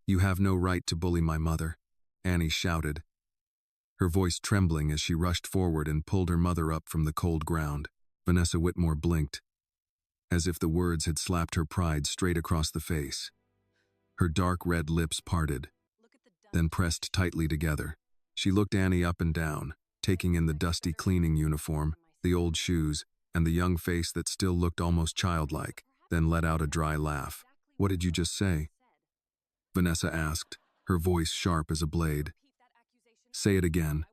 "You have no right to bully my mother," Annie shouted, her voice trembling as she rushed forward and pulled her mother up from the cold ground. Vanessa Whitmore blinked, as if the words had slapped her pride straight across the face. Her dark red lips parted, then pressed tightly together. She looked Annie up and down, taking in the dusty cleaning uniform, the old shoes, and the young face that still looked almost childlike, then let out a dry laugh. "What did you just say?" Vanessa asked, her voice sharp as a blade. "Say it again."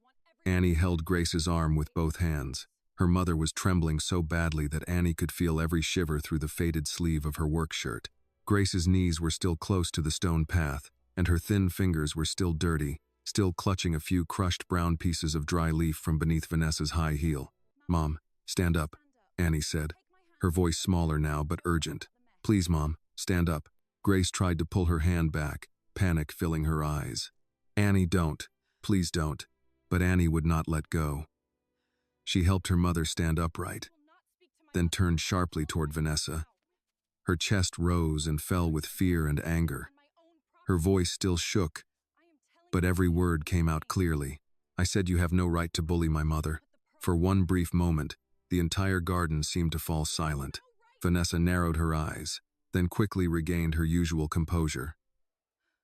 Annie held Grace's arm with both hands. Her mother was trembling so badly that Annie could feel every shiver through the faded sleeve of her work shirt. Grace's knees were still close to the stone path, and her thin fingers were still dirty, still clutching a few crushed brown pieces of dry leaf from beneath Vanessa's high heel. "Mom, stand up," Annie said, her voice smaller now but urgent. "Please, Mom, stand up." Grace tried to pull her hand back, panic filling her eyes. "Annie, don't. Please don't." But Annie would not let go. She helped her mother stand upright, then turned sharply toward Vanessa. Her chest rose and fell with fear and anger. Her voice still shook, but every word came out clearly. "I said you have no right to bully my mother." For one brief moment, the entire garden seemed to fall silent. Vanessa narrowed her eyes, then quickly regained her usual composure.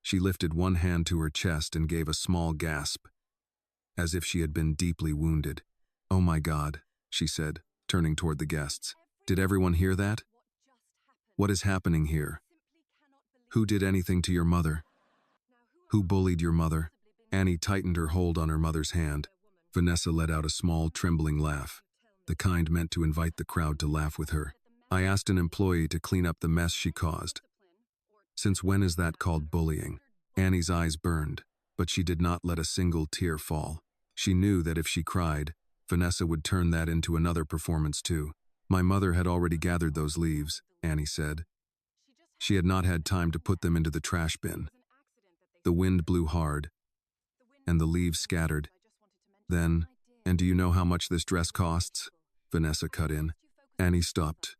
She lifted one hand to her chest and gave a small gasp, as if she had been deeply wounded. "Oh my God," she said, turning toward the guests. "Did everyone hear that? What is happening here? Who did anything to your mother? Who bullied your mother?" Annie tightened her hold on her mother's hand. Vanessa let out a small, trembling laugh, the kind meant to invite the crowd to laugh with her. "I asked an employee to clean up the mess she caused." "Since when is that called bullying?" Annie's eyes burned, but she did not let a single tear fall. She knew that if she cried, Vanessa would turn that into another performance too. "My mother had already gathered those leaves," Annie said. "She had not had time to put them into the trash bin. The wind blew hard, and the leaves scattered. Then, and do you know how much this dress costs?" Vanessa cut in. Annie stopped.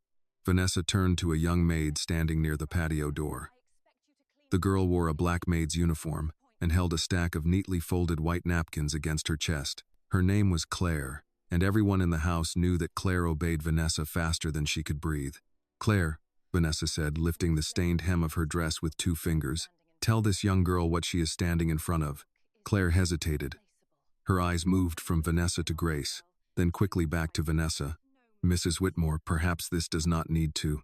Vanessa turned to a young maid standing near the patio door. The girl wore a black maid's uniform and held a stack of neatly folded white napkins against her chest. Her name was Claire, and everyone in the house knew that Claire obeyed Vanessa faster than she could breathe. "Claire," Vanessa said, lifting the stained hem of her dress with 2 fingers, "tell this young girl what she is standing in front of." Claire hesitated. Her eyes moved from Vanessa to Grace, then quickly back to Vanessa. "Mrs. Whitmore, perhaps this does not need to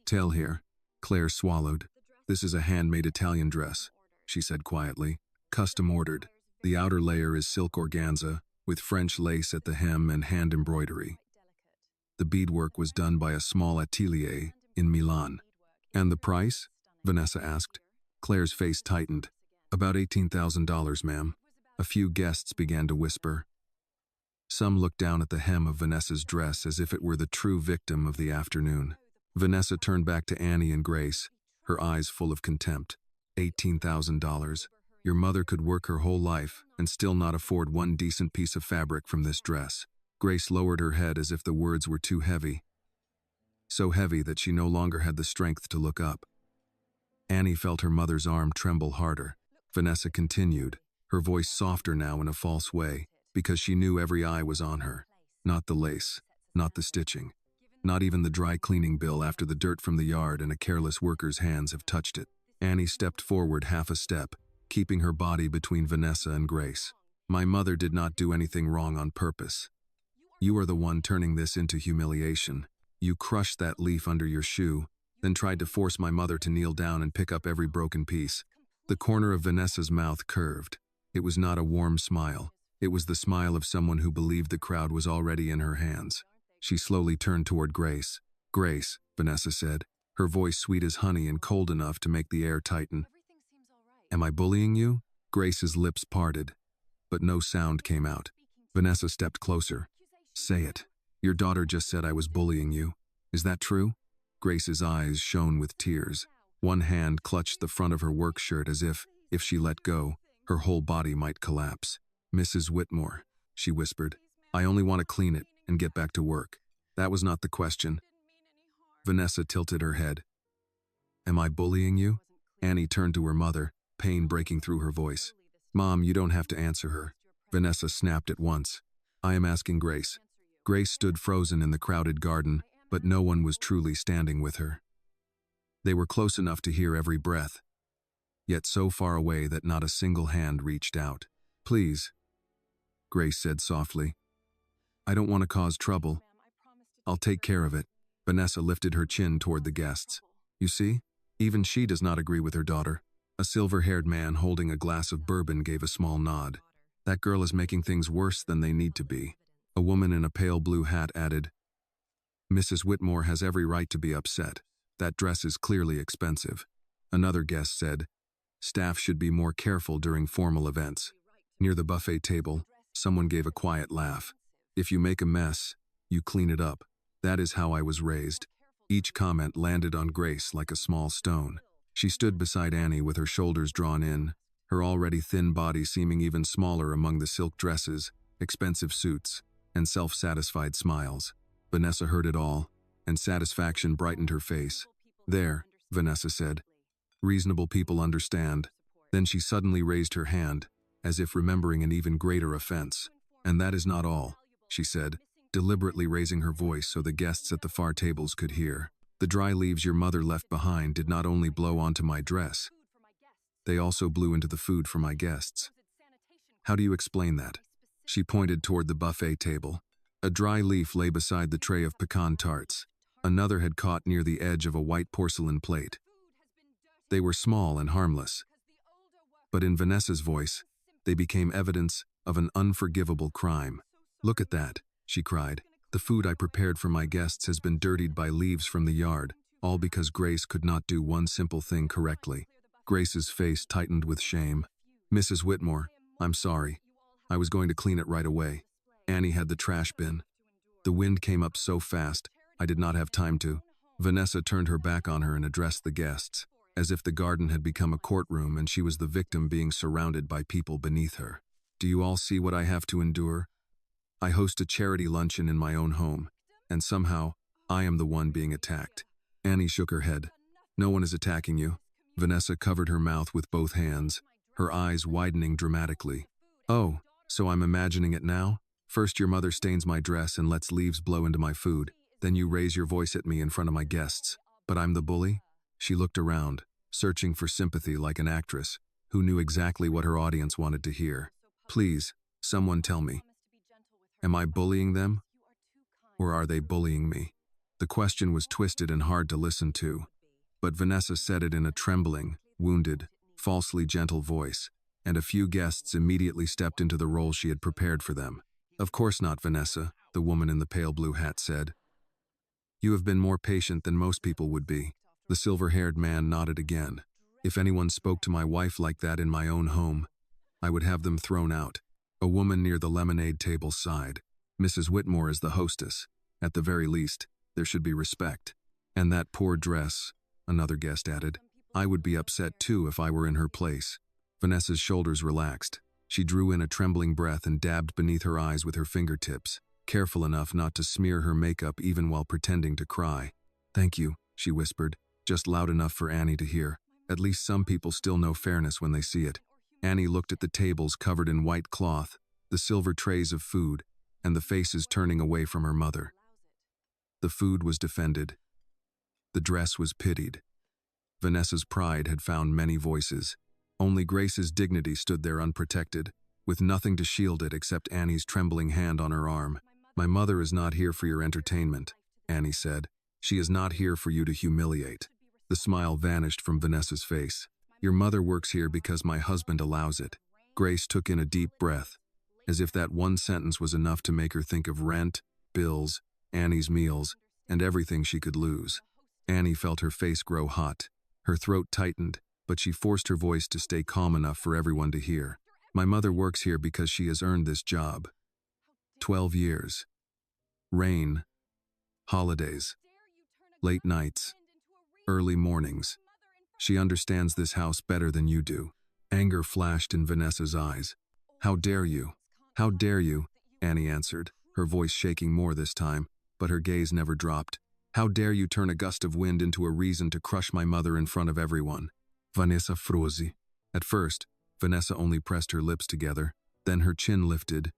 tell here." Claire swallowed. "This is a handmade Italian dress," she said quietly. "Custom ordered. The outer layer is silk organza, with French lace at the hem and hand embroidery. The beadwork was done by a small atelier in Milan." "And the price?" Vanessa asked. Claire's face tightened. "About $18,000, ma'am." A few guests began to whisper. Some looked down at the hem of Vanessa's dress as if it were the true victim of the afternoon. Vanessa turned back to Annie and Grace, her eyes full of contempt. $18,000. Your mother could work her whole life and still not afford one decent piece of fabric from this dress." Grace lowered her head as if the words were too heavy. So heavy that she no longer had the strength to look up. Annie felt her mother's arm tremble harder. Vanessa continued, her voice softer now in a false way, because she knew every eye was on her. "Not the lace, not the stitching, not even the dry cleaning bill after the dirt from the yard and a careless worker's hands have touched it." Annie stepped forward half a step, keeping her body between Vanessa and Grace. "My mother did not do anything wrong on purpose. You are the one turning this into humiliation. You crushed that leaf under your shoe, then tried to force my mother to kneel down and pick up every broken piece." The corner of Vanessa's mouth curved. It was not a warm smile. It was the smile of someone who believed the crowd was already in her hands. She slowly turned toward Grace. "Grace," Vanessa said, her voice sweet as honey and cold enough to make the air tighten. "Am I bullying you?" Grace's lips parted, but no sound came out. Vanessa stepped closer. "Say it. Your daughter just said I was bullying you. Is that true?" Grace's eyes shone with tears. One hand clutched the front of her work shirt as if she let go, her whole body might collapse. "Mrs. Whitmore," she whispered, "I only want to clean it and get back to work. That was not the question." Vanessa tilted her head. "Am I bullying you?" Annie turned to her mother. pain breaking through her voice. Mom, you don't have to answer her. Vanessa snapped at once. I am asking Grace. Grace stood frozen in the crowded garden, but no one was truly standing with her. They were close enough to hear every breath, yet so far away that not a single hand reached out. Please, Grace said softly. I don't want to cause trouble. I'll take care of it. Vanessa lifted her chin toward the guests. You see, even she does not agree with her daughter. A silver-haired man holding a glass of bourbon gave a small nod. That girl is making things worse than they need to be. A woman in a pale blue hat added, Mrs. Whitmore has every right to be upset. That dress is clearly expensive. Another guest said, staff should be more careful during formal events. Near the buffet table, someone gave a quiet laugh. If you make a mess, you clean it up. That is how I was raised. Each comment landed on Grace like a small stone. She stood beside Annie with her shoulders drawn in, her already thin body seeming even smaller among the silk dresses, expensive suits, and self-satisfied smiles. Vanessa heard it all, and satisfaction brightened her face. There, Vanessa said. Reasonable people understand. Then she suddenly raised her hand, as if remembering an even greater offense. And that is not all, she said, deliberately raising her voice so the guests at the far tables could hear. The dry leaves your mother left behind did not only blow onto my dress, they also blew into the food for my guests. How do you explain that? She pointed toward the buffet table. A dry leaf lay beside the tray of pecan tarts. Another had caught near the edge of a white porcelain plate. They were small and harmless, but in Vanessa's voice, they became evidence of an unforgivable crime. Look at that, she cried. The food I prepared for my guests has been dirtied by leaves from the yard, all because Grace could not do one simple thing correctly. Grace's face tightened with shame. Mrs. Whitmore, I'm sorry. I was going to clean it right away. Annie had the trash bin. The wind came up so fast, I did not have time to. Vanessa turned her back on her and addressed the guests, as if the garden had become a courtroom and she was the victim being surrounded by people beneath her. Do you all see what I have to endure? I host a charity luncheon in my own home, and somehow, I am the one being attacked. Annie shook her head. No one is attacking you. Vanessa covered her mouth with both hands, her eyes widening dramatically. Oh, so I'm imagining it now? First your mother stains my dress and lets leaves blow into my food, then you raise your voice at me in front of my guests. But I'm the bully? She looked around, searching for sympathy like an actress, who knew exactly what her audience wanted to hear. Please, someone tell me. Am I bullying them? Or are they bullying me? The question was twisted and hard to listen to, but Vanessa said it in a trembling, wounded, falsely gentle voice, and a few guests immediately stepped into the role she had prepared for them. Of course not, Vanessa, the woman in the pale blue hat said. You have been more patient than most people would be. The silver-haired man nodded again. If anyone spoke to my wife like that in my own home, I would have them thrown out. A woman near the lemonade table sighed. Mrs. Whitmore is the hostess. At the very least, there should be respect. And that poor dress, another guest added. I would be upset too if I were in her place. Vanessa's shoulders relaxed. She drew in a trembling breath and dabbed beneath her eyes with her fingertips, careful enough not to smear her makeup even while pretending to cry. Thank you, she whispered, just loud enough for Annie to hear. At least some people still know fairness when they see it. Annie looked at the tables covered in white cloth, the silver trays of food, and the faces turning away from her mother. The food was defended. The dress was pitied. Vanessa's pride had found many voices. Only Grace's dignity stood there unprotected, with nothing to shield it except Annie's trembling hand on her arm. My mother is not here for your entertainment, Annie said. She is not here for you to humiliate. The smile vanished from Vanessa's face. Your mother works here because my husband allows it. Grace took in a deep breath, as if that one sentence was enough to make her think of rent, bills, Annie's meals, and everything she could lose. Annie felt her face grow hot. Her throat tightened, but she forced her voice to stay calm enough for everyone to hear. My mother works here because she has earned this job. 12 years. Rain. Holidays. Late nights. Early mornings. She understands this house better than you do. Anger flashed in Vanessa's eyes. How dare you? How dare you? Annie answered, her voice shaking more this time, but her gaze never dropped. How dare you turn a gust of wind into a reason to crush my mother in front of everyone? Vanessa froze. At first, Vanessa only pressed her lips together, then her chin lifted,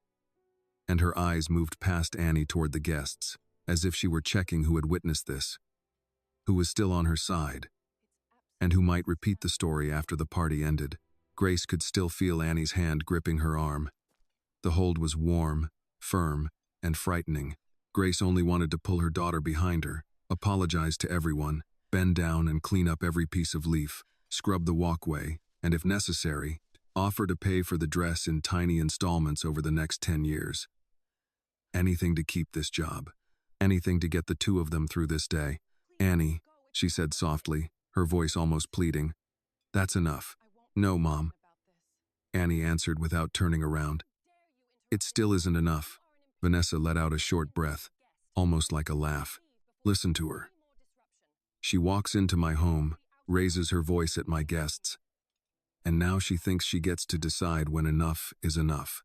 and her eyes moved past Annie toward the guests, as if she were checking who had witnessed this, who was still on her side, and who might repeat the story after the party ended. Grace could still feel Annie's hand gripping her arm. The hold was warm, firm, and frightening. Grace only wanted to pull her daughter behind her, apologize to everyone, bend down and clean up every piece of leaf, scrub the walkway, and if necessary, offer to pay for the dress in tiny installments over the next 10 years. Anything to keep this job. Anything to get the two of them through this day. Annie, she said softly, her voice almost pleading. That's enough. No, Mom. Annie answered without turning around. It still isn't enough. Vanessa let out a short breath, almost like a laugh. Listen to her. She walks into my home, raises her voice at my guests, and now she thinks she gets to decide when enough is enough.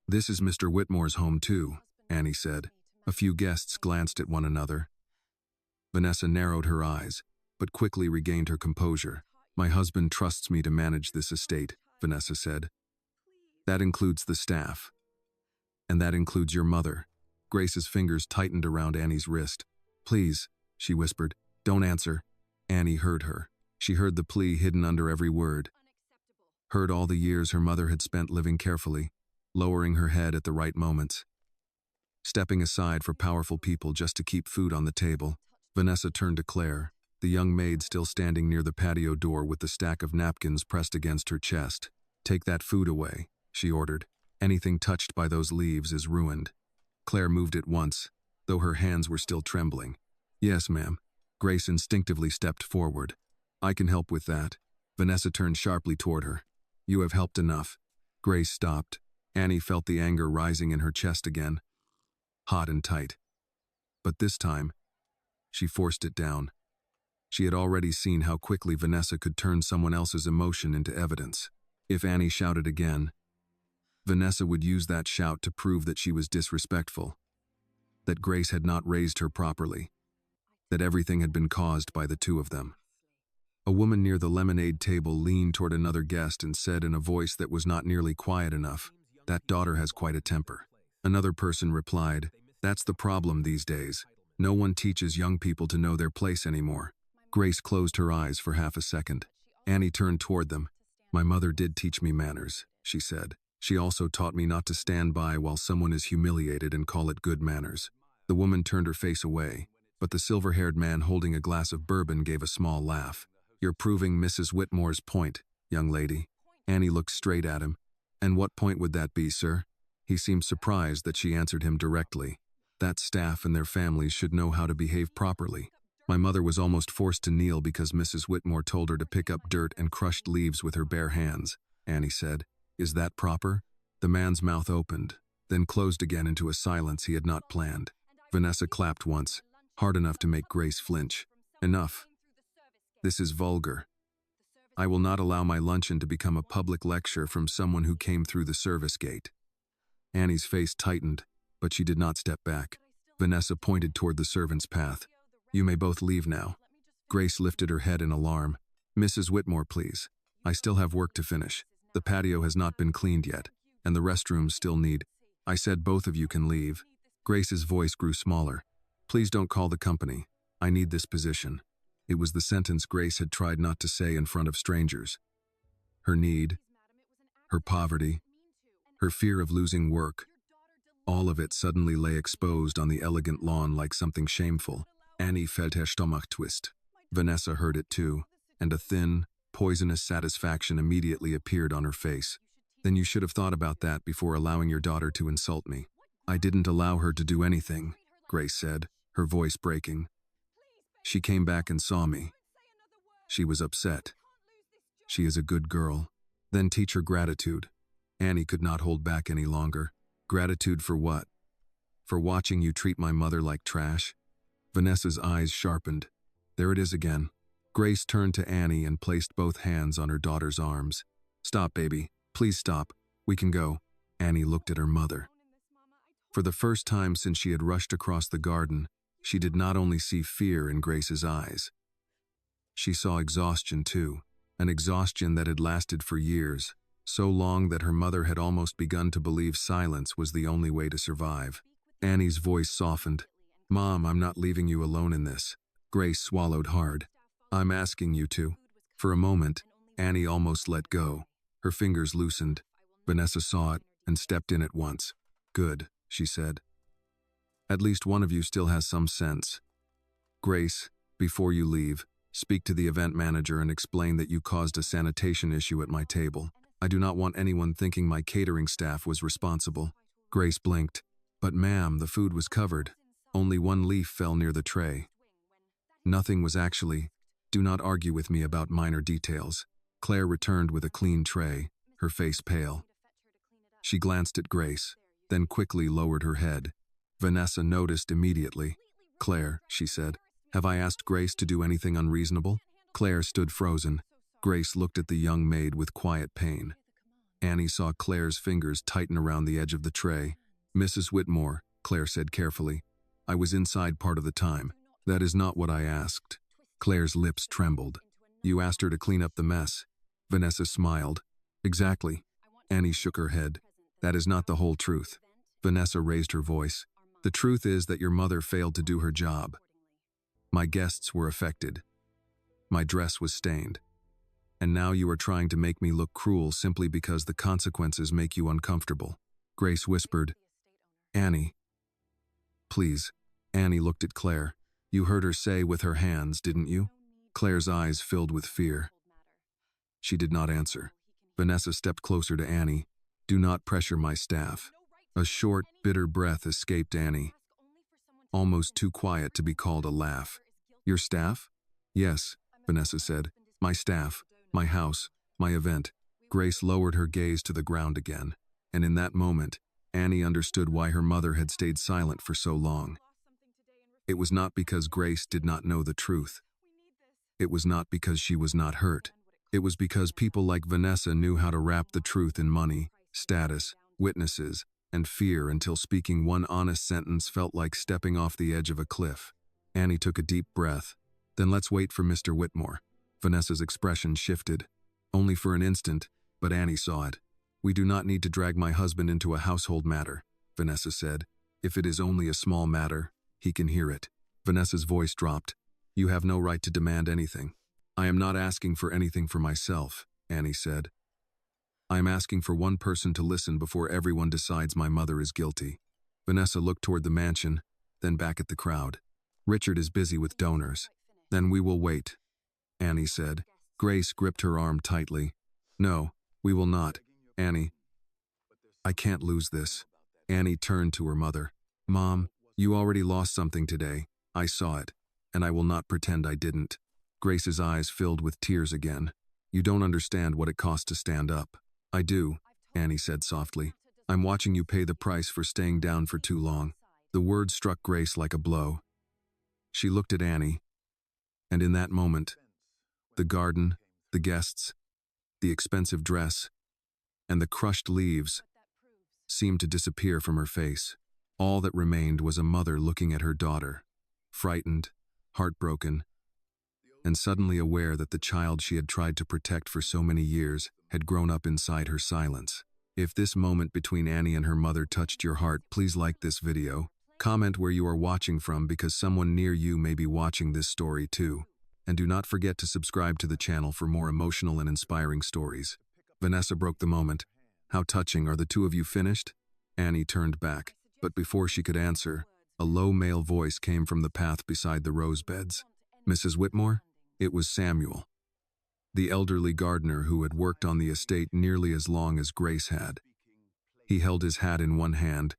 This is Mr. Whitmore's home too, Annie said. A few guests glanced at one another. Vanessa narrowed her eyes, but quickly regained her composure. My husband trusts me to manage this estate, Vanessa said. That includes the staff. And that includes your mother. Grace's fingers tightened around Annie's wrist. Please, she whispered, don't answer. Annie heard her. She heard the plea hidden under every word. Heard all the years her mother had spent living carefully, lowering her head at the right moments, stepping aside for powerful people just to keep food on the table. Vanessa turned to Claire, the young maid still standing near the patio door with the stack of napkins pressed against her chest. Take that food away, she ordered. Anything touched by those leaves is ruined. Claire moved at once, though her hands were still trembling. Yes, ma'am. Grace instinctively stepped forward. I can help with that. Vanessa turned sharply toward her. You have helped enough. Grace stopped. Annie felt the anger rising in her chest again, hot and tight. But this time, she forced it down. She had already seen how quickly Vanessa could turn someone else's emotion into evidence. If Annie shouted again, Vanessa would use that shout to prove that she was disrespectful, that Grace had not raised her properly, that everything had been caused by the two of them. A woman near the lemonade table leaned toward another guest and said in a voice that was not nearly quiet enough, "That daughter has quite a temper." Another person replied, "That's the problem these days. No one teaches young people to know their place anymore." Grace closed her eyes for half a second. Annie turned toward them. "My mother did teach me manners," she said. "She also taught me not to stand by while someone is humiliated and call it good manners." The woman turned her face away, but the silver-haired man holding a glass of bourbon gave a small laugh. "You're proving Mrs. Whitmore's point, young lady." Annie looked straight at him. "And what point would that be, sir?" He seemed surprised that she answered him directly. "That staff and their families should know how to behave properly. My mother was almost forced to kneel because Mrs. Whitmore told her to pick up dirt and crushed leaves with her bare hands," Annie said. "Is that proper?" The man's mouth opened, then closed again into a silence he had not planned. Vanessa clapped once, hard enough to make Grace flinch. "Enough. This is vulgar. I will not allow my luncheon to become a public lecture from someone who came through the service gate." Annie's face tightened, but she did not step back. Vanessa pointed toward the servants' path. "You may both leave now." Grace lifted her head in alarm. "Mrs. Whitmore, please. I still have work to finish. The patio has not been cleaned yet, and the restrooms still need—" "I said both of you can leave." Grace's voice grew smaller. "Please don't call the company. I need this position." It was the sentence Grace had tried not to say in front of strangers. Her need, her poverty, her fear of losing work, all of it suddenly lay exposed on the elegant lawn like something shameful. Annie felt her stomach twist. Vanessa heard it too, and a thin, poisonous satisfaction immediately appeared on her face. "Then you should have thought about that before allowing your daughter to insult me." "I didn't allow her to do anything," Grace said, her voice breaking. "She came back and saw me. She was upset. She is a good girl. Then teach her gratitude." Annie could not hold back any longer. "Gratitude for what? For watching you treat my mother like trash?" Vanessa's eyes sharpened. There it is again. Grace turned to Annie and placed both hands on her daughter's arms. "Stop, baby. Please stop. We can go." Annie looked at her mother. For the first time since she had rushed across the garden, she did not only see fear in Grace's eyes. She saw exhaustion too, an exhaustion that had lasted for years, so long that her mother had almost begun to believe silence was the only way to survive. Annie's voice softened. "Mom, I'm not leaving you alone in this." Grace swallowed hard. "I'm asking you to." For a moment, Annie almost let go. Her fingers loosened. Vanessa saw it and stepped in at once. "Good," she said. "At least one of you still has some sense. Grace, before you leave, speak to the event manager and explain that you caused a sanitation issue at my table. I do not want anyone thinking my catering staff was responsible." Grace blinked. "But ma'am, the food was covered. Only one leaf fell near the tray." "Nothing was actually. Do not argue with me about minor details." Claire returned with a clean tray, her face pale. She glanced at Grace, then quickly lowered her head. Vanessa noticed immediately. "Claire," she said, "have I asked Grace to do anything unreasonable?" Claire stood frozen. Grace looked at the young maid with quiet pain. Annie saw Claire's fingers tighten around the edge of the tray. "Mrs. Whitmore," Claire said carefully, "I was inside part of the time. That is not what I asked." Claire's lips trembled. "You asked her to clean up the mess." Vanessa smiled. "Exactly." Annie shook her head. "That is not the whole truth." Vanessa raised her voice. "The truth is that your mother failed to do her job. My guests were affected. My dress was stained. And now you are trying to make me look cruel simply because the consequences make you uncomfortable." Grace whispered, "Annie, please." Annie looked at Claire. "You heard her say with her hands, didn't you?" Claire's eyes filled with fear. She did not answer. Vanessa stepped closer to Annie. "Do not pressure my staff." A short, bitter breath escaped Annie, almost too quiet to be called a laugh. "Your staff?" "Yes," Vanessa said. "My staff, my house, my event." Grace lowered her gaze to the ground again, and in that moment, Annie understood why her mother had stayed silent for so long. It was not because Grace did not know the truth. It was not because she was not hurt. It was because people like Vanessa knew how to wrap the truth in money, status, witnesses, and fear until speaking one honest sentence felt like stepping off the edge of a cliff. Annie took a deep breath. "Then let's wait for Mr. Whitmore." Vanessa's expression shifted. Only for an instant, but Annie saw it. "We do not need to drag my husband into a household matter," Vanessa said. "If it is only a small matter, he can hear it." Vanessa's voice dropped. "You have no right to demand anything." "I am not asking for anything for myself," Annie said. "I am asking for one person to listen before everyone decides my mother is guilty." Vanessa looked toward the mansion, then back at the crowd. "Richard is busy with donors." "Then we will wait," Annie said. Grace gripped her arm tightly. "No, we will not. Annie, I can't lose this." Annie turned to her mother. "Mom, you already lost something today. I saw it, and I will not pretend I didn't." Grace's eyes filled with tears again. "You don't understand what it costs to stand up." "I do," Annie said softly. "I'm watching you pay the price for staying down for too long." The word struck Grace like a blow. She looked at Annie, and in that moment, the garden, the guests, the expensive dress, and the crushed leaves seemed to disappear from her face. All that remained was a mother looking at her daughter, frightened, heartbroken, and suddenly aware that the child she had tried to protect for so many years had grown up inside her silence. If this moment between Annie and her mother touched your heart, please like this video. Comment where you are watching from because someone near you may be watching this story too. And do not forget to subscribe to the channel for more emotional and inspiring stories. Vanessa broke the moment. "How touching. Are the two of you finished?" Annie turned back, but before she could answer, a low male voice came from the path beside the rose beds. "Mrs. Whitmore?" It was Samuel, the elderly gardener who had worked on the estate nearly as long as Grace had. He held his hat in one hand,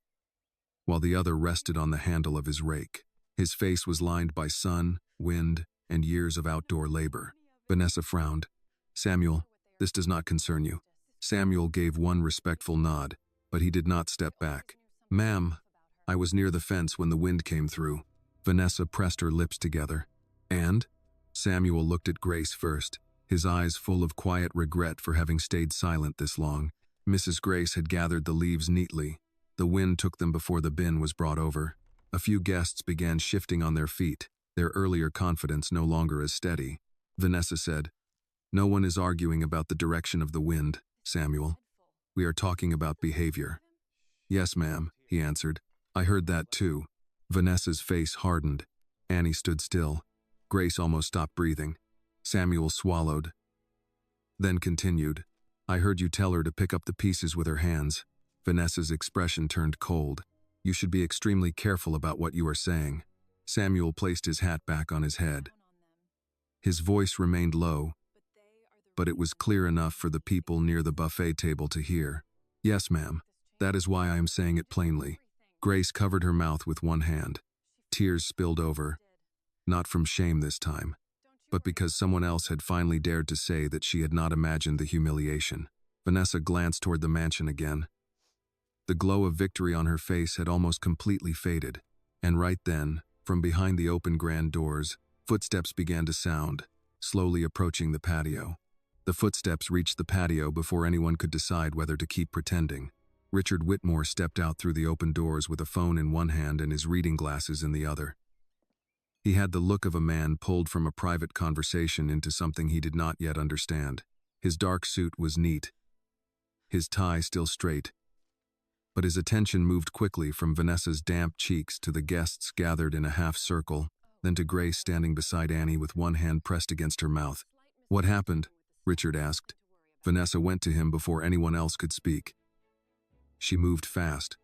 while the other rested on the handle of his rake. His face was lined by sun, wind, and years of outdoor labor. Vanessa frowned. "Samuel, this does not concern you." Samuel gave one respectful nod, but he did not step back. "Ma'am, I was near the fence when the wind came through." Vanessa pressed her lips together. "And?" Samuel looked at Grace first, his eyes full of quiet regret for having stayed silent this long. Mrs. Grace had gathered the leaves neatly. The wind took them before the bin was brought over. A few guests began shifting on their feet, their earlier confidence no longer as steady. Vanessa said, No one is arguing about the direction of the wind, Samuel. We are talking about behavior. Yes, ma'am, he answered. I heard that too. Vanessa's face hardened. Annie stood still. Grace almost stopped breathing. Samuel swallowed, then continued. I heard you tell her to pick up the pieces with her hands. Vanessa's expression turned cold. You should be extremely careful about what you are saying. Samuel placed his hat back on his head. His voice remained low, but it was clear enough for the people near the buffet table to hear. Yes, ma'am. That is why I am saying it plainly. Grace covered her mouth with one hand. Tears spilled over, not from shame this time, but because someone else had finally dared to say that she had not imagined the humiliation. Vanessa glanced toward the mansion again. The glow of victory on her face had almost completely faded, and right then, from behind the open grand doors, footsteps began to sound, slowly approaching the patio. The footsteps reached the patio before anyone could decide whether to keep pretending. Richard Whitmore stepped out through the open doors with a phone in one hand and his reading glasses in the other. He had the look of a man pulled from a private conversation into something he did not yet understand. His dark suit was neat, his tie still straight, but his attention moved quickly from Vanessa's damp cheeks to the guests gathered in a half circle, then to Grace standing beside Annie with one hand pressed against her mouth. What happened? Richard asked. Vanessa went to him before anyone else could speak. She moved fast,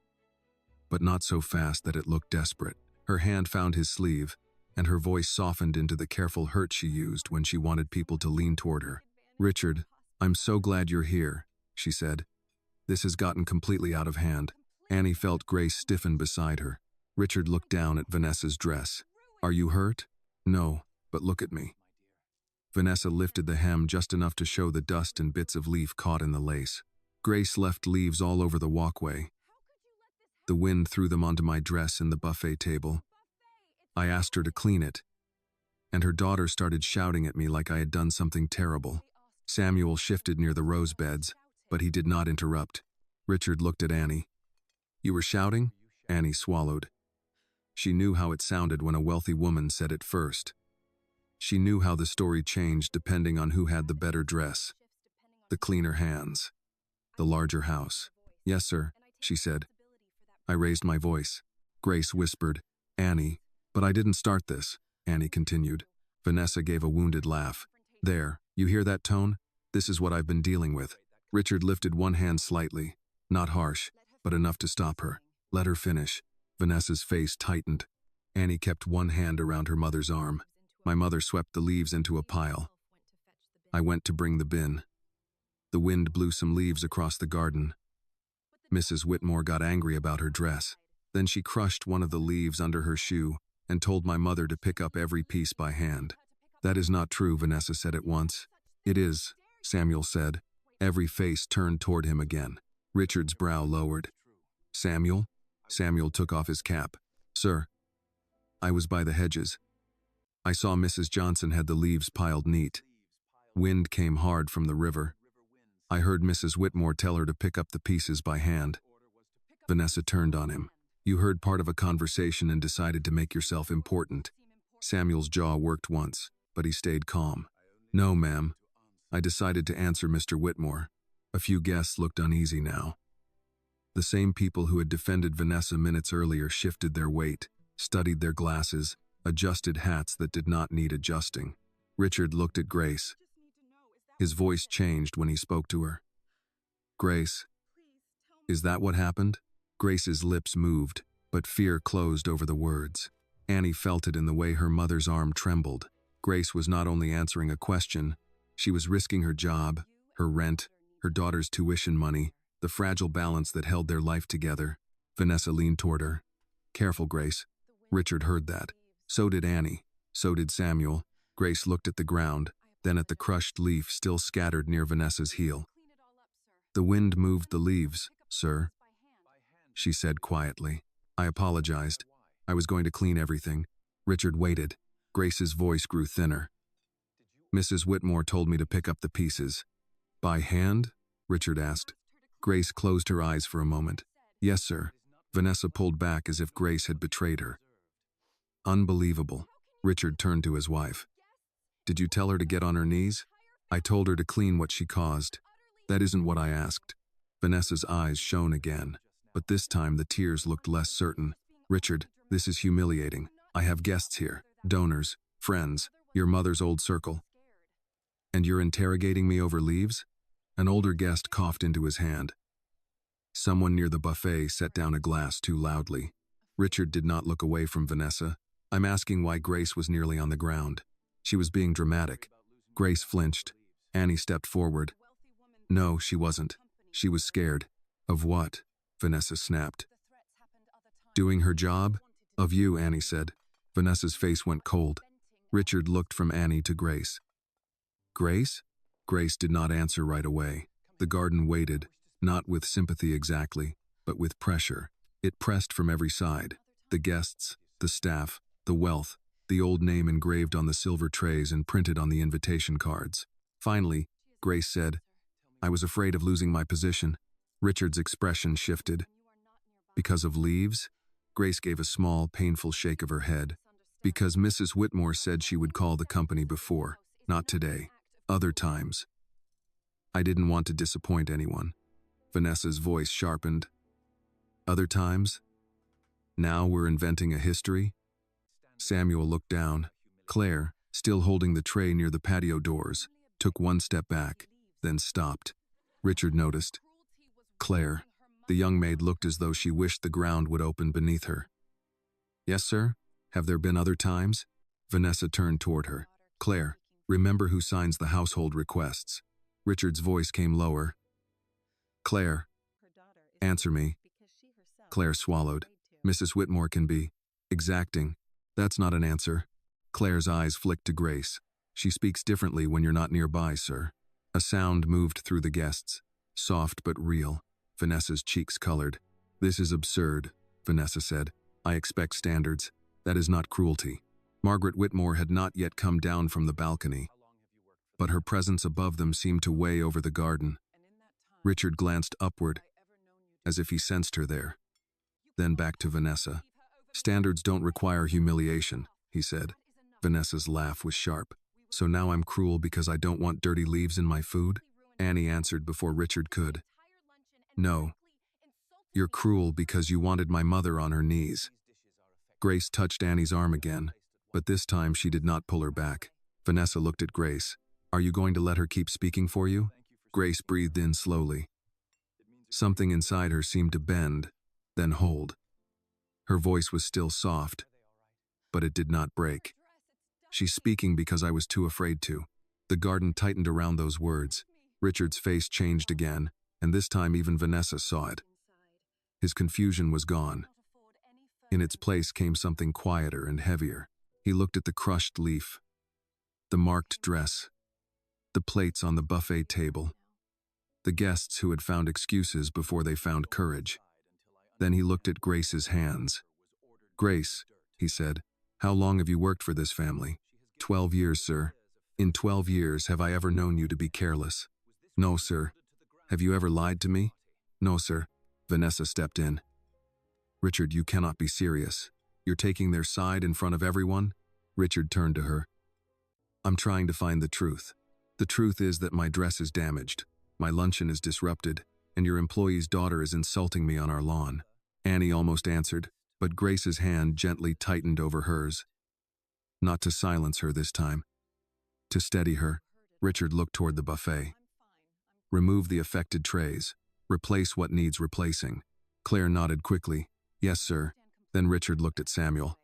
but not so fast that it looked desperate. Her hand found his sleeve, and her voice softened into the careful hurt she used when she wanted people to lean toward her. Richard, I'm so glad you're here, she said. This has gotten completely out of hand. Annie felt Grace stiffen beside her. Richard looked down at Vanessa's dress. Are you hurt? No, but look at me. Vanessa lifted the hem just enough to show the dust and bits of leaf caught in the lace. Grace left leaves all over the walkway. The wind threw them onto my dress and the buffet table. I asked her to clean it, and her daughter started shouting at me like I had done something terrible. Samuel shifted near the rose beds, but he did not interrupt. Richard looked at Annie. You were shouting? Annie swallowed. She knew how it sounded when a wealthy woman said it first. She knew how the story changed depending on who had the better dress, the cleaner hands, the larger house. Yes, sir, she said. I raised my voice. Grace whispered, Annie, but I didn't start this, Annie continued. Vanessa gave a wounded laugh. There, you hear that tone? This is what I've been dealing with. Richard lifted one hand slightly, not harsh, but enough to stop her. Let her finish. Vanessa's face tightened. Annie kept one hand around her mother's arm. My mother swept the leaves into a pile. I went to bring the bin. The wind blew some leaves across the garden. Mrs. Whitmore got angry about her dress. Then she crushed one of the leaves under her shoe and told my mother to pick up every piece by hand. That is not true, Vanessa said at once. It is, Samuel said. Every face turned toward him again. Richard's brow lowered. Samuel? Samuel took off his cap. Sir, I was by the hedges. I saw Mrs. Johnson had the leaves piled neat. Wind came hard from the river. I heard Mrs. Whitmore tell her to pick up the pieces by hand. Vanessa turned on him. You heard part of a conversation and decided to make yourself important. Samuel's jaw worked once, but he stayed calm. No, ma'am. I decided to answer Mr. Whitmore. A few guests looked uneasy now. The same people who had defended Vanessa minutes earlier shifted their weight, studied their glasses, adjusted hats that did not need adjusting. Richard looked at Grace. His voice changed when he spoke to her. Grace, is that what happened? Grace's lips moved, but fear closed over the words. Annie felt it in the way her mother's arm trembled. Grace was not only answering a question, she was risking her job, her rent, her daughter's tuition money, the fragile balance that held their life together. Vanessa leaned toward her. Careful, Grace. Richard heard that. So did Annie. So did Samuel. Grace looked at the ground, then at the crushed leaf still scattered near Vanessa's heel. The wind moved the leaves, sir, she said quietly. I apologized. I was going to clean everything. Richard waited. Grace's voice grew thinner. Mrs. Whitmore told me to pick up the pieces. By hand? Richard asked. Grace closed her eyes for a moment. Yes, sir. Vanessa pulled back as if Grace had betrayed her. Unbelievable. Richard turned to his wife. Did you tell her to get on her knees? I told her to clean what she caused. That isn't what I asked. Vanessa's eyes shone again, but this time the tears looked less certain. Richard, this is humiliating. I have guests here, donors, friends, your mother's old circle. And you're interrogating me over leaves? An older guest coughed into his hand. Someone near the buffet set down a glass too loudly. Richard did not look away from Vanessa. I'm asking why Grace was nearly on the ground. She was being dramatic. Grace flinched. Annie stepped forward. No, she wasn't. She was scared. Of what? Vanessa snapped. Doing her job? Of you, Annie said. Vanessa's face went cold. Richard looked from Annie to Grace. Grace? Grace did not answer right away. The garden waited, not with sympathy exactly, but with pressure. It pressed from every side. The guests, the staff, the wealth, the old name engraved on the silver trays and printed on the invitation cards. Finally, Grace said, I was afraid of losing my position. Richard's expression shifted. Because of leaves? Grace gave a small, painful shake of her head. Because Mrs. Whitmore said she would call the company before, not today, other times. I didn't want to disappoint anyone. Vanessa's voice sharpened. Other times? Now we're inventing a history? Samuel looked down. Claire, still holding the tray near the patio doors, took one step back, then stopped. Richard noticed. Claire. The young maid looked as though she wished the ground would open beneath her. Yes, sir? Have there been other times? Vanessa turned toward her. Claire, remember who signs the household requests. Richard's voice came lower. Claire. Answer me. Claire swallowed. Mrs. Whitmore can be exacting. That's not an answer. Claire's eyes flicked to Grace. She speaks differently when you're not nearby, sir. A sound moved through the guests. Soft but real. Vanessa's cheeks colored. This is absurd, Vanessa said. I expect standards. That is not cruelty. Margaret Whitmore had not yet come down from the balcony, but her presence above them seemed to weigh over the garden. Richard glanced upward, as if he sensed her there. Then back to Vanessa. Standards don't require humiliation, he said. Vanessa's laugh was sharp. So now I'm cruel because I don't want dirty leaves in my food? Annie answered before Richard could. No. You're cruel because you wanted my mother on her knees. Grace touched Annie's arm again, but this time she did not pull her back. Vanessa looked at Grace. Are you going to let her keep speaking for you? Grace breathed in slowly. Something inside her seemed to bend, then hold. Her voice was still soft, but it did not break. She's speaking because I was too afraid to. The garden tightened around those words. Richard's face changed again, and this time even Vanessa saw it. His confusion was gone. In its place came something quieter and heavier. He looked at the crushed leaf, the marked dress, the plates on the buffet table, the guests who had found excuses before they found courage. Then he looked at Grace's hands. Grace, he said, how long have you worked for this family? 12 years, sir. In 12 years, have I ever known you to be careless? No, sir. Have you ever lied to me? No, sir. Vanessa stepped in. Richard, you cannot be serious. You're taking their side in front of everyone? Richard turned to her. I'm trying to find the truth. The truth is that my dress is damaged, my luncheon is disrupted, and your employee's daughter is insulting me on our lawn. Annie almost answered, but Grace's hand gently tightened over hers. Not to silence her this time. To steady her, Richard looked toward the buffet. Remove the affected trays. Replace what needs replacing. Claire nodded quickly. Yes, sir. Then Richard looked at Samuel.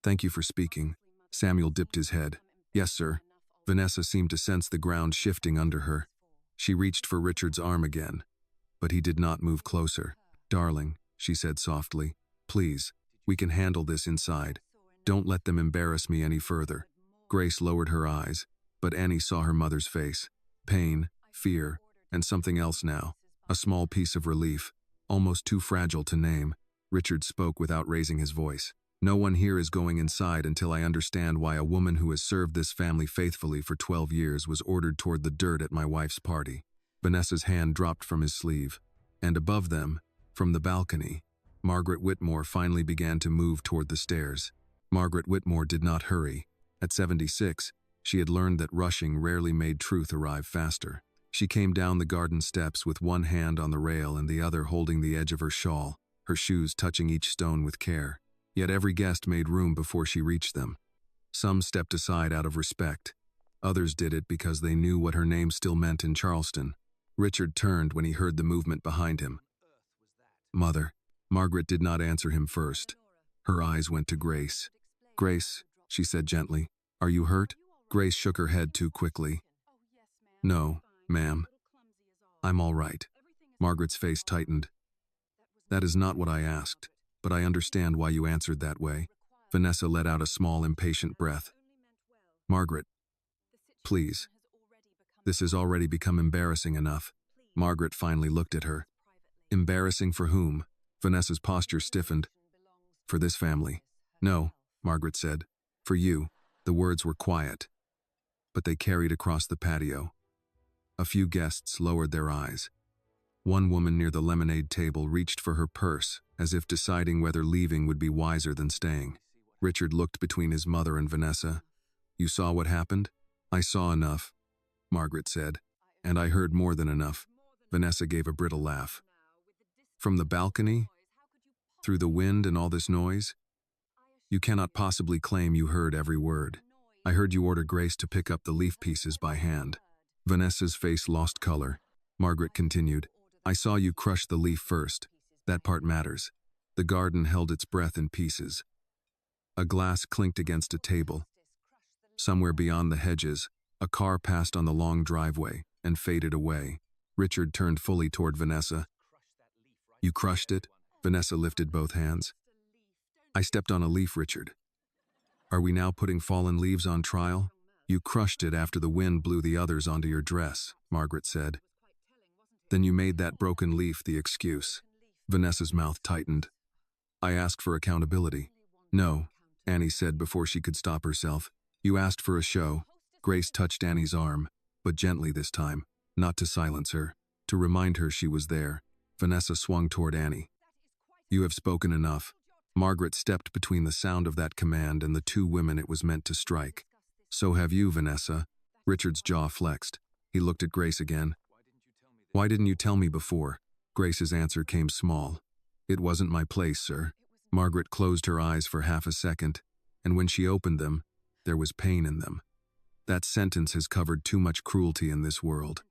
Thank you for speaking. Samuel dipped his head. Yes, sir. Vanessa seemed to sense the ground shifting under her. She reached for Richard's arm again, but he did not move closer. Darling, she said softly, please, we can handle this inside. Don't let them embarrass me any further. Grace lowered her eyes, but Annie saw her mother's face. Pain, fear, and something else now. A small piece of relief, almost too fragile to name. Richard spoke without raising his voice. No one here is going inside until I understand why a woman who has served this family faithfully for 12 years was ordered toward the dirt at my wife's party. Vanessa's hand dropped from his sleeve, and above them, from the balcony, Margaret Whitmore finally began to move toward the stairs. Margaret Whitmore did not hurry. At 76, She had learned that rushing rarely made truth arrive faster. She came down the garden steps with one hand on the rail and the other holding the edge of her shawl, her shoes touching each stone with care. Yet every guest made room before she reached them. Some stepped aside out of respect. Others did it because they knew what her name still meant in Charleston. Richard turned when he heard the movement behind him. "Mother." Margaret did not answer him first. Her eyes went to Grace. "Grace," she said gently, "are you hurt?" Grace shook her head too quickly. "No, ma'am. I'm all right." Margaret's face tightened. "That is not what I asked, but I understand why you answered that way." Vanessa let out a small, impatient breath. "Margaret, please. This has already become embarrassing enough." Margaret finally looked at her. "Embarrassing for whom?" Vanessa's posture stiffened. "For this family." "No," Margaret said. "For you." The words were quiet, but they carried across the patio. A few guests lowered their eyes. One woman near the lemonade table reached for her purse, as if deciding whether leaving would be wiser than staying. Richard looked between his mother and Vanessa. "You saw what happened?" "I saw enough," Margaret said. "And I heard more than enough." Vanessa gave a brittle laugh. "From the balcony? Through the wind and all this noise? You cannot possibly claim you heard every word. I heard you order Grace to pick up the leaf pieces by hand." Vanessa's face lost color. Margaret continued, "I saw you crush the leaf first. That part matters." The garden held its breath in pieces. A glass clinked against a table. Somewhere beyond the hedges, a car passed on the long driveway and faded away. Richard turned fully toward Vanessa. "You crushed it?" Vanessa lifted both hands. "I stepped on a leaf, Richard." "Are we now putting fallen leaves on trial?" "You crushed it after the wind blew the others onto your dress," Margaret said. "Then you made that broken leaf the excuse." Vanessa's mouth tightened. "I asked for accountability." "No," Annie said before she could stop herself. "You asked for a show." Grace touched Annie's arm, but gently this time, not to silence her, to remind her she was there. Vanessa swung toward Annie. "You have spoken enough." Margaret stepped between the sound of that command and the two women it was meant to strike. "So have you, Vanessa." Richard's jaw flexed. He looked at Grace again. "Why didn't you tell me before?" Grace's answer came small. "It wasn't my place, sir." Margaret closed her eyes for half a second, and when she opened them, there was pain in them. "That sentence has covered too much cruelty in this world."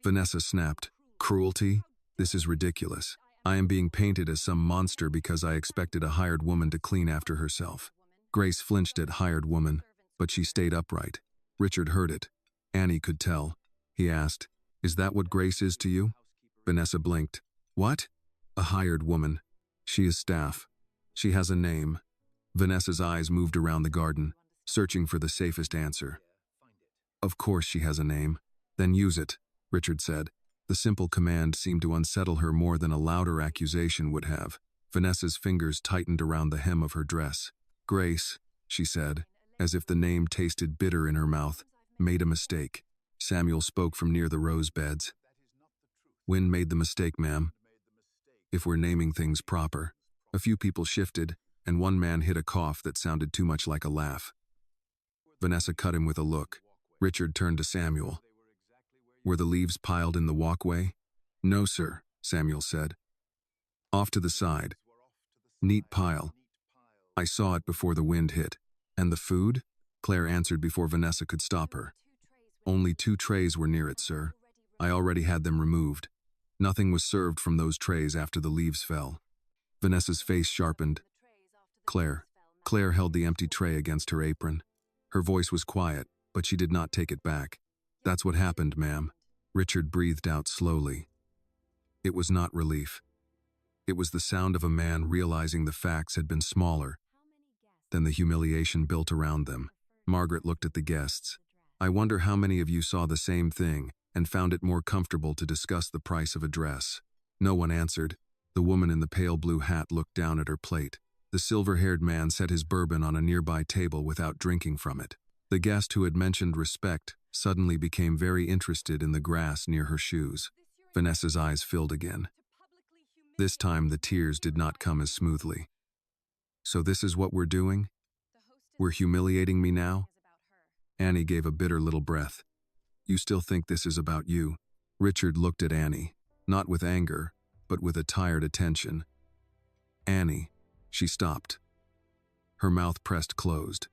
Vanessa snapped. "Cruelty? This is ridiculous. I am being painted as some monster because I expected a hired woman to clean after herself." Grace flinched at hired woman, but she stayed upright. Richard heard it. Annie could tell. He asked, "Is that what Grace is to you?" Vanessa blinked. "What?" "A hired woman. She is staff. She has a name." Vanessa's eyes moved around the garden, searching for the safest answer. "Of course she has a name." "Then use it," Richard said. The simple command seemed to unsettle her more than a louder accusation would have. Vanessa's fingers tightened around the hem of her dress. "Grace," she said, as if the name tasted bitter in her mouth, "made a mistake." Samuel spoke from near the rose beds. "Wynne made the mistake, ma'am. If we're naming things proper." A few people shifted, and one man hit a cough that sounded too much like a laugh. Vanessa cut him with a look. Richard turned to Samuel. "Were the leaves piled in the walkway?" "No, sir," Samuel said. "Off to the side. Neat pile. I saw it before the wind hit." "And the food?" Claire answered before Vanessa could stop her. "Only 2 trays were near it, sir. I already had them removed. Nothing was served from those trays after the leaves fell." Vanessa's face sharpened. "Claire." Claire held the empty tray against her apron. Her voice was quiet, but she did not take it back. "That's what happened, ma'am." Richard breathed out slowly. It was not relief. It was the sound of a man realizing the facts had been smaller than the humiliation built around them. Margaret looked at the guests. "I wonder how many of you saw the same thing and found it more comfortable to discuss the price of a dress." No one answered. The woman in the pale blue hat looked down at her plate. The silver-haired man set his bourbon on a nearby table without drinking from it. The guest who had mentioned respect suddenly became very interested in the grass near her shoes. Vanessa's eyes filled again. This time the tears did not come as smoothly. "So this is what we're doing? We're humiliating me now?" Annie gave a bitter little breath. You still think this is about you? Richard looked at Annie, not with anger, but with a tired attention. Annie. She stopped. Her mouth pressed closed.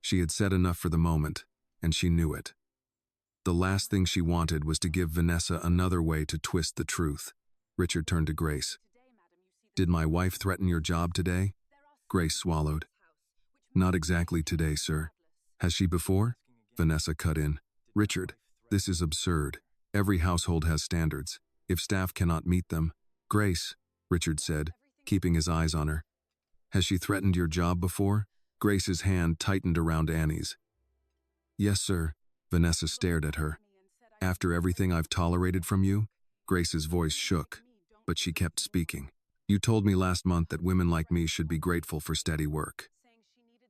She had said enough for the moment, and she knew it. The last thing she wanted was to give Vanessa another way to twist the truth. Richard turned to Grace. Did my wife threaten your job today? Grace swallowed. Not exactly today, sir. Has she before? Vanessa cut in. Richard, this is absurd. Every household has standards. If staff cannot meet them. Grace, Richard said, keeping his eyes on her. Has she threatened your job before? Grace's hand tightened around Annie's. Yes, sir. Vanessa stared at her. After everything I've tolerated from you? Grace's voice shook, but she kept speaking. You told me last month that women like me should be grateful for steady work.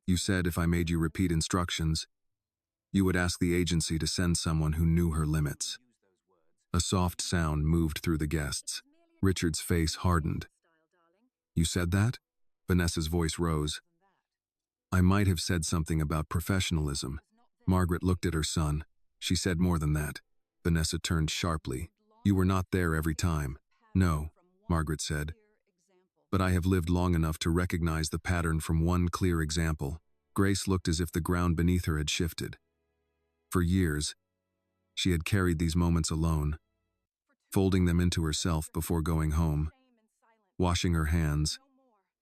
You said if I made you repeat instructions, you would ask the agency to send someone who knew her limits. A soft sound moved through the guests. Richard's face hardened. You said that? Vanessa's voice rose. I might have said something about professionalism. Margaret looked at her son. She said more than that. Vanessa turned sharply. You were not there every time. No, Margaret said. But I have lived long enough to recognize the pattern from one clear example. Grace looked as if the ground beneath her had shifted. For years, she had carried these moments alone, folding them into herself before going home, washing her hands,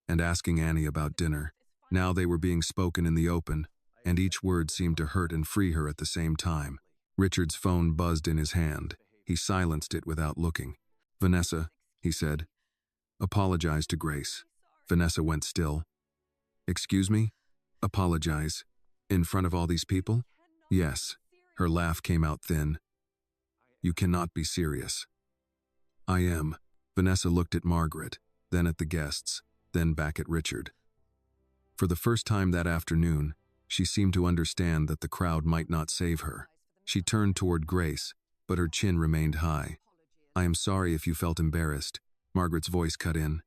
and asking Annie about dinner. Now they were being spoken in the open, and each word seemed to hurt and free her at the same time. Richard's phone buzzed in his hand. He silenced it without looking. Vanessa, he said, apologize to Grace. Vanessa went still. Excuse me? Apologize? In front of all these people? Yes. Her laugh came out thin. You cannot be serious. I am. Vanessa looked at Margaret, then at the guests, then back at Richard. For the first time that afternoon, she seemed to understand that the crowd might not save her. She turned toward Grace, but her chin remained high. I am sorry if you felt embarrassed. Margaret's voice cut in.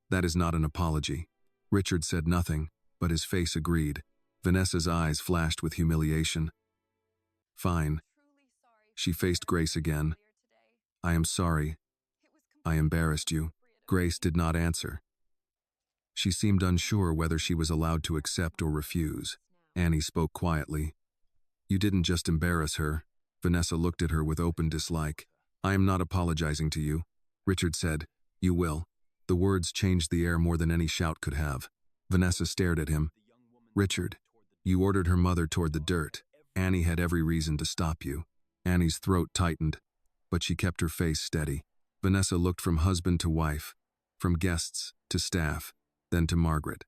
That is not an apology. Richard said nothing, but his face agreed. Vanessa's eyes flashed with humiliation. Fine. She faced Grace again. I am sorry. I embarrassed you. Grace did not answer. She seemed unsure whether she was allowed to accept or refuse. Annie spoke quietly. You didn't just embarrass her. Vanessa looked at her with open dislike. I am not apologizing to you. Richard said, You will. The words changed the air more than any shout could have. Vanessa stared at him. Richard, you ordered her mother toward the dirt. Annie had every reason to stop you. Annie's throat tightened, but she kept her face steady. Vanessa looked from husband to wife, from guests to staff, then to Margaret.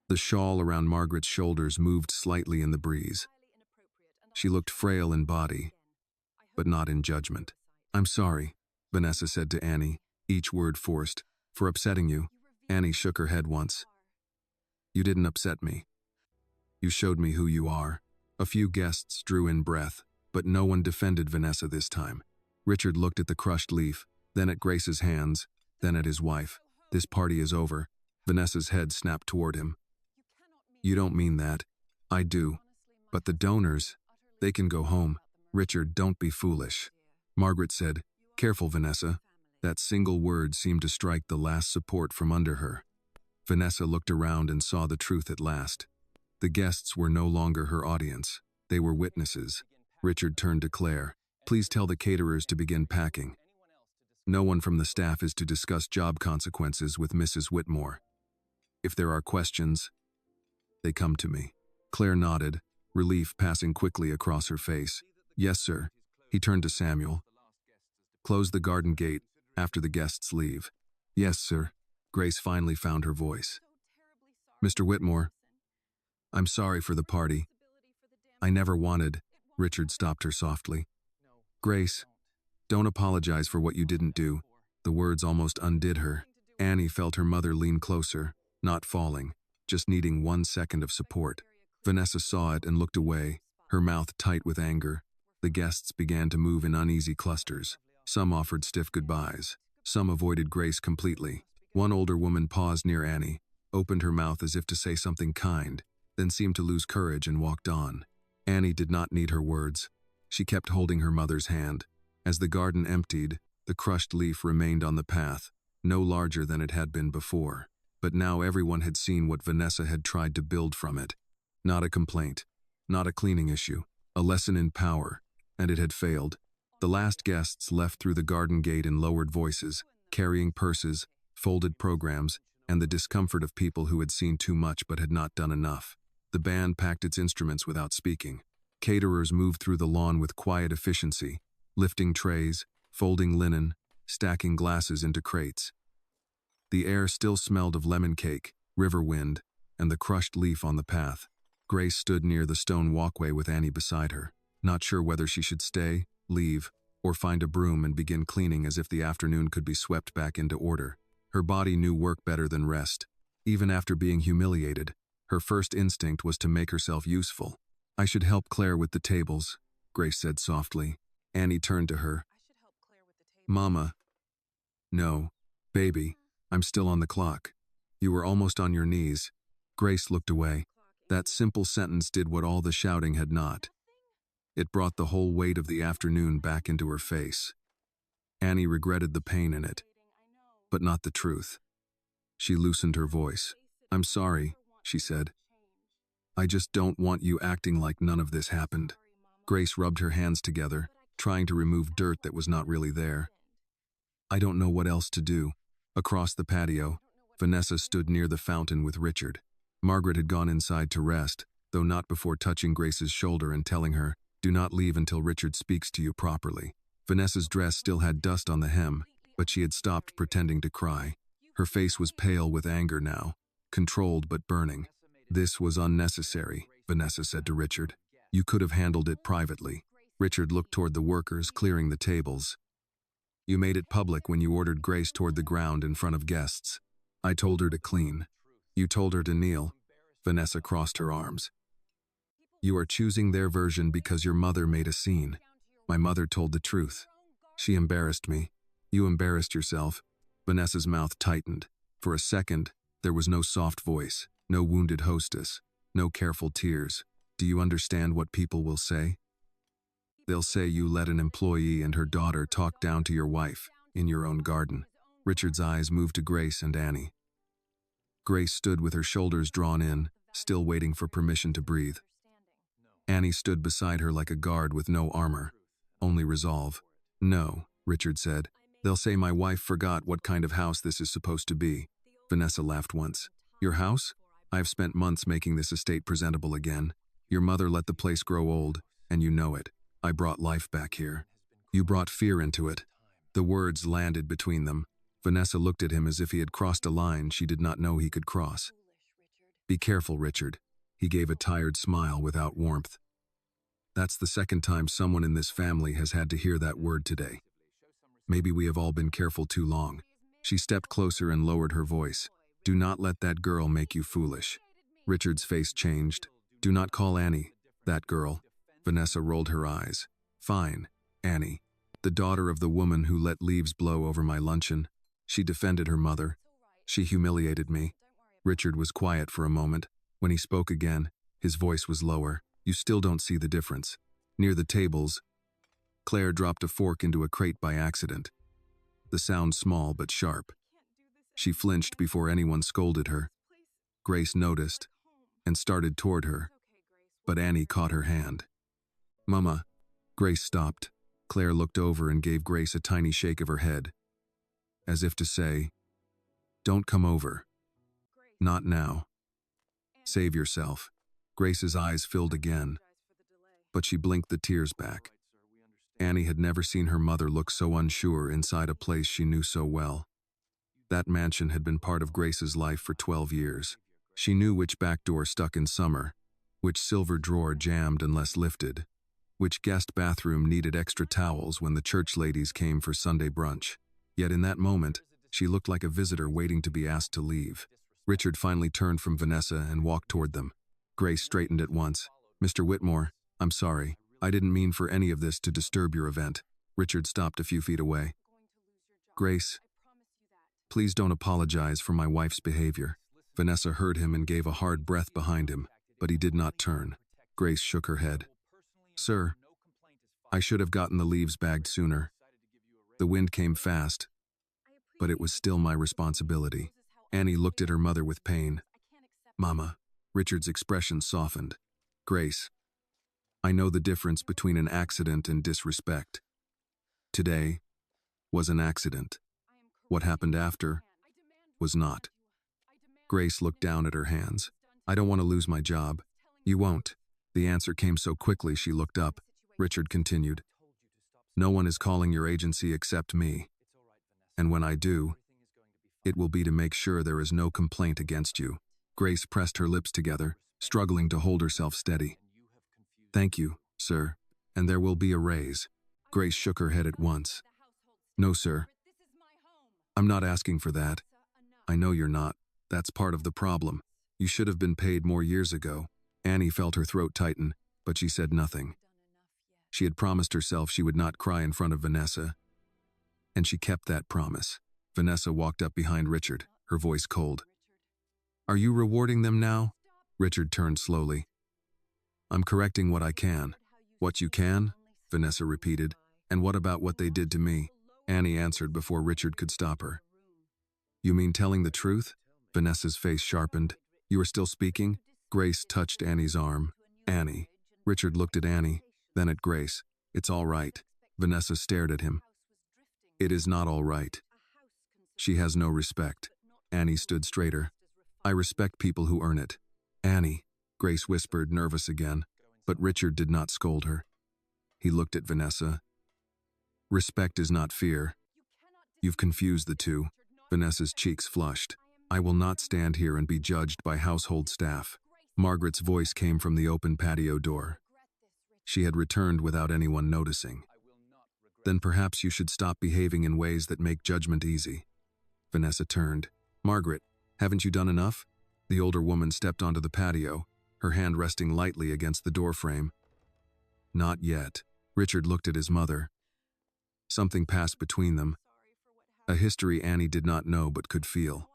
The shawl around Margaret's shoulders moved slightly in the breeze. She looked frail in body, but not in judgment. I'm sorry, Vanessa said to Annie, each word forced, for upsetting you. Annie shook her head once. You didn't upset me. You showed me who you are. A few guests drew in breath, but no one defended Vanessa this time. Richard looked at the crushed leaf, then at Grace's hands, then at his wife. This party is over. Vanessa's head snapped toward him. You don't mean that. I do. But the donors, they can go home. Richard, don't be foolish. Margaret said, Careful, Vanessa. That single word seemed to strike the last support from under her. Vanessa looked around and saw the truth at last. The guests were no longer her audience. They were witnesses. Richard turned to Claire. Please tell the caterers to begin packing. No one from the staff is to discuss job consequences with Mrs. Whitmore. If there are questions, they come to me. Claire nodded, relief passing quickly across her face. Yes, sir. He turned to Samuel. Close the garden gate after the guests leave. Yes, sir. Grace finally found her voice. Mr. Whitmore, I'm sorry for the party. I never wanted. Richard stopped her softly. Grace, don't apologize for what you didn't do. The words almost undid her. Annie felt her mother lean closer, not falling, just needing 1 second of support. Vanessa saw it and looked away, her mouth tight with anger. The guests began to move in uneasy clusters. Some offered stiff goodbyes. Some avoided Grace completely. One older woman paused near Annie, opened her mouth as if to say something kind, then seemed to lose courage and walked on. Annie did not need her words. She kept holding her mother's hand. As the garden emptied, the crushed leaf remained on the path, no larger than it had been before. But now everyone had seen what Vanessa had tried to build from it. Not a complaint, not a cleaning issue, a lesson in power, and it had failed. The last guests left through the garden gate in lowered voices, carrying purses, folded programs, and the discomfort of people who had seen too much but had not done enough. The band packed its instruments without speaking. Caterers moved through the lawn with quiet efficiency, lifting trays, folding linen, stacking glasses into crates. The air still smelled of lemon cake, river wind, and the crushed leaf on the path. Grace stood near the stone walkway with Annie beside her, not sure whether she should stay, leave, or find a broom and begin cleaning as if the afternoon could be swept back into order. Her body knew work better than rest. Even after being humiliated, her first instinct was to make herself useful. "I should help Claire with the tables," Grace said softly. Annie turned to her. "Mama." "No, baby, I'm still on the clock. You were almost on your knees." Grace looked away. That simple sentence did what all the shouting had not. It brought the whole weight of the afternoon back into her face. Annie regretted the pain in it, but not the truth. She loosened her voice. "I'm sorry," she said. "I just don't want you acting like none of this happened." Grace rubbed her hands together, trying to remove dirt that was not really there. "I don't know what else to do." Across the patio, Vanessa stood near the fountain with Richard. Margaret had gone inside to rest, though not before touching Grace's shoulder and telling her, "Do not leave until Richard speaks to you properly." Vanessa's dress still had dust on the hem, but she had stopped pretending to cry. Her face was pale with anger now, controlled but burning. "This was unnecessary," Vanessa said to Richard. "You could have handled it privately." Richard looked toward the workers clearing the tables. "You made it public when you ordered Grace toward the ground in front of guests. I told her to clean. You told her to kneel." Vanessa crossed her arms. "You are choosing their version because your mother made a scene. My mother told the truth. She embarrassed me. You embarrassed yourself." Vanessa's mouth tightened. For a second, there was no soft voice, no wounded hostess, no careful tears. "Do you understand what people will say? They'll say you let an employee and her daughter talk down to your wife in your own garden." Richard's eyes moved to Grace and Annie. Grace stood with her shoulders drawn in, still waiting for permission to breathe. Annie stood beside her like a guard with no armor, only resolve. "No," Richard said. "They'll say my wife forgot what kind of house this is supposed to be." Vanessa laughed once. "Your house? I have spent months making this estate presentable again. Your mother let the place grow old, and you know it. I brought life back here. You brought fear into it." The words landed between them. Vanessa looked at him as if he had crossed a line she did not know he could cross. "Be careful, Richard." He gave a tired smile without warmth. "That's the second time someone in this family has had to hear that word today. Maybe we have all been careful too long." She stepped closer and lowered her voice. "Do not let that girl make you foolish." Richard's face changed. "Do not call Annie that girl." Vanessa rolled her eyes. "Fine, Annie. The daughter of the woman who let leaves blow over my luncheon. She defended her mother. She humiliated me." Richard was quiet for a moment. When he spoke again, his voice was lower. "You still don't see the difference." Near the tables, Claire dropped a fork into a crate by accident. The sound small but sharp. She flinched before anyone scolded her. Grace noticed and started toward her, but Annie caught her hand. "Mama." Grace stopped. Claire looked over and gave Grace a tiny shake of her head, as if to say, "Don't come over. Not now. Save yourself." Grace's eyes filled again, but she blinked the tears back. Annie had never seen her mother look so unsure inside a place she knew so well. That mansion had been part of Grace's life for 12 years. She knew which back door stuck in summer, which silver drawer jammed unless lifted, which guest bathroom needed extra towels when the church ladies came for Sunday brunch. Yet in that moment, she looked like a visitor waiting to be asked to leave. Richard finally turned from Vanessa and walked toward them. Grace straightened at once. "Mr. Whitmore, I'm sorry. I didn't mean for any of this to disturb your event." Richard stopped a few feet away. "Grace, please don't apologize for my wife's behavior." Vanessa heard him and gave a hard breath behind him, but he did not turn. Grace shook her head. Sir, I should have gotten the leaves bagged sooner. The wind came fast, but it was still my responsibility. Annie looked at her mother with pain. Mama, Richard's expression softened. Grace, I know the difference between an accident and disrespect. Today was an accident. What happened after was not. Grace looked down at her hands. I don't want to lose my job. You won't. The answer came so quickly she looked up. Richard continued. No one is calling your agency except me. And when I do, it will be to make sure there is no complaint against you. Grace pressed her lips together, struggling to hold herself steady. Thank you, sir, and there will be a raise. Grace shook her head at once. No, sir. I'm not asking for that. I know you're not. That's part of the problem. You should have been paid more years ago. Annie felt her throat tighten, but she said nothing. She had promised herself she would not cry in front of Vanessa, and she kept that promise. Vanessa walked up behind Richard, her voice cold. Are you rewarding them now? Richard turned slowly. I'm correcting what I can. What you can? Vanessa repeated. And what about what they did to me? Annie answered before Richard could stop her. You mean telling the truth? Vanessa's face sharpened. You are still speaking? Grace touched Annie's arm. Annie. Richard looked at Annie, then at Grace. It's all right. Vanessa stared at him. It is not all right. She has no respect. Annie stood straighter. I respect people who earn it. Annie, Grace whispered, nervous again, but Richard did not scold her. He looked at Vanessa. Respect is not fear. You've confused the two. Vanessa's cheeks flushed. I will not stand here and be judged by household staff. Margaret's voice came from the open patio door. She had returned without anyone noticing. Then perhaps you should stop behaving in ways that make judgment easy. Vanessa turned. Margaret, haven't you done enough? The older woman stepped onto the patio, her hand resting lightly against the doorframe. Not yet. Richard looked at his mother. Something passed between them. A history Annie did not know but could feel.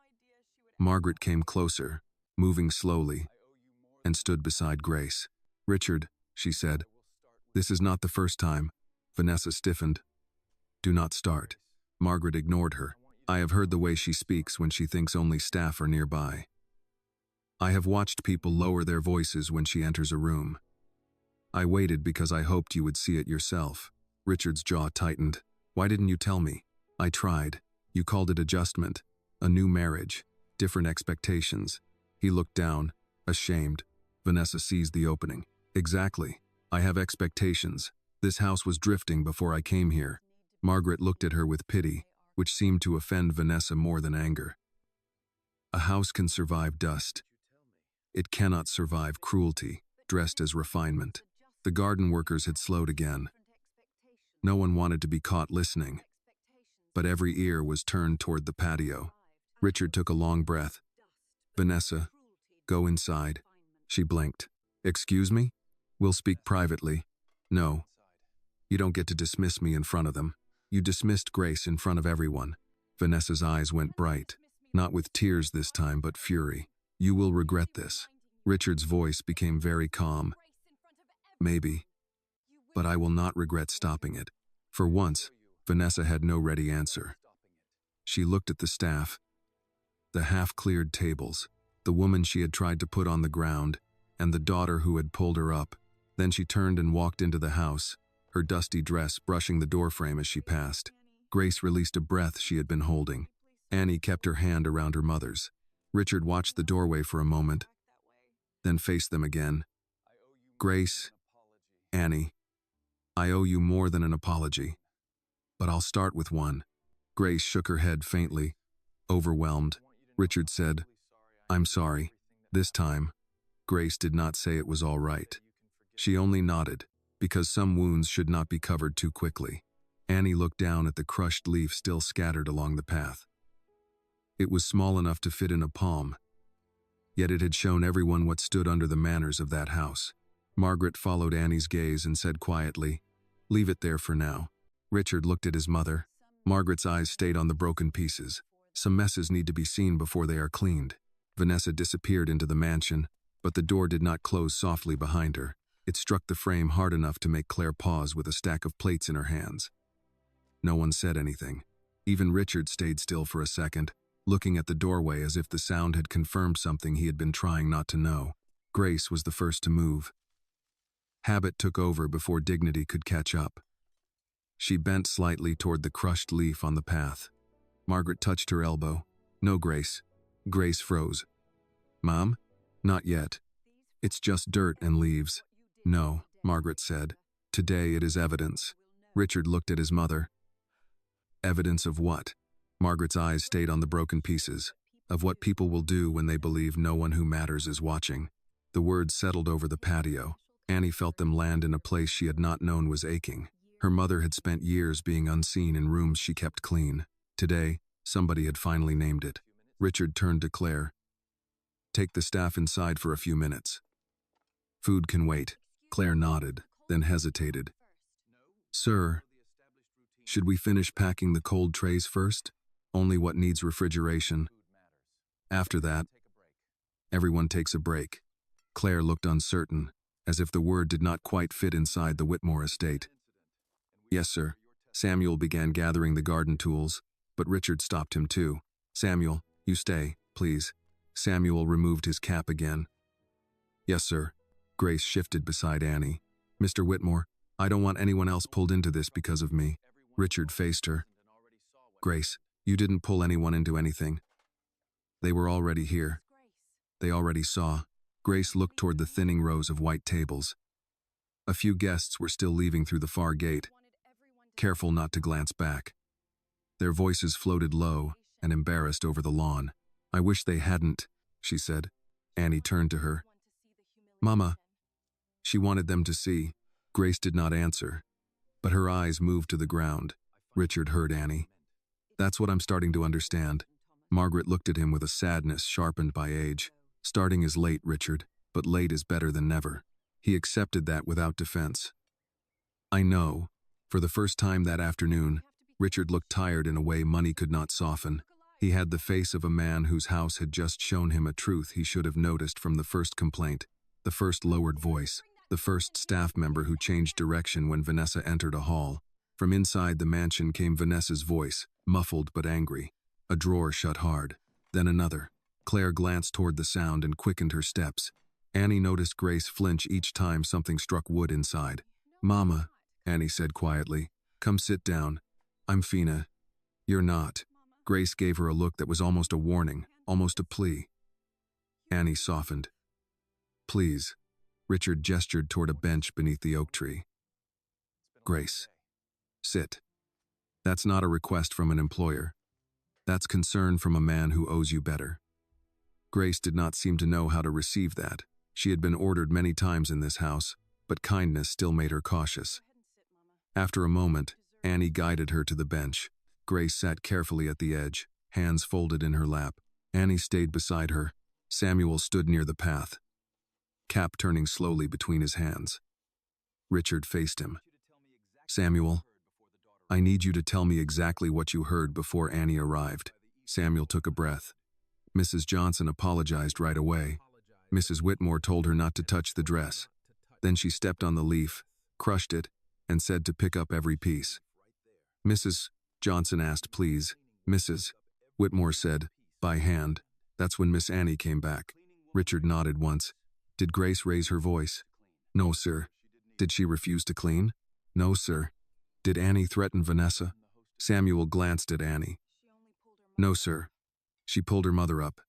Margaret came closer, moving slowly, and stood beside Grace. Richard, she said, this is not the first time. Vanessa stiffened. Do not start. Margaret ignored her. I have heard the way she speaks when she thinks only staff are nearby. I have watched people lower their voices when she enters a room. I waited because I hoped you would see it yourself. Richard's jaw tightened. Why didn't you tell me? I tried. You called it adjustment, a new marriage, different expectations. He looked down, ashamed. Vanessa seized the opening. Exactly. I have expectations. This house was drifting before I came here. Margaret looked at her with pity, which seemed to offend Vanessa more than anger. A house can survive dust. It cannot survive cruelty, dressed as refinement. The garden workers had slowed again. No one wanted to be caught listening, but every ear was turned toward the patio. Richard took a long breath. Vanessa, go inside. She blinked. Excuse me? We'll speak privately. No. You don't get to dismiss me in front of them. You dismissed Grace in front of everyone. Vanessa's eyes went bright, not with tears this time, but fury. You will regret this. Richard's voice became very calm. Maybe, but I will not regret stopping it. For once, Vanessa had no ready answer. She looked at the staff, the half-cleared tables, the woman she had tried to put on the ground, and the daughter who had pulled her up. Then she turned and walked into the house, her dusty dress brushing the doorframe as she passed. Grace released a breath she had been holding. Annie kept her hand around her mother's. Richard watched the doorway for a moment, then faced them again. Grace, Annie, I owe you more than an apology, but I'll start with one. Grace shook her head faintly, overwhelmed. Richard said, I'm sorry. This time, Grace did not say it was all right. She only nodded, because some wounds should not be covered too quickly. Annie looked down at the crushed leaf still scattered along the path. It was small enough to fit in a palm, yet it had shown everyone what stood under the manners of that house. Margaret followed Annie's gaze and said quietly, Leave it there for now. Richard looked at his mother. Margaret's eyes stayed on the broken pieces. Some messes need to be seen before they are cleaned. Vanessa disappeared into the mansion, but the door did not close softly behind her. It struck the frame hard enough to make Claire pause with a stack of plates in her hands. No one said anything. Even Richard stayed still for a second, looking at the doorway as if the sound had confirmed something he had been trying not to know. Grace was the first to move. Habit took over before dignity could catch up. She bent slightly toward the crushed leaf on the path. Margaret touched her elbow. "No, Grace." Grace froze. "Mom? Not yet. It's just dirt and leaves." "No," Margaret said. "Today it is evidence." Richard looked at his mother. "Evidence of what?" Margaret's eyes stayed on the broken pieces. "Of what people will do when they believe no one who matters is watching." The words settled over the patio. Annie felt them land in a place she had not known was aching. Her mother had spent years being unseen in rooms she kept clean. Today, somebody had finally named it. Richard turned to Claire. "Take the staff inside for a few minutes." "Food can wait." Claire nodded, then hesitated. "Sir, should we finish packing the cold trays first? Only what needs refrigeration. After that, everyone takes a break." Claire looked uncertain, as if the word did not quite fit inside the Whitmore estate. "Yes, sir." Samuel began gathering the garden tools, but Richard stopped him too. "Samuel, you stay, please." Samuel removed his cap again. "Yes, sir." Grace shifted beside Annie. "Mr. Whitmore, I don't want anyone else pulled into this because of me." Richard faced her. "Grace, you didn't pull anyone into anything. They were already here. They already saw." Grace looked toward the thinning rows of white tables. A few guests were still leaving through the far gate, careful not to glance back. Their voices floated low and embarrassed over the lawn. "I wish they hadn't," she said. Annie turned to her. "Mama." She wanted them to see. Grace did not answer, but her eyes moved to the ground. Richard heard Annie. "That's what I'm starting to understand." Margaret looked at him with a sadness sharpened by age. "Starting is late, Richard, but late is better than never." He accepted that without defense. "I know." For the first time that afternoon, Richard looked tired in a way money could not soften. He had the face of a man whose house had just shown him a truth he should have noticed from the first complaint, the first lowered voice, the first staff member who changed direction when Vanessa entered a hall. From inside the mansion came Vanessa's voice, muffled but angry. A drawer shut hard, then another. Claire glanced toward the sound and quickened her steps. Annie noticed Grace flinch each time something struck wood inside. "Mama," Annie said quietly, "come sit down. I'm Fina." "You're not." Grace gave her a look that was almost a warning, almost a plea. Annie softened. "Please." Richard gestured toward a bench beneath the oak tree. "Grace, sit." That's not a request from an employer. That's concern from a man who owes you better. Grace did not seem to know how to receive that. She had been ordered many times in this house, but kindness still made her cautious. After a moment, Annie guided her to the bench. Grace sat carefully at the edge, hands folded in her lap. Annie stayed beside her. Samuel stood near the path, cap turning slowly between his hands. Richard faced him. "Samuel, I need you to tell me exactly what you heard before Annie arrived." Samuel took a breath. "Mrs. Johnson apologized right away. Mrs. Whitmore told her not to touch the dress. Then she stepped on the leaf, crushed it, and said to pick up every piece." "Mrs. Johnson asked, please." "Mrs. Whitmore said, by hand." That's when Miss Annie came back. Richard nodded once. "Did Grace raise her voice?" "No, sir." "Did she refuse to clean?" "No, sir." "Did Annie threaten Vanessa?" Samuel glanced at Annie. "No, sir. She pulled her mother up.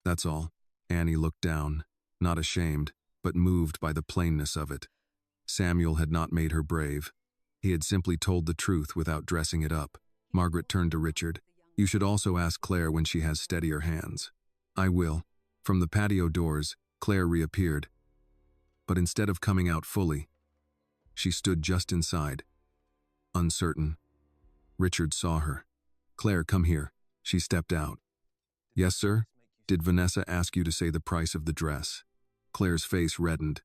That's all." Annie looked down, not ashamed, but moved by the plainness of it. Samuel had not made her brave. He had simply told the truth without dressing it up. Margaret turned to Richard. "You should also ask Claire when she has steadier hands." "I will." From the patio doors, Claire reappeared. But instead of coming out fully, she stood just inside, uncertain. Richard saw her. "Claire, come here." She stepped out. "Yes, sir?" "Did Vanessa ask you to say the price of the dress?" Claire's face reddened.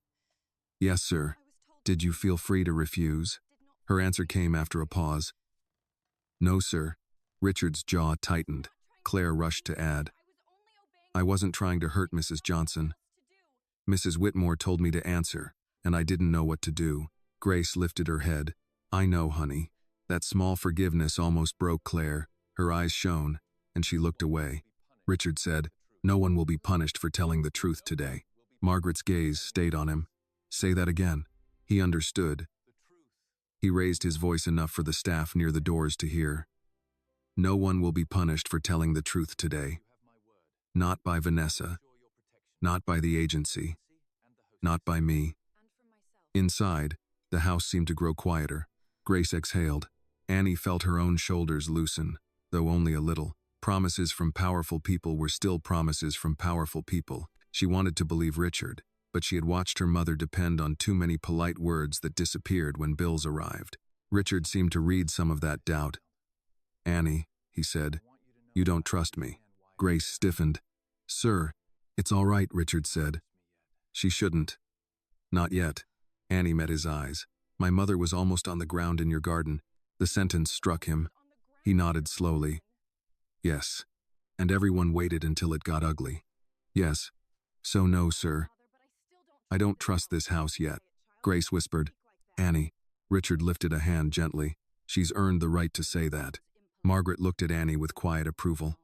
"Yes, sir." "Did you feel free to refuse?" Her answer came after a pause. "No, sir." Richard's jaw tightened. Claire rushed to add, "I wasn't trying to hurt Mrs. Johnson. Mrs. Whitmore told me to answer." and I didn't know what to do. Grace lifted her head. I know, honey. That small forgiveness almost broke Claire. Her eyes shone, and she looked away. Richard said, no one will be punished for telling the truth today. Margaret's gaze stayed on him. Say that again. He understood. He raised his voice enough for the staff near the doors to hear. No one will be punished for telling the truth today. Not by Vanessa. Not by the agency. Not by me. Inside, the house seemed to grow quieter. Grace exhaled. Annie felt her own shoulders loosen, though only a little. Promises from powerful people were still promises from powerful people. She wanted to believe Richard, but she had watched her mother depend on too many polite words that disappeared when bills arrived. Richard seemed to read some of that doubt. Annie, he said, you don't trust me. Grace stiffened. Sir, it's all right, Richard said. She shouldn't. Not yet. Annie met his eyes. My mother was almost on the ground in your garden. The sentence struck him. He nodded slowly. Yes. And everyone waited until it got ugly. Yes. So no, sir. I don't trust this house yet. Grace whispered. Annie. Richard lifted a hand gently. She's earned the right to say that. Margaret looked at Annie with quiet approval.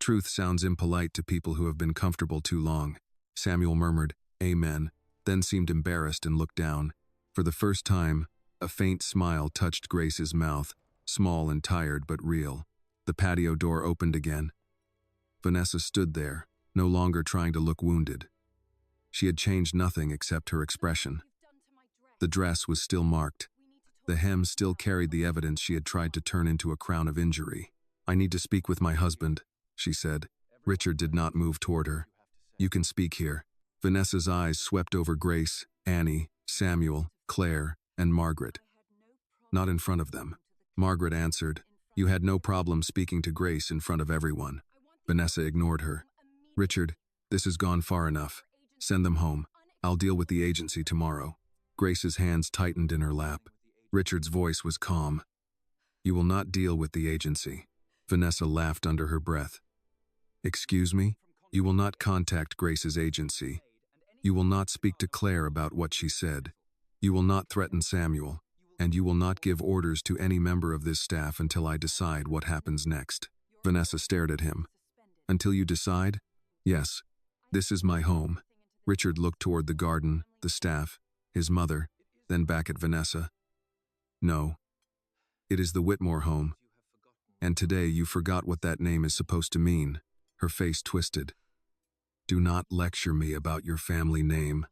Truth sounds impolite to people who have been comfortable too long. Samuel murmured, Amen, then seemed embarrassed and looked down. For the first time, a faint smile touched Grace's mouth, small and tired but real. The patio door opened again. Vanessa stood there, no longer trying to look wounded. She had changed nothing except her expression. The dress was still marked. The hem still carried the evidence she had tried to turn into a crown of injury. I need to speak with my husband, she said. Richard did not move toward her. You can speak here. Vanessa's eyes swept over Grace, Annie, Samuel, Claire, and Margaret. Not in front of them. Margaret answered, You had no problem speaking to Grace in front of everyone. Vanessa ignored her. Richard, this has gone far enough. Send them home. I'll deal with the agency tomorrow. Grace's hands tightened in her lap. Richard's voice was calm. You will not deal with the agency. Vanessa laughed under her breath. Excuse me? You will not contact Grace's agency. You will not speak to Claire about what she said. You will not threaten Samuel. And you will not give orders to any member of this staff until I decide what happens next. Vanessa stared at him. Until you decide? Yes. This is my home. Richard looked toward the garden, the staff, his mother, then back at Vanessa. No. It is the Whitmore home. And today you forgot what that name is supposed to mean. Her face twisted. Do not lecture me about your family name.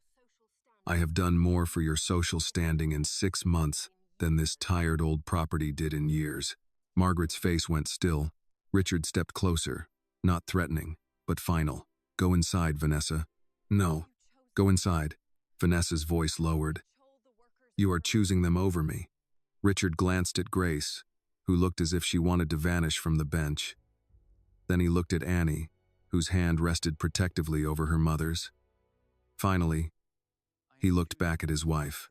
I have done more for your social standing in 6 months than this tired old property did in years. Margaret's face went still. Richard stepped closer, not threatening, but final. Go inside, Vanessa. No. Go inside. Vanessa's voice lowered. You are choosing them over me. Richard glanced at Grace, who looked as if she wanted to vanish from the bench. Then he looked at Annie, whose hand rested protectively over her mother's. Finally, he looked back at his wife.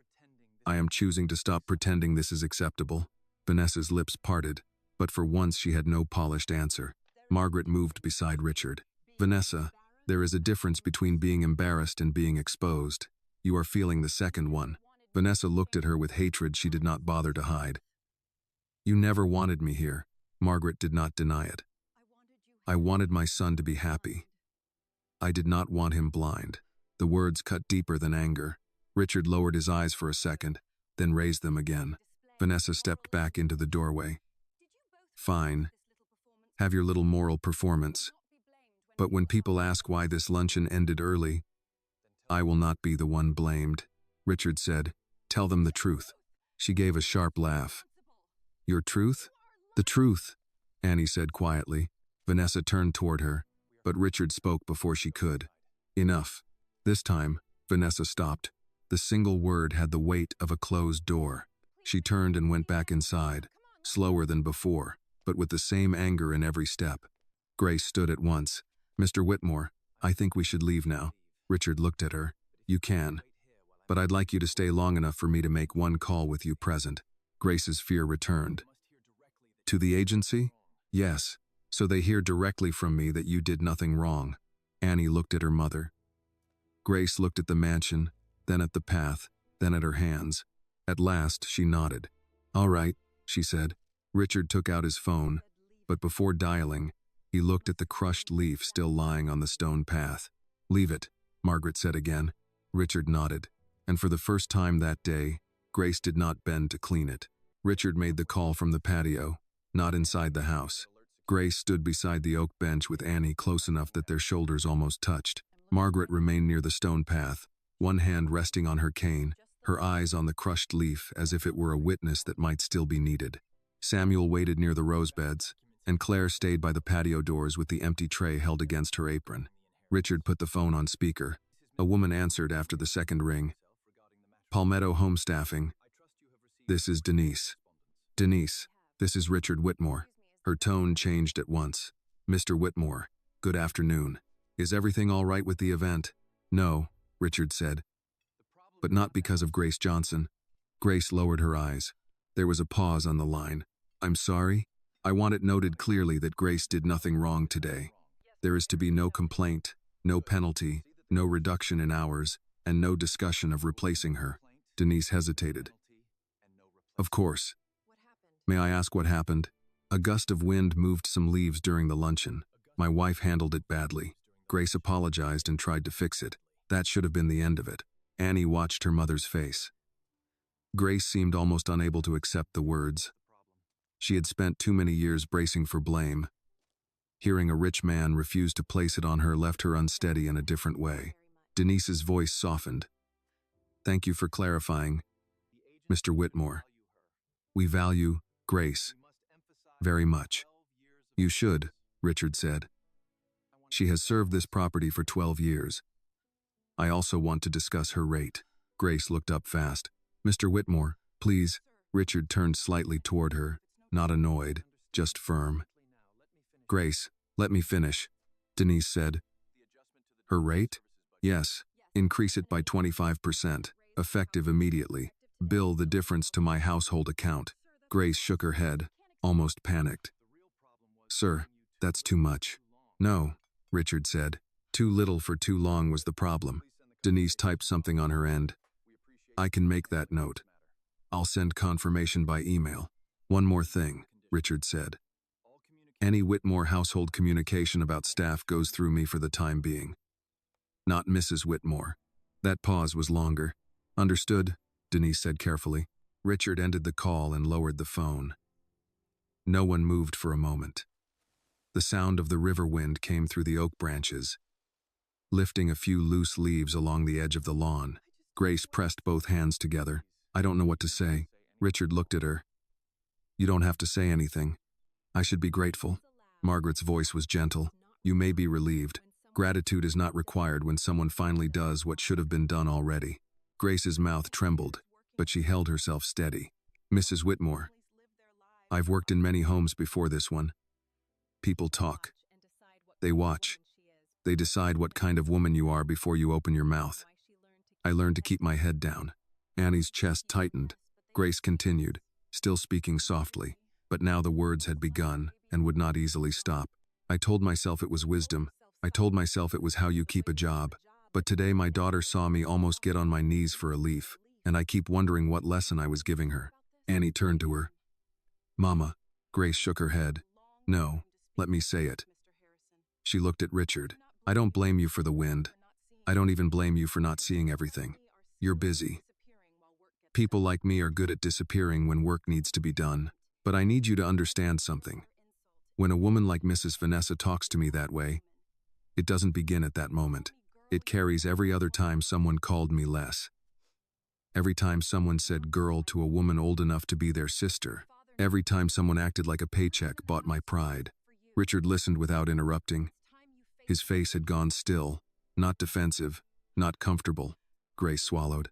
I am choosing to stop pretending this is acceptable. Vanessa's lips parted, but for once she had no polished answer. Margaret moved beside Richard. Vanessa, there is a difference between being embarrassed and being exposed. You are feeling the second one. Vanessa looked at her with hatred she did not bother to hide. You never wanted me here. Margaret did not deny it. I wanted my son to be happy. I did not want him blind. The words cut deeper than anger. Richard lowered his eyes for a second, then raised them again. Vanessa stepped back into the doorway. Fine. Have your little moral performance. But when people ask why this luncheon ended early, I will not be the one blamed. Richard said, Tell them the truth. She gave a sharp laugh. Your truth? The truth, Annie said quietly. Vanessa turned toward her, but Richard spoke before she could. Enough. This time, Vanessa stopped. The single word had the weight of a closed door. She turned and went back inside, slower than before, but with the same anger in every step. Grace stood at once. Mr. Whitmore, I think we should leave now. Richard looked at her. You can. But I'd like you to stay long enough for me to make one call with you present. Grace's fear returned. To the agency? Yes. So they hear directly from me that you did nothing wrong. Annie looked at her mother. Grace looked at the mansion, then at the path, then at her hands. At last, she nodded. "All right," she said. Richard took out his phone, but before dialing, he looked at the crushed leaf still lying on the stone path. "Leave it," Margaret said again. Richard nodded, and for the first time that day, Grace did not bend to clean it. Richard made the call from the patio, not inside the house. Grace stood beside the oak bench with Annie close enough that their shoulders almost touched. Margaret remained near the stone path, one hand resting on her cane, her eyes on the crushed leaf as if it were a witness that might still be needed. Samuel waited near the rose beds, and Claire stayed by the patio doors with the empty tray held against her apron. Richard put the phone on speaker. A woman answered after the second ring. "Palmetto Home Staffing. This is Denise." "Denise, this is Richard Whitmore." Her tone changed at once. "Mr. Whitmore, good afternoon. Is everything all right with the event?" "No," Richard said. "But not because of Grace Johnson." Grace lowered her eyes. There was a pause on the line. "I'm sorry. I want it noted clearly that Grace did nothing wrong today. There is to be no complaint, no penalty, no reduction in hours, and no discussion of replacing her." Denise hesitated. "Of course. May I ask what happened?" "A gust of wind moved some leaves during the luncheon. My wife handled it badly. Grace apologized and tried to fix it. That should have been the end of it." Annie watched her mother's face. Grace seemed almost unable to accept the words. She had spent too many years bracing for blame. Hearing a rich man refuse to place it on her left her unsteady in a different way. Denise's voice softened. "Thank you for clarifying, Mr. Whitmore. We value Grace very much." "You should," Richard said. "She has served this property for 12 years. I also want to discuss her rate." Grace looked up fast. "Mr. Whitmore, please." Richard turned slightly toward her, not annoyed, just firm. "Grace, let me finish," Denise said. "Her rate?" "Yes. Increase it by 25%, effective immediately. Bill the difference to my household account." Grace shook her head, almost panicked. "Sir, that's too much." "No," Richard said. "Too little for too long was the problem." Denise typed something on her end. "I can make that note. I'll send confirmation by email." "One more thing," Richard said. "Any Whitmore household communication about staff goes through me for the time being. Not Mrs. Whitmore." That pause was longer. "Understood," Denise said carefully. Richard ended the call and lowered the phone. No one moved for a moment. The sound of the river wind came through the oak branches, lifting a few loose leaves along the edge of the lawn. Grace pressed both hands together. "I don't know what to say." Richard looked at her. "You don't have to say anything. I should be grateful." Margaret's voice was gentle. "You may be relieved. Gratitude is not required when someone finally does what should have been done already." Grace's mouth trembled, but she held herself steady. "Mrs. Whitmore, I've worked in many homes before this one. People talk. They watch. They decide what kind of woman you are before you open your mouth. I learned to keep my head down." Annie's chest tightened. Grace continued, still speaking softly, but now the words had begun and would not easily stop. "I told myself it was wisdom. I told myself it was how you keep a job. But today my daughter saw me almost get on my knees for a leaf, and I keep wondering what lesson I was giving her." Annie turned to her. "Mama." Grace shook her head. "No, let me say it." She looked at Richard. "I don't blame you for the wind. I don't even blame you for not seeing everything. You're busy. People like me are good at disappearing when work needs to be done. But I need you to understand something. When a woman like Mrs. Vanessa talks to me that way, it doesn't begin at that moment. It carries every other time someone called me less. Every time someone said girl to a woman old enough to be their sister. Every time someone acted like a paycheck bought my pride." Richard listened without interrupting. His face had gone still, not defensive, not comfortable. Grace swallowed.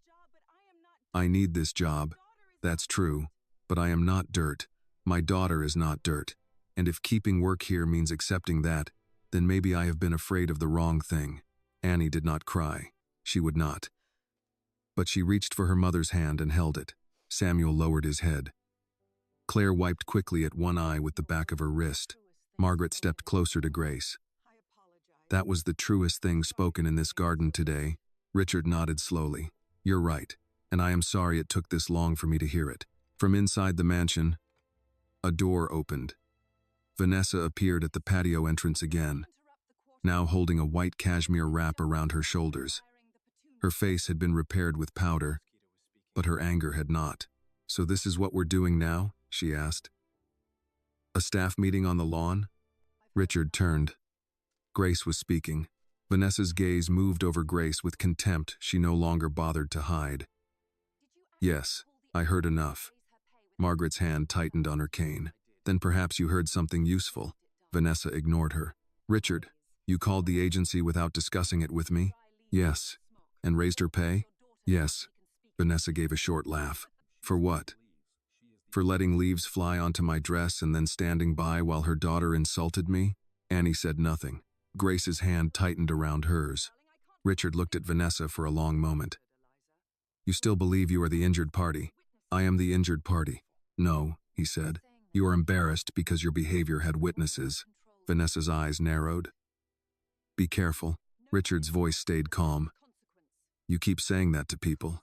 "I need this job. That's true. But I am not dirt. My daughter is not dirt. And if keeping work here means accepting that, then maybe I have been afraid of the wrong thing." Annie did not cry. She would not. But she reached for her mother's hand and held it. Samuel lowered his head. Claire wiped quickly at one eye with the back of her wrist. Margaret stepped closer to Grace. "That was the truest thing spoken in this garden today." Richard nodded slowly. "You're right. and I am sorry it took this long for me to hear it. From inside the mansion, a door opened. Vanessa appeared at the patio entrance again, now holding a white cashmere wrap around her shoulders. Her face had been repaired with powder, but her anger had not. "So this is what we're doing now?" she asked. "A staff meeting on the lawn?" Richard turned. Grace was speaking. Vanessa's gaze moved over Grace with contempt she no longer bothered to hide. "Yes, I heard enough." Margaret's hand tightened on her cane. "Then perhaps you heard something useful." Vanessa ignored her. "Richard, you called the agency without discussing it with me?" "Yes." "And raised her pay?" "Yes." Vanessa gave a short laugh. "For what?" "For letting leaves fly onto my dress and then standing by while her daughter insulted me?" Annie said nothing. Grace's hand tightened around hers. Richard looked at Vanessa for a long moment. "You still believe you are the injured party?" "I am the injured party." "No," he said. "You are embarrassed because your behavior had witnesses." Vanessa's eyes narrowed. "Be careful." Richard's voice stayed calm. "You keep saying that to people."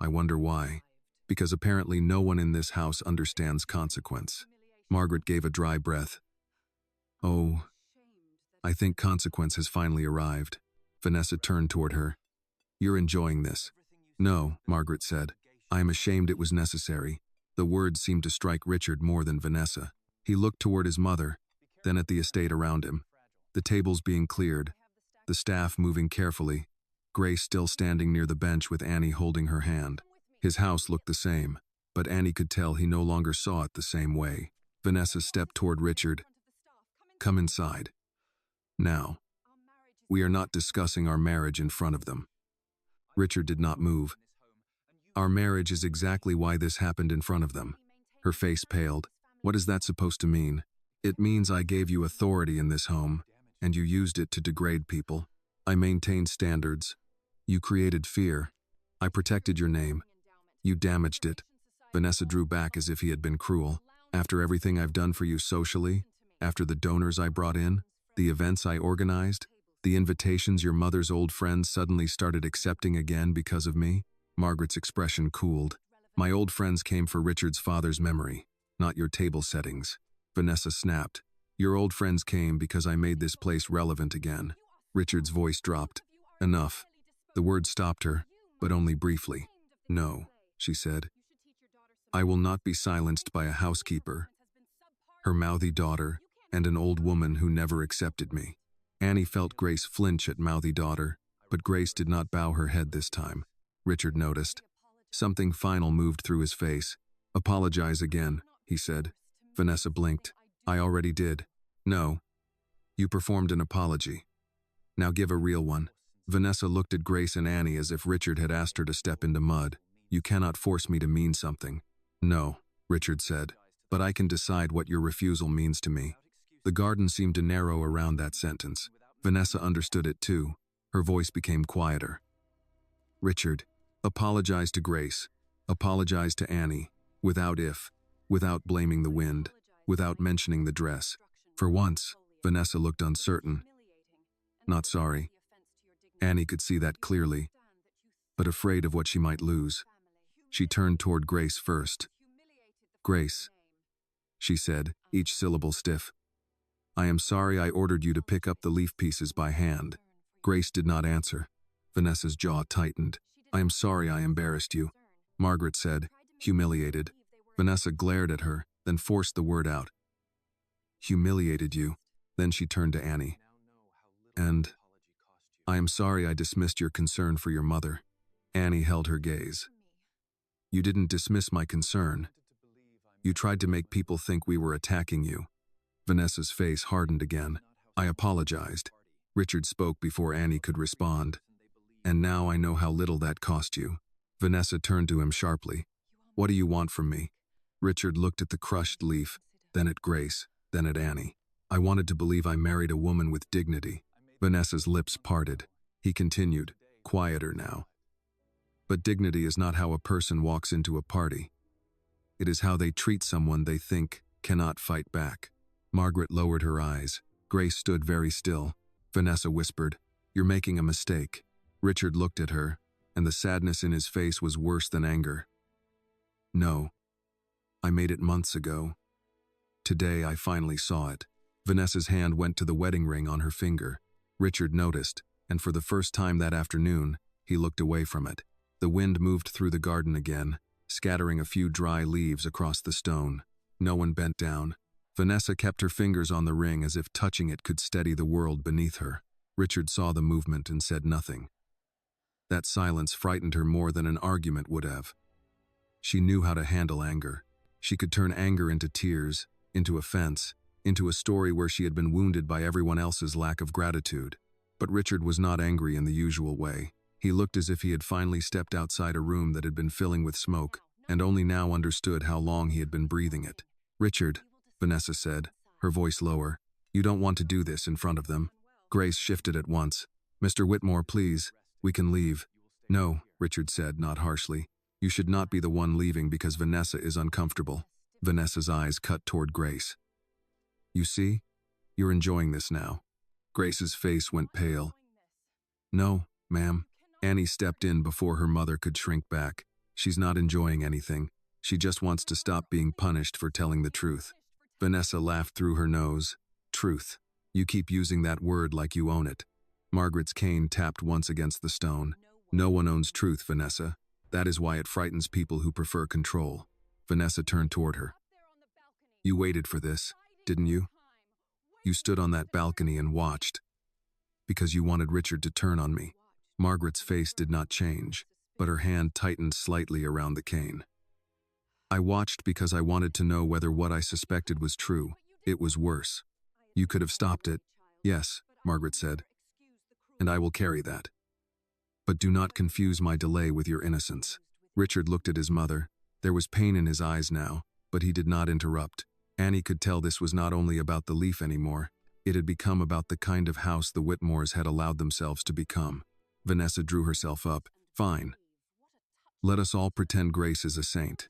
"I wonder why." "Because apparently no one in this house understands consequence." Margaret gave a dry breath. "Oh, I think consequence has finally arrived." Vanessa turned toward her. "You're enjoying this." "No," Margaret said. "I am ashamed it was necessary." The words seemed to strike Richard more than Vanessa. He looked toward his mother, then at the estate around him. The tables being cleared, the staff moving carefully, Grace still standing near the bench with Annie holding her hand. His house looked the same, but Annie could tell he no longer saw it the same way. Vanessa stepped toward Richard. "Come inside." "Now." "We are not discussing our marriage in front of them." Richard did not move. "Our marriage is exactly why this happened in front of them." Her face paled. "What is that supposed to mean?" "It means I gave you authority in this home, and you used it to degrade people. I maintained standards. You created fear. I protected your name. You damaged it." Vanessa drew back as if he had been cruel. "After everything I've done for you socially, after the donors I brought in, the events I organized, the invitations your mother's old friends suddenly started accepting again because of me?" Margaret's expression cooled. "My old friends came for Richard's father's memory, not your table settings." Vanessa snapped. "Your old friends came because I made this place relevant again." Richard's voice dropped. "Enough." The word stopped her, but only briefly. "No," she said. "I will not be silenced by a housekeeper, her mouthy daughter, and an old woman who never accepted me." Annie felt Grace flinch at mouthy daughter, but Grace did not bow her head this time. Richard noticed. Something final moved through his face. "Apologize again," he said. Vanessa blinked. "I already did." "No. You performed an apology. Now give a real one." Vanessa looked at Grace and Annie as if Richard had asked her to step into mud. "You cannot force me to mean something." "No," Richard said, "but I can decide what your refusal means to me." The garden seemed to narrow around that sentence. Vanessa understood it too. Her voice became quieter. "Richard, apologize to Grace. Apologize to Annie. Without if. Without blaming the wind. Without mentioning the dress." For once, Vanessa looked uncertain. "Not sorry." Annie could see that clearly, but afraid of what she might lose. She turned toward Grace first. "Grace," she said, each syllable stiff. "I am sorry I ordered you to pick up the leaf pieces by hand." Grace did not answer. Vanessa's jaw tightened. "I am sorry I embarrassed you," Margaret said, humiliated. Vanessa glared at her, then forced the word out. "Humiliated you." Then she turned to Annie. "And I am sorry I dismissed your concern for your mother." Annie held her gaze. "You didn't dismiss my concern. You tried to make people think we were attacking you." Vanessa's face hardened again. "I apologized." Richard spoke before Annie could respond. "And now I know how little that cost you." Vanessa turned to him sharply. "What do you want from me?" Richard looked at the crushed leaf, then at Grace, then at Annie. "I wanted to believe I married a woman with dignity." Vanessa's lips parted. He continued, quieter now. "But dignity is not how a person walks into a party. It is how they treat someone they think cannot fight back." Margaret lowered her eyes. Grace stood very still. Vanessa whispered, "You're making a mistake." Richard looked at her, and the sadness in his face was worse than anger. "No. I made it months ago. Today I finally saw it." Vanessa's hand went to the wedding ring on her finger. Richard noticed, and for the first time that afternoon, he looked away from it. The wind moved through the garden again, scattering a few dry leaves across the stone. No one bent down. Vanessa kept her fingers on the ring as if touching it could steady the world beneath her. Richard saw the movement and said nothing. That silence frightened her more than an argument would have. She knew how to handle anger. She could turn anger into tears, into offense, into a story where she had been wounded by everyone else's lack of gratitude. But Richard was not angry in the usual way. He looked as if he had finally stepped outside a room that had been filling with smoke, and only now understood how long he had been breathing it. "Richard," Vanessa said, her voice lower, "you don't want to do this in front of them." Grace shifted at once. "Mr. Whitmore, please, we can leave." "No," Richard said, not harshly. "You should not be the one leaving because Vanessa is uncomfortable." Vanessa's eyes cut toward Grace. "You see? You're enjoying this now." Grace's face went pale. "No, ma'am." Annie stepped in before her mother could shrink back. "She's not enjoying anything. She just wants to stop being punished for telling the truth." Vanessa laughed through her nose. "Truth. You keep using that word like you own it." Margaret's cane tapped once against the stone. "No one owns truth, Vanessa. That is why it frightens people who prefer control." Vanessa turned toward her. "You waited for this, didn't you? You stood on that balcony and watched. Because you wanted Richard to turn on me." Margaret's face did not change, but her hand tightened slightly around the cane. "I watched because I wanted to know whether what I suspected was true. It was worse." "You could have stopped it." "Yes," Margaret said, "and I will carry that. But do not confuse my delay with your innocence." Richard looked at his mother. There was pain in his eyes now, but he did not interrupt. Annie could tell this was not only about the leaf anymore. It had become about the kind of house the Whitmores had allowed themselves to become. Vanessa drew herself up. "Fine. Let us all pretend Grace is a saint.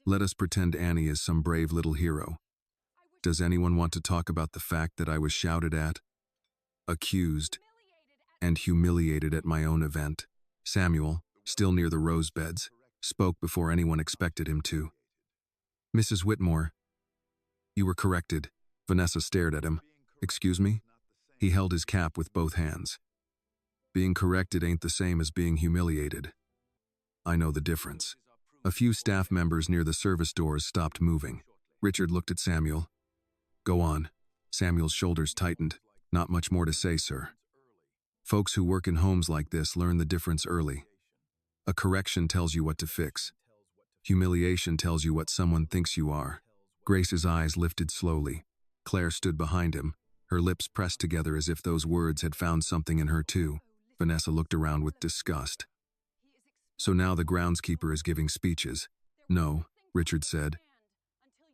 Let us pretend Annie is some brave little hero. Does anyone want to talk about the fact that I was shouted at, accused, and humiliated at my own event?" Samuel, still near the rose beds, spoke before anyone expected him to. "Mrs. Whitmore, you were corrected." Vanessa stared at him. "Excuse me?" He held his cap with both hands. "Being corrected ain't the same as being humiliated. I know the difference." A few staff members near the service doors stopped moving. Richard looked at Samuel. "Go on." Samuel's shoulders tightened. "Not much more to say, sir. Folks who work in homes like this learn the difference early. A correction tells you what to fix. Humiliation tells you what someone thinks you are." Grace's eyes lifted slowly. Claire stood behind him, her lips pressed together as if those words had found something in her too. Vanessa looked around with disgust. "So now the groundskeeper is giving speeches." "No," Richard said.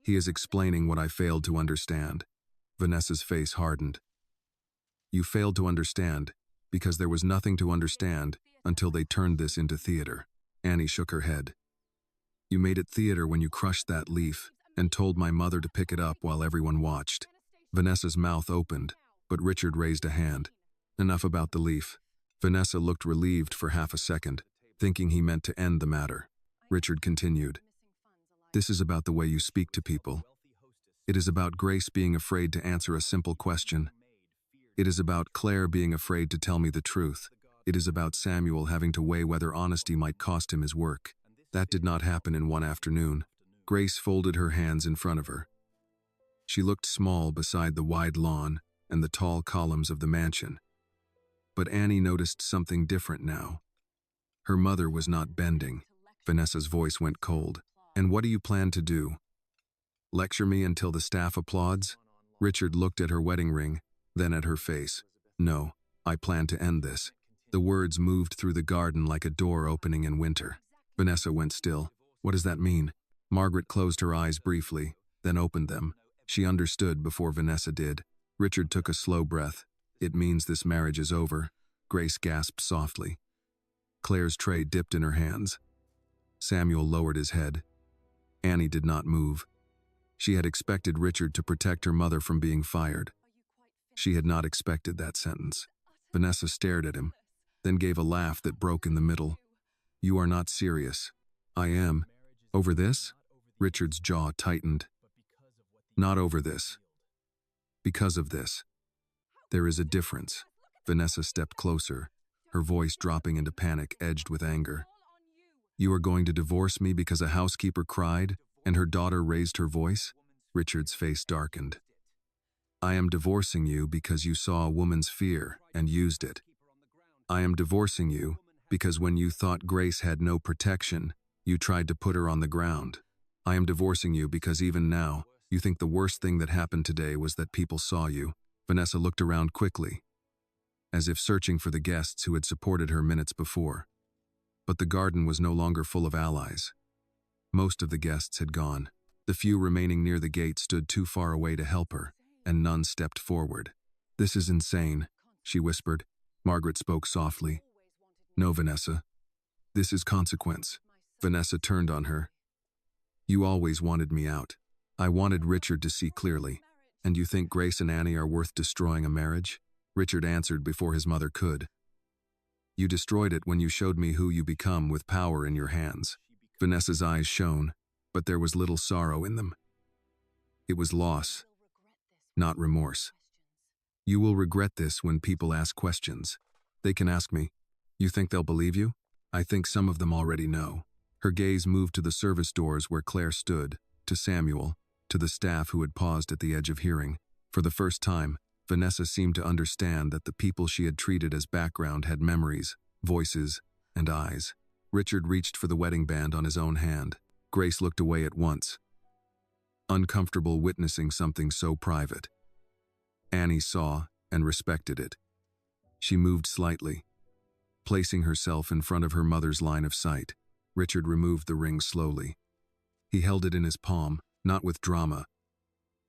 "He is explaining what I failed to understand." Vanessa's face hardened. "You failed to understand because there was nothing to understand until they turned this into theater." Annie shook her head. "You made it theater when you crushed that leaf and told my mother to pick it up while everyone watched." Vanessa's mouth opened, but Richard raised a hand. "Enough about the leaf." Vanessa looked relieved for half a second, thinking he meant to end the matter. Richard continued. "This is about the way you speak to people. It is about Grace being afraid to answer a simple question. It is about Claire being afraid to tell me the truth. It is about Samuel having to weigh whether honesty might cost him his work. That did not happen in one afternoon." Grace folded her hands in front of her. She looked small beside the wide lawn and the tall columns of the mansion. But Annie noticed something different now. Her mother was not bending. Vanessa's voice went cold. "And what do you plan to do? Lecture me until the staff applauds?" Richard looked at her wedding ring, then at her face. "No, I plan to end this." The words moved through the garden like a door opening in winter. Vanessa went still. "What does that mean?" Margaret closed her eyes briefly, then opened them. She understood before Vanessa did. Richard took a slow breath. "It means this marriage is over." Grace gasped softly. Claire's tray dipped in her hands. Samuel lowered his head. Annie did not move. She had expected Richard to protect her mother from being fired. She had not expected that sentence. Vanessa stared at him, then gave a laugh that broke in the middle. "You are not serious." "I am." "Over this?" Richard's jaw tightened. "Not over this. Because of this. There is a difference." Vanessa stepped closer, her voice dropping into panic edged with anger. "You are going to divorce me because a housekeeper cried and her daughter raised her voice?" Richard's face darkened. "I am divorcing you because you saw a woman's fear and used it. I am divorcing you because when you thought Grace had no protection, you tried to put her on the ground. I am divorcing you because even now, you think the worst thing that happened today was that people saw you." Vanessa looked around quickly, as if searching for the guests who had supported her minutes before. But the garden was no longer full of allies. Most of the guests had gone. The few remaining near the gate stood too far away to help her, and none stepped forward. "This is insane," she whispered. Margaret spoke softly. "No, Vanessa. This is consequence." Vanessa turned on her. "You always wanted me out. I wanted Richard to see clearly. And you think Grace and Annie are worth destroying a marriage?" Richard answered before his mother could. "You destroyed it when you showed me who you become with power in your hands." Vanessa's eyes shone, but there was little sorrow in them. It was loss, not remorse. "You will regret this when people ask questions. They can ask me. You think they'll believe you? I think some of them already know." Her gaze moved to the service doors where Claire stood, to Samuel, to the staff who had paused at the edge of hearing. For the first time, Vanessa seemed to understand that the people she had treated as background had memories, voices, and eyes. Richard reached for the wedding band on his own hand. Grace looked away at once, uncomfortable witnessing something so private. Annie saw and respected it. She moved slightly, placing herself in front of her mother's line of sight. Richard removed the ring slowly. He held it in his palm, not with drama,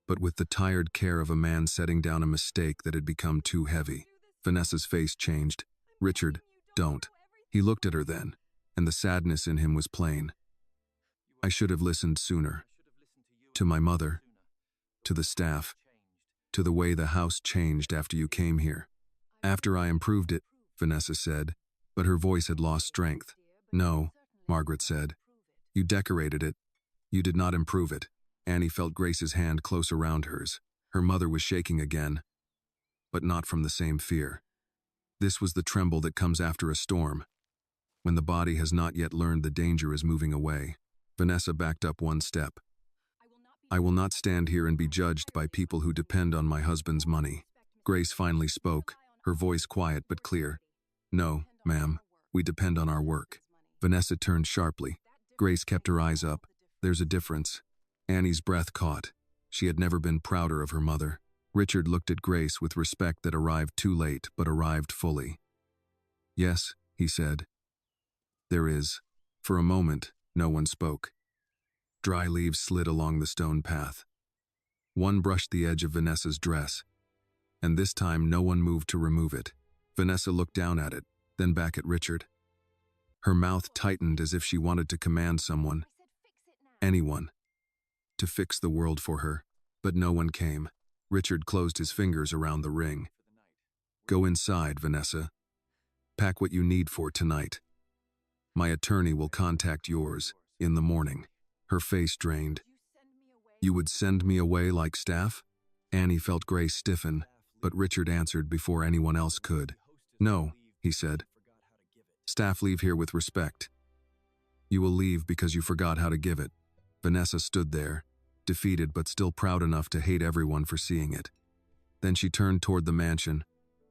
but with the tired care of a man setting down a mistake that had become too heavy. Vanessa's face changed. "Richard, don't." He looked at her then, and the sadness in him was plain. "I should have listened sooner. To my mother, to the staff, to the way the house changed after you came here." "After I improved it," Vanessa said, but her voice had lost strength. "No," Margaret said. "You decorated it. You did not improve it." Annie felt Grace's hand close around hers. Her mother was shaking again, but not from the same fear. This was the tremble that comes after a storm, when the body has not yet learned the danger is moving away. Vanessa backed up one step. "I will not stand here and be judged by people who depend on my husband's money." Grace finally spoke, her voice quiet but clear. "No, ma'am, we depend on our work." Vanessa turned sharply. Grace kept her eyes up. "There's a difference." Annie's breath caught. She had never been prouder of her mother. Richard looked at Grace with respect that arrived too late but arrived fully. "Yes," he said. "There is." For a moment, no one spoke. Dry leaves slid along the stone path. One brushed the edge of Vanessa's dress, and this time no one moved to remove it. Vanessa looked down at it, then back at Richard. Her mouth tightened as if she wanted to command someone, anyone, to fix the world for her, but no one came. Richard closed his fingers around the ring. "Go inside, Vanessa. Pack what you need for tonight. My attorney will contact yours in the morning." Her face drained. "You would send me away like staff?" Annie felt Grace stiffen, but Richard answered before anyone else could. "No," he said. "Staff leave here with respect. You will leave because you forgot how to give it." Vanessa stood there, defeated but still proud enough to hate everyone for seeing it. Then she turned toward the mansion,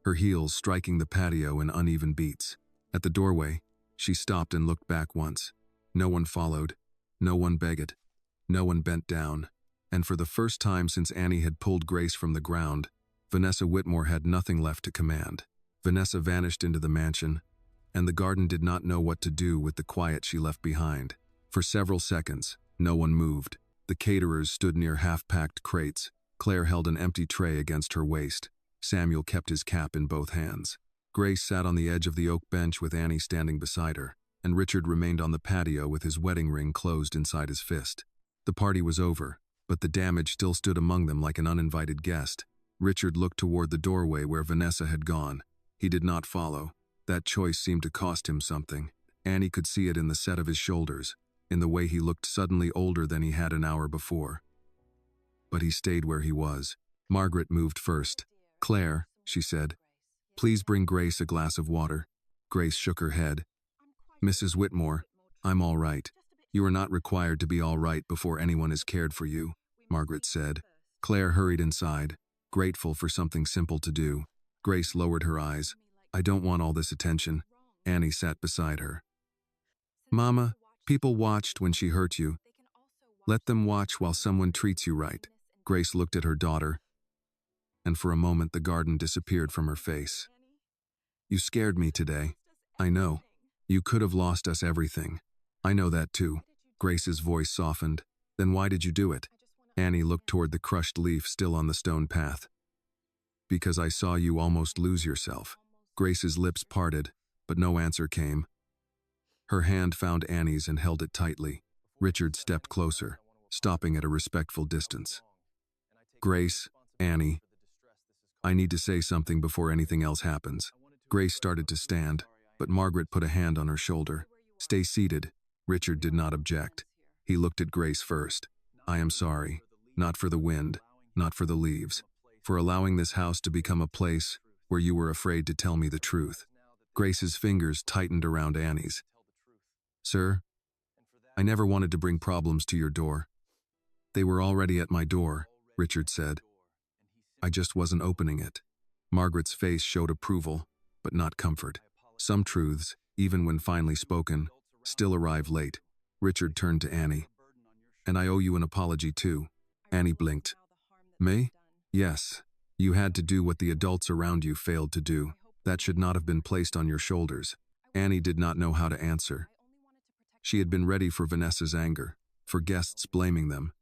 her heels striking the patio in uneven beats. At the doorway, she stopped and looked back once. No one followed, no one begged, no one bent down, and for the first time since Annie had pulled Grace from the ground, Vanessa Whitmore had nothing left to command. Vanessa vanished into the mansion, and the garden did not know what to do with the quiet she left behind. For several seconds, no one moved. The caterers stood near half-packed crates. Claire held an empty tray against her waist. Samuel kept his cap in both hands. Grace sat on the edge of the oak bench with Annie standing beside her, and Richard remained on the patio with his wedding ring closed inside his fist. The party was over, but the damage still stood among them like an uninvited guest. Richard looked toward the doorway where Vanessa had gone. He did not follow. That choice seemed to cost him something. Annie could see it in the set of his shoulders, in the way he looked suddenly older than he had an hour before. But he stayed where he was. Margaret moved first. "Claire," she said, "please bring Grace a glass of water." Grace shook her head. "Mrs. Whitmore, I'm all right." "You are not required to be all right before anyone has cared for you," Margaret said. Claire hurried inside, grateful for something simple to do. Grace lowered her eyes. "I don't want all this attention." Annie sat beside her. "Mama, people watched when she hurt you. Let them watch while someone treats you right." Grace looked at her daughter, and for a moment the garden disappeared from her face. "You scared me today. I know. You could have lost us everything. I know that too." Grace's voice softened. "Then why did you do it?" Annie looked toward the crushed leaf still on the stone path. "Because I saw you almost lose yourself." Grace's lips parted, but no answer came. Her hand found Annie's and held it tightly. Richard stepped closer, stopping at a respectful distance. "Grace, Annie, I need to say something before anything else happens." Grace started to stand, but Margaret put a hand on her shoulder. "Stay seated." Richard did not object. He looked at Grace first. "I am sorry. Not for the wind, not for the leaves. For allowing this house to become a place where you were afraid to tell me the truth." Grace's fingers tightened around Annie's. "Sir, I never wanted to bring problems to your door." "They were already at my door," Richard said. "I just wasn't opening it." Margaret's face showed approval, but not comfort. Some truths, even when finally spoken, still arrive late. Richard turned to Annie. "And I owe you an apology too." Annie blinked. "Me?" "Yes. You had to do what the adults around you failed to do. That should not have been placed on your shoulders." Annie did not know how to answer. She had been ready for Vanessa's anger, for guests blaming them,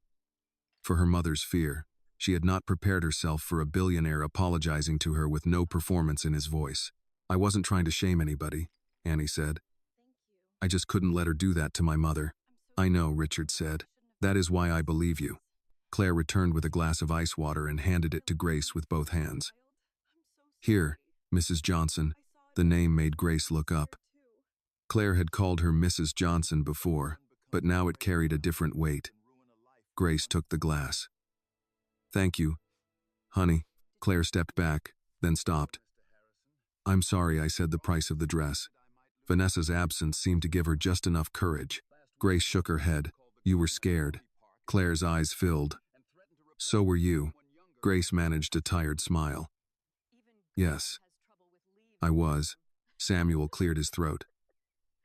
for her mother's fear. She had not prepared herself for a billionaire apologizing to her with no performance in his voice. "I wasn't trying to shame anybody," Annie said. "I just couldn't let her do that to my mother." "I know," Richard said. "That is why I believe you." Claire returned with a glass of ice water and handed it to Grace with both hands. "Here, Mrs. Johnson." The name made Grace look up. Claire had called her Mrs. Johnson before, but now it carried a different weight. Grace took the glass. "Thank you, honey." Claire stepped back, then stopped. "I'm sorry I said the price of the dress." Vanessa's absence seemed to give her just enough courage. Grace shook her head. "You were scared." Claire's eyes filled. "So were you." Grace managed a tired smile. "Yes, I was." Samuel cleared his throat.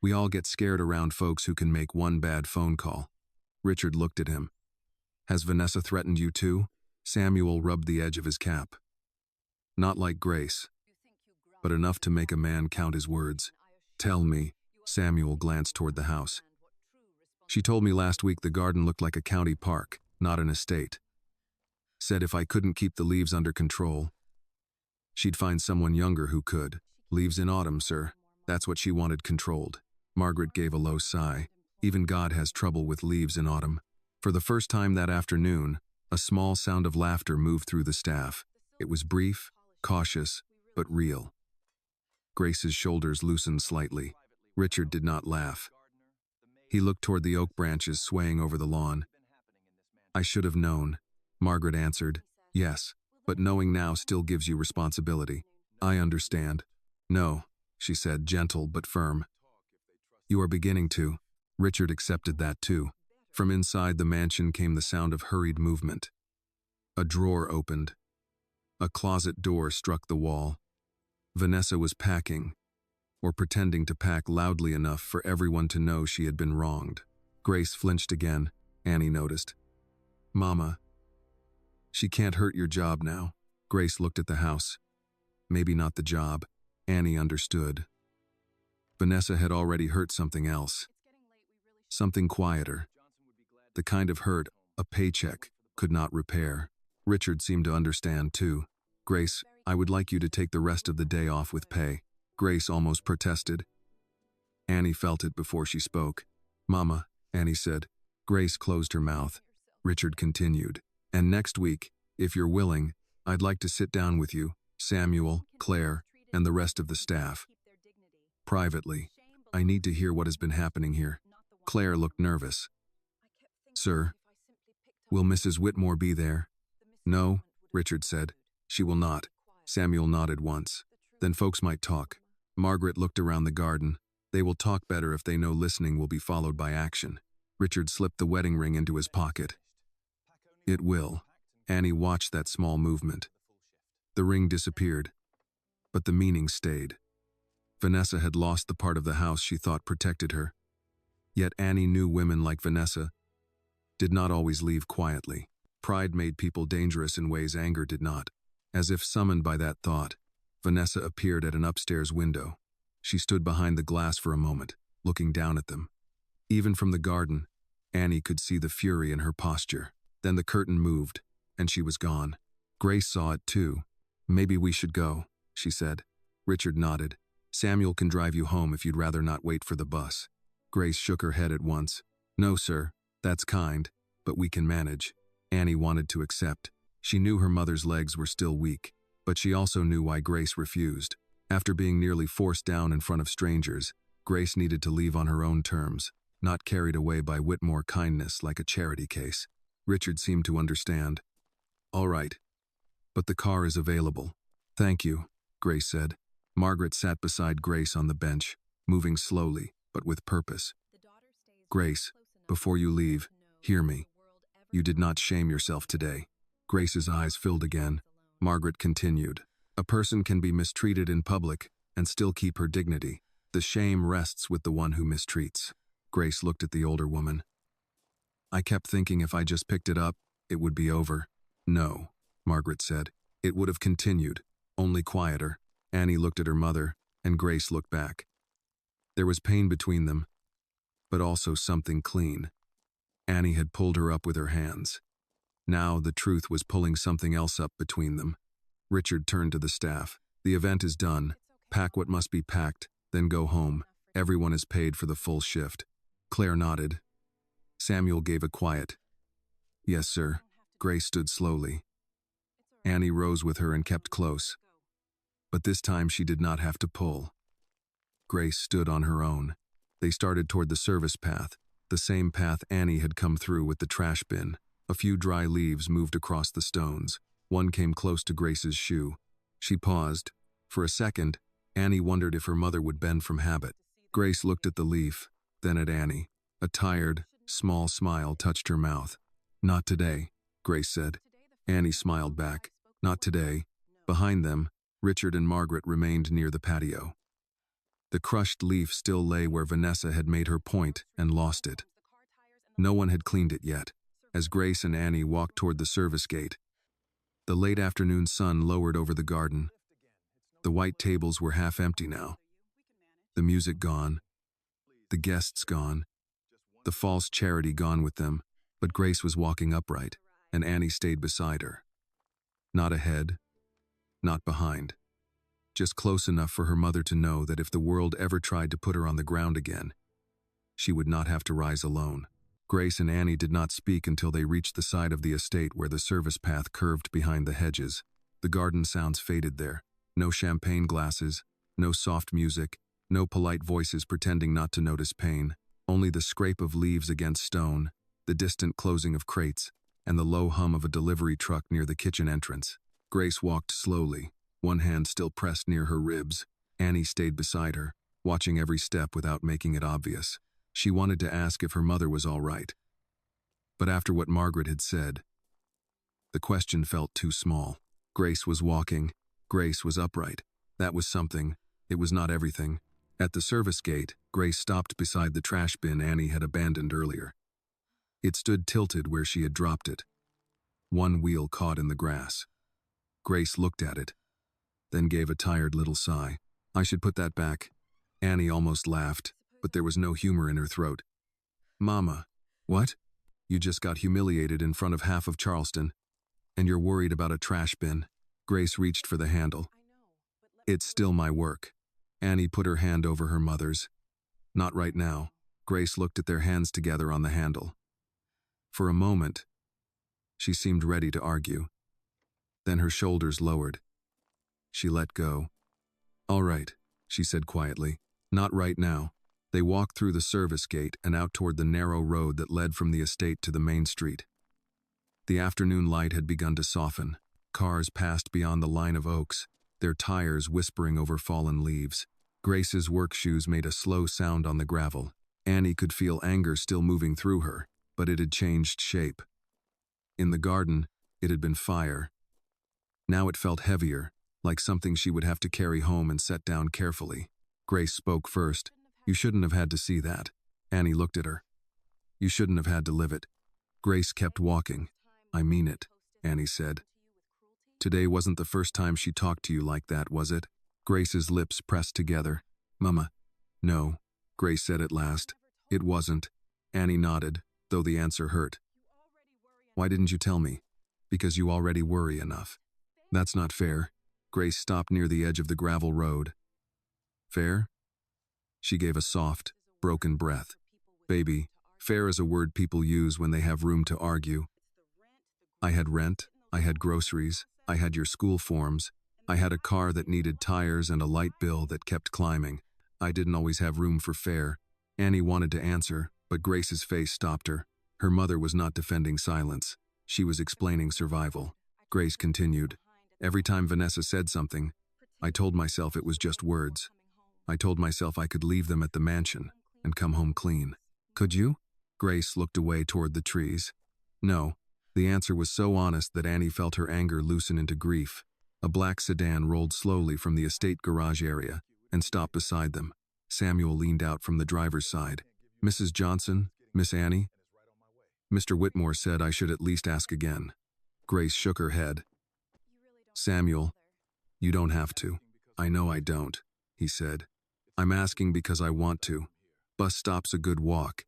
"We all get scared around folks who can make one bad phone call." Richard looked at him. "Has Vanessa threatened you too?" Samuel rubbed the edge of his cap. "Not like Grace, but enough to make a man count his words." "Tell me." Samuel glanced toward the house. "She told me last week the garden looked like a county park, not an estate. Said if I couldn't keep the leaves under control, she'd find someone younger who could. Leaves in autumn, sir. That's what she wanted controlled." Margaret gave a low sigh. Even God has trouble with leaves in autumn. For the first time that afternoon, a small sound of laughter moved through the staff. It was brief, cautious, but real. Grace's shoulders loosened slightly. Richard did not laugh. He looked toward the oak branches swaying over the lawn. "I should have known," Margaret answered. "Yes, but knowing now still gives you responsibility." "I understand." "No," she said, gentle but firm. "You are beginning to." Richard accepted that too. From inside the mansion came the sound of hurried movement. A drawer opened. A closet door struck the wall. Vanessa was packing, or pretending to pack loudly enough for everyone to know she had been wronged. Grace flinched again, Annie noticed. "Mama, she can't hurt your job now." Grace looked at the house. Maybe not the job. Annie understood. Vanessa had already hurt something else. Something quieter. The kind of hurt a paycheck could not repair. Richard seemed to understand too. "Grace, I would like you to take the rest of the day off with pay." Grace almost protested. Annie felt it before she spoke. "Mama," Annie said. Grace closed her mouth. Richard continued. "And next week, if you're willing, I'd like to sit down with you, Samuel, Claire, and the rest of the staff. Privately, I need to hear what has been happening here. Claire looked nervous. Sir, will Mrs. Whitmore be there? No, Richard said. She will not. Samuel nodded once. Then folks might talk. Margaret looked around the garden. They will talk better if they know listening will be followed by action. Richard slipped the wedding ring into his pocket. It will. Annie watched that small movement. The ring disappeared, but the meaning stayed. Vanessa had lost the part of the house she thought protected her. Yet Annie knew women like Vanessa did not always leave quietly. Pride made people dangerous in ways anger did not. As if summoned by that thought, Vanessa appeared at an upstairs window. She stood behind the glass for a moment, looking down at them. Even from the garden, Annie could see the fury in her posture. Then the curtain moved, and she was gone. Grace saw it too. Maybe we should go, she said. Richard nodded. Samuel can drive you home if you'd rather not wait for the bus. Grace shook her head at once. No, sir, that's kind, but we can manage. Annie wanted to accept. She knew her mother's legs were still weak, but she also knew why Grace refused. After being nearly forced down in front of strangers, Grace needed to leave on her own terms, not carried away by Whitmore kindness like a charity case. Richard seemed to understand. All right, but the car is available. Thank you, Grace said. Margaret sat beside Grace on the bench, moving slowly, but with purpose. Grace, before you leave, hear me. You did not shame yourself today. Grace's eyes filled again. Margaret continued. A person can be mistreated in public and still keep her dignity. The shame rests with the one who mistreats. Grace looked at the older woman. I kept thinking if I just picked it up, it would be over. No, Margaret said. It would have continued, only quieter. Annie looked at her mother, and Grace looked back. There was pain between them, but also something clean. Annie had pulled her up with her hands. Now the truth was pulling something else up between them. Richard turned to the staff. The event is done. Pack what must be packed, then go home. Everyone is paid for the full shift. Claire nodded. Samuel gave a quiet, yes, sir. Grace stood slowly. Annie rose with her and kept close. But this time she did not have to pull. Grace stood on her own. They started toward the service path, the same path Annie had come through with the trash bin. A few dry leaves moved across the stones. One came close to Grace's shoe. She paused. For a second, Annie wondered if her mother would bend from habit. Grace looked at the leaf, then at Annie. A tired, small smile touched her mouth. Not today, Grace said. Annie smiled back. Not today. Behind them, Richard and Margaret remained near the patio. The crushed leaf still lay where Vanessa had made her point and lost it. No one had cleaned it yet. As Grace and Annie walked toward the service gate, the late afternoon sun lowered over the garden. The white tables were half empty now. The music gone. The guests gone. The false charity gone with them, but Grace was walking upright, and Annie stayed beside her. Not ahead, not behind. Just close enough for her mother to know that if the world ever tried to put her on the ground again, she would not have to rise alone. Grace and Annie did not speak until they reached the side of the estate where the service path curved behind the hedges. The garden sounds faded there. No champagne glasses, no soft music, no polite voices pretending not to notice pain. Only the scrape of leaves against stone, the distant closing of crates, and the low hum of a delivery truck near the kitchen entrance. Grace walked slowly, one hand still pressed near her ribs. Annie stayed beside her, watching every step without making it obvious. She wanted to ask if her mother was all right. But after what Margaret had said, the question felt too small. Grace was walking. Grace was upright. That was something. It was not everything. At the service gate, Grace stopped beside the trash bin Annie had abandoned earlier. It stood tilted where she had dropped it. One wheel caught in the grass. Grace looked at it, then gave a tired little sigh. I should put that back. Annie almost laughed, but there was no humor in her throat. Mama, what? You just got humiliated in front of half of Charleston, and you're worried about a trash bin. Grace reached for the handle. It's still my work. Annie put her hand over her mother's. Not right now. Grace looked at their hands together on the handle. For a moment, she seemed ready to argue. Then her shoulders lowered. She let go. All right, she said quietly. Not right now. They walked through the service gate and out toward the narrow road that led from the estate to the main street. The afternoon light had begun to soften. Cars passed beyond the line of oaks, their tires whispering over fallen leaves. Grace's work shoes made a slow sound on the gravel. Annie could feel anger still moving through her, but it had changed shape. In the garden, it had been fire. Now it felt heavier, like something she would have to carry home and set down carefully. Grace spoke first. "You shouldn't have had to see that." Annie looked at her. "You shouldn't have had to live it." Grace kept walking. "I mean it," Annie said. "Today wasn't the first time she talked to you like that, was it?" Grace's lips pressed together. "Mama." "No," Grace said at last. "It wasn't." Annie nodded, though the answer hurt. "Why didn't you tell me?" "Because you already worry enough." "That's not fair." Grace stopped near the edge of the gravel road. "Fair?" She gave a soft, broken breath. "Baby, fair is a word people use when they have room to argue. I had rent, I had groceries, I had your school forms, I had a car that needed tires and a light bill that kept climbing. I didn't always have room for fair." Annie wanted to answer, but Grace's face stopped her. Her mother was not defending silence. She was explaining survival. Grace continued. "Every time Vanessa said something, I told myself it was just words. I told myself I could leave them at the mansion and come home clean." "Could you?" Grace looked away toward the trees. "No." The answer was so honest that Annie felt her anger loosen into grief. A black sedan rolled slowly from the estate garage area and stopped beside them. Samuel leaned out from the driver's side. "Mrs. Johnson, Miss Annie?" "Mr. Whitmore said I should at least ask again." Grace shook her head. "Samuel, you don't have to." "I know I don't," he said. "I'm asking because I want to. Bus stop's a good walk,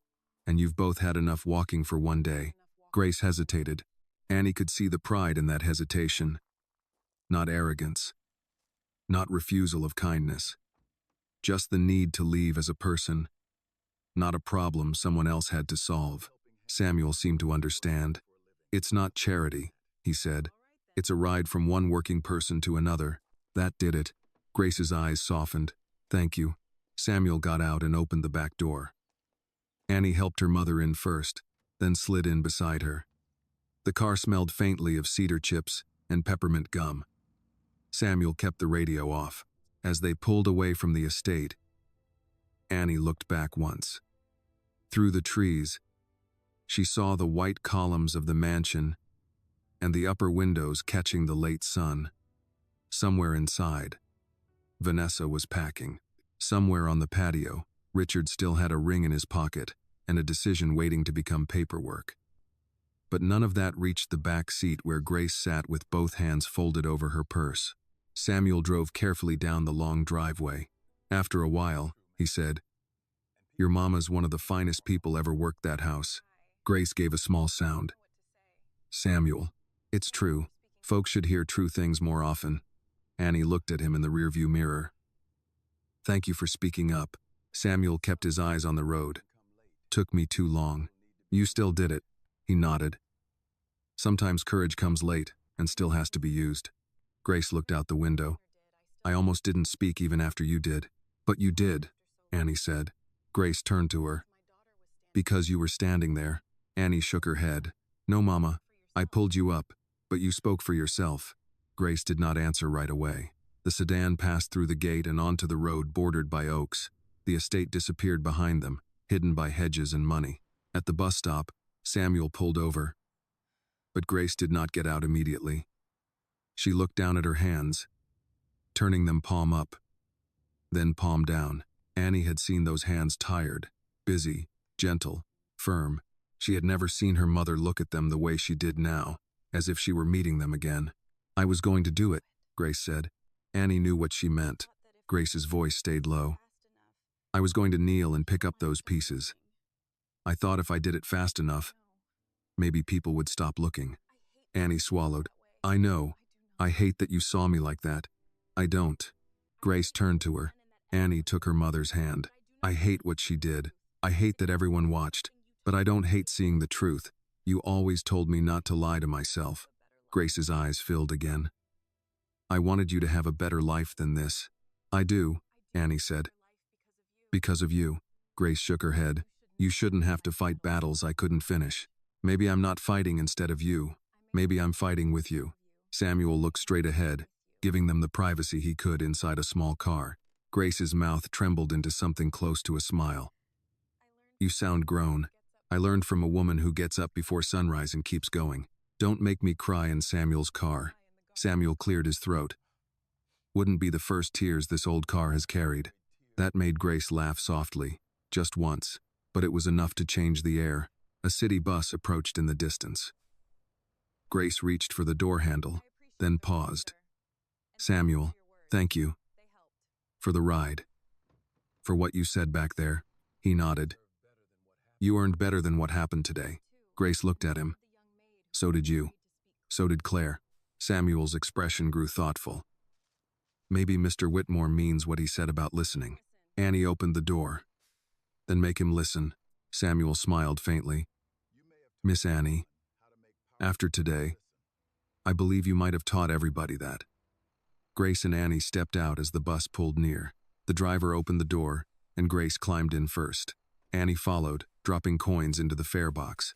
and you've both had enough walking for one day." Grace hesitated. Annie could see the pride in that hesitation. Not arrogance. Not refusal of kindness. Just the need to leave as a person. Not a problem someone else had to solve. Samuel seemed to understand. "It's not charity," he said. "It's a ride from one working person to another." That did it. Grace's eyes softened. "Thank you." Samuel got out and opened the back door. Annie helped her mother in first, then slid in beside her. The car smelled faintly of cedar chips and peppermint gum. Samuel kept the radio off. As they pulled away from the estate, Annie looked back once. Through the trees, she saw the white columns of the mansion and the upper windows catching the late sun. Somewhere inside, Vanessa was packing. Somewhere on the patio, Richard still had a ring in his pocket and a decision waiting to become paperwork. But none of that reached the back seat where Grace sat with both hands folded over her purse. Samuel drove carefully down the long driveway. After a while, he said, "Your mama's one of the finest people ever worked that house." Grace gave a small sound. "Samuel, it's true. Folks should hear true things more often." Annie looked at him in the rearview mirror. "Thank you for speaking up." Samuel kept his eyes on the road. "Took me too long." "You still did it." He nodded. "Sometimes courage comes late and still has to be used." Grace looked out the window. "I almost didn't speak even after you did." "But you did," Annie said. Grace turned to her. "Because you were standing there." Annie shook her head. "No, Mama. I pulled you up, but you spoke for yourself." Grace did not answer right away. The sedan passed through the gate and onto the road bordered by oaks. The estate disappeared behind them, hidden by hedges and money. At the bus stop, Samuel pulled over. But Grace did not get out immediately. She looked down at her hands, turning them palm up, then palm down. Annie had seen those hands tired, busy, gentle, firm. She had never seen her mother look at them the way she did now, as if she were meeting them again. "I was going to do it," Grace said. Annie knew what she meant. Grace's voice stayed low. "I was going to kneel and pick up those pieces. I thought if I did it fast enough, maybe people would stop looking." Annie swallowed. "I know. I hate that you saw me like that." "I don't." Grace turned to her. Annie took her mother's hand. "I hate what she did. I hate that everyone watched. But I don't hate seeing the truth. You always told me not to lie to myself." Grace's eyes filled again. "I wanted you to have a better life than this." "I do," Annie said. Because of you. Grace shook her head. You shouldn't have to fight battles I couldn't finish. Maybe I'm not fighting instead of you. Maybe I'm fighting with you. Samuel looked straight ahead, giving them the privacy he could inside a small car. Grace's mouth trembled into something close to a smile. You sound grown. I learned from a woman who gets up before sunrise and keeps going. Don't make me cry in Samuel's car. Samuel cleared his throat. Wouldn't be the first tears this old car has carried. That made Grace laugh softly, just once, but it was enough to change the air. A city bus approached in the distance. Grace reached for the door handle, then paused. Samuel, thank you. For the ride. For what you said back there. He nodded. You earned better than what happened today. Grace looked at him. So did you. So did Claire. Samuel's expression grew thoughtful. Maybe Mr. Whitmore means what he said about listening. Annie opened the door. Then make him listen. Samuel smiled faintly. Miss Annie, after today, I believe you might have taught everybody that. Grace and Annie stepped out as the bus pulled near. The driver opened the door, and Grace climbed in first. Annie followed, dropping coins into the fare box.